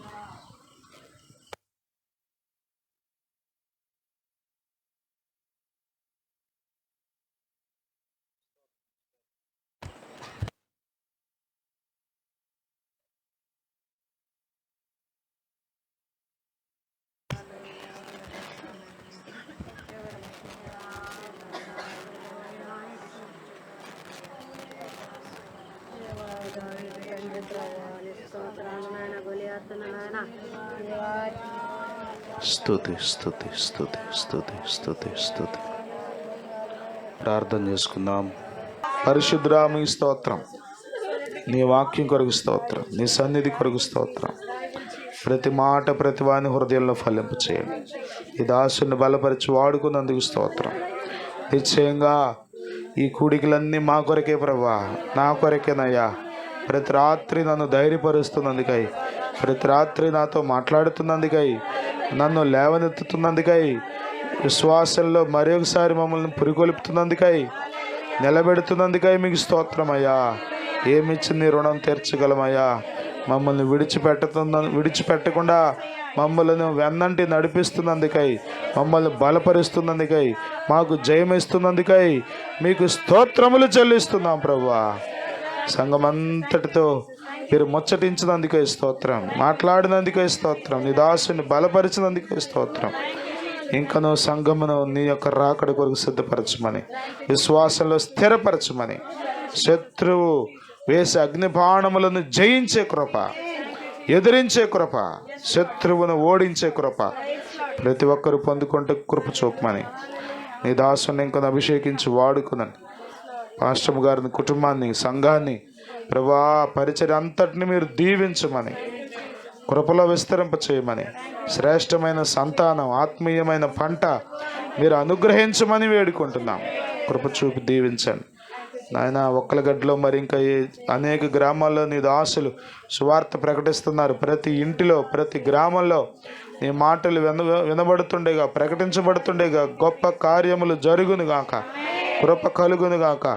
స్తుతి స్తుతి స్తుతి స్తుతి స్తుతి స్తుతి. ప్రార్థన చేసుకుందాం. పరిశుద్ధుడా మీ స్తోత్రం, నీ వాక్యం కొరకు స్తోత్రం, నీ సన్నిధి కొరకు స్తోత్రం. ప్రతి మాట ప్రతి వాని హృదయంలో ఫలింప చేయండి. ఈ దాసుని బలపరిచి వాడుకున్నందుకు స్తోత్రం. నిశ్చయంగా ఈ కూడికలన్నీ మా కొరకే ప్రభా, నా కొరకేనయ్యా. ప్రతి రాత్రి నన్ను ధైర్యపరుస్తున్నందుకై, ప్రతి రాత్రి నాతో మాట్లాడుతున్నందుకై, నన్ను లేవనెత్తుతున్నందుకై, విశ్వాసంలో మరొకసారి మమ్మల్ని పురికొల్పుతున్నందుకై, నిలబెడుతున్నందుకై మీకు స్తోత్రమయ్యా. ఏమిచ్చి నీ రుణం తీర్చగలమయ్యా. మమ్మల్ని విడిచిపెట్టకుండా మమ్మల్ని వెన్నంటి నడిపిస్తున్నందుకై, మమ్మల్ని బలపరుస్తున్నందుకై, మాకు జయమిస్తున్నందుకై మీకు స్తోత్రములు చెల్లిస్తున్నాం ప్రభువా. సంఘమంతటితో మీరు ముచ్చటించినందుకే స్తోత్రం, మాట్లాడినందుకే స్తోత్రం, నీ దాసుని బలపరిచినందుకే స్తోత్రం. ఇంకనూ సంఘమును నీ యొక్క రాకడ కొరకు సిద్ధపరచమని, విశ్వాసంలో స్థిరపరచమని, శత్రువు వేసే అగ్నిబాణములను జయించే కృప, ఎదిరించే కృప, శత్రువును ఓడించే కృప ప్రతి ఒక్కరు పొందుకుంటే కృప చూపమని, నీ దాసుని ఇంకా అభిషేకించి వాడుకునని, పాస్టర్ గారిని, కుటుంబాన్ని, సంఘాన్ని, ప్రభా పరిచర్య అంతటిని మీరు దీవించమని, కృపలో విస్తరింప చేయమని, శ్రేష్టమైన సంతానం, ఆత్మీయమైన పంట మీరు అనుగ్రహించమని వేడుకుంటున్నాం. కృప చూపి దీవించండి నాయన. ఒక్కలగడ్డలో మరి ఇంకా అనేక గ్రామాల్లో నీ దాసులు సువార్త ప్రకటిస్తున్నారు. ప్రతి ఇంటిలో, ప్రతి గ్రామంలో నీ మాటలు వినబడుతుండేగా, ప్రకటించబడుతుండేగా, గొప్ప కార్యములు జరుగునుగాక, కృప కలుగునుగాక,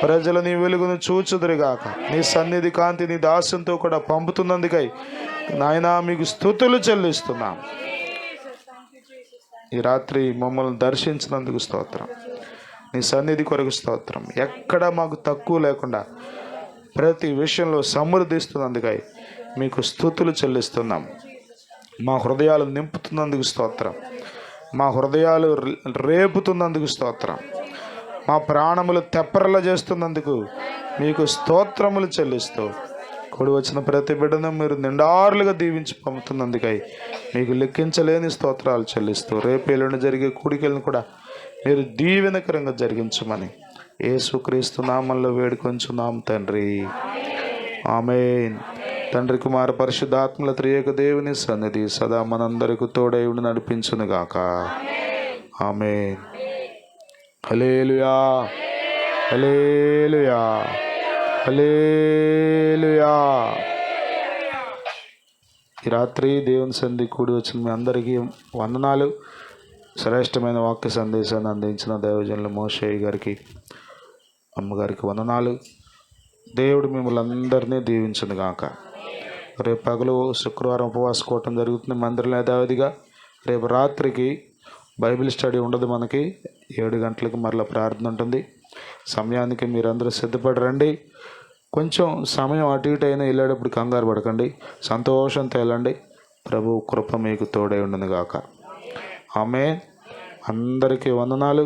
ప్రజలు నీ వెలుగును చూచుదురుగాక. నీ సన్నిధి కాంతి నీ దాసునితో కూడా పంపుతున్నందుకై నాయనా మీకు స్తుతులు చెల్లిస్తున్నాం. ఈ రాత్రి మమ్మల్ని దర్శించినందుకు స్తోత్రం. నీ సన్నిధి కొరకు స్తోత్రం. ఎక్కడ మాకు తక్కువ లేకుండా ప్రతి విషయంలో సమృద్ధిస్తున్నందుకై మీకు స్తుతులు చెల్లిస్తున్నాం. మా హృదయాలు నింపుతున్నందుకు స్తోత్రం. మా హృదయాలు రేపుతున్నందుకు స్తోత్రం. మా ప్రాణములు తెప్పరల చేస్తున్నందుకు మీకు స్తోత్రములు చెల్లిస్తూ, కూడి వచ్చిన ప్రతి బిడ్డను మీరు నిండారులుగా దీవించి పంపుతున్నందుకై మీకు లెక్కించలేని స్తోత్రాలు చెల్లిస్తూ, రేపు ఎల్లుండి జరిగే కూడికలను కూడా మీరు దీవెనకరంగా జరిగించమని యేసుక్రీస్తు నామంలో వేడుకొంచున్నాం తండ్రి. ఆమేన్. తండ్రి, కుమార, పరిశుద్ధాత్మల త్రియేక దేవుని సన్నిధి సదా మనందరికి తోడై ఉండి నడిపించునుగాక. ఆమేన్. హల్లెలూయా, హల్లెలూయా, హల్లెలూయా. ఈ రాత్రి దేవుని సన్నిధి కూడి వచ్చిన మీ అందరికీ వందనాలు. శ్రేష్టమైన వాక్య సందేశాన్ని అందించిన దైవజనులు మోషయ్య గారికి, అమ్మగారికి వందనాలు. దేవుడు మిమ్మల్ని అందరినీ దీవించును గాక. రేపు పగలు శుక్రవారం ఉపవాస కూటం జరుగుతుంది మందిరంలో యథావిధిగా. రేపు రాత్రికి బైబిల్ స్టడీ ఉండదు. మనకి 7 గంటలకు మరలా ప్రార్థన ఉంటుంది. సమయానికి మీరందరూ సిద్ధపడి రండి. కొంచెం సమయం అటు ఇటు అయినా వెళ్ళేటప్పుడు కంగారు పడకండి, సంతోషంతో వెళ్ళండి. ప్రభు కృప మీకు తోడై ఉండును గాక. ఆమేన్. అందరికీ వందనాలు.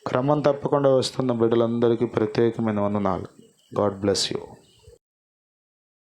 క్రమం తప్పకుండా వస్తున్న బిడ్డలందరికీ ప్రత్యేకమైన వందనాలు. God bless you.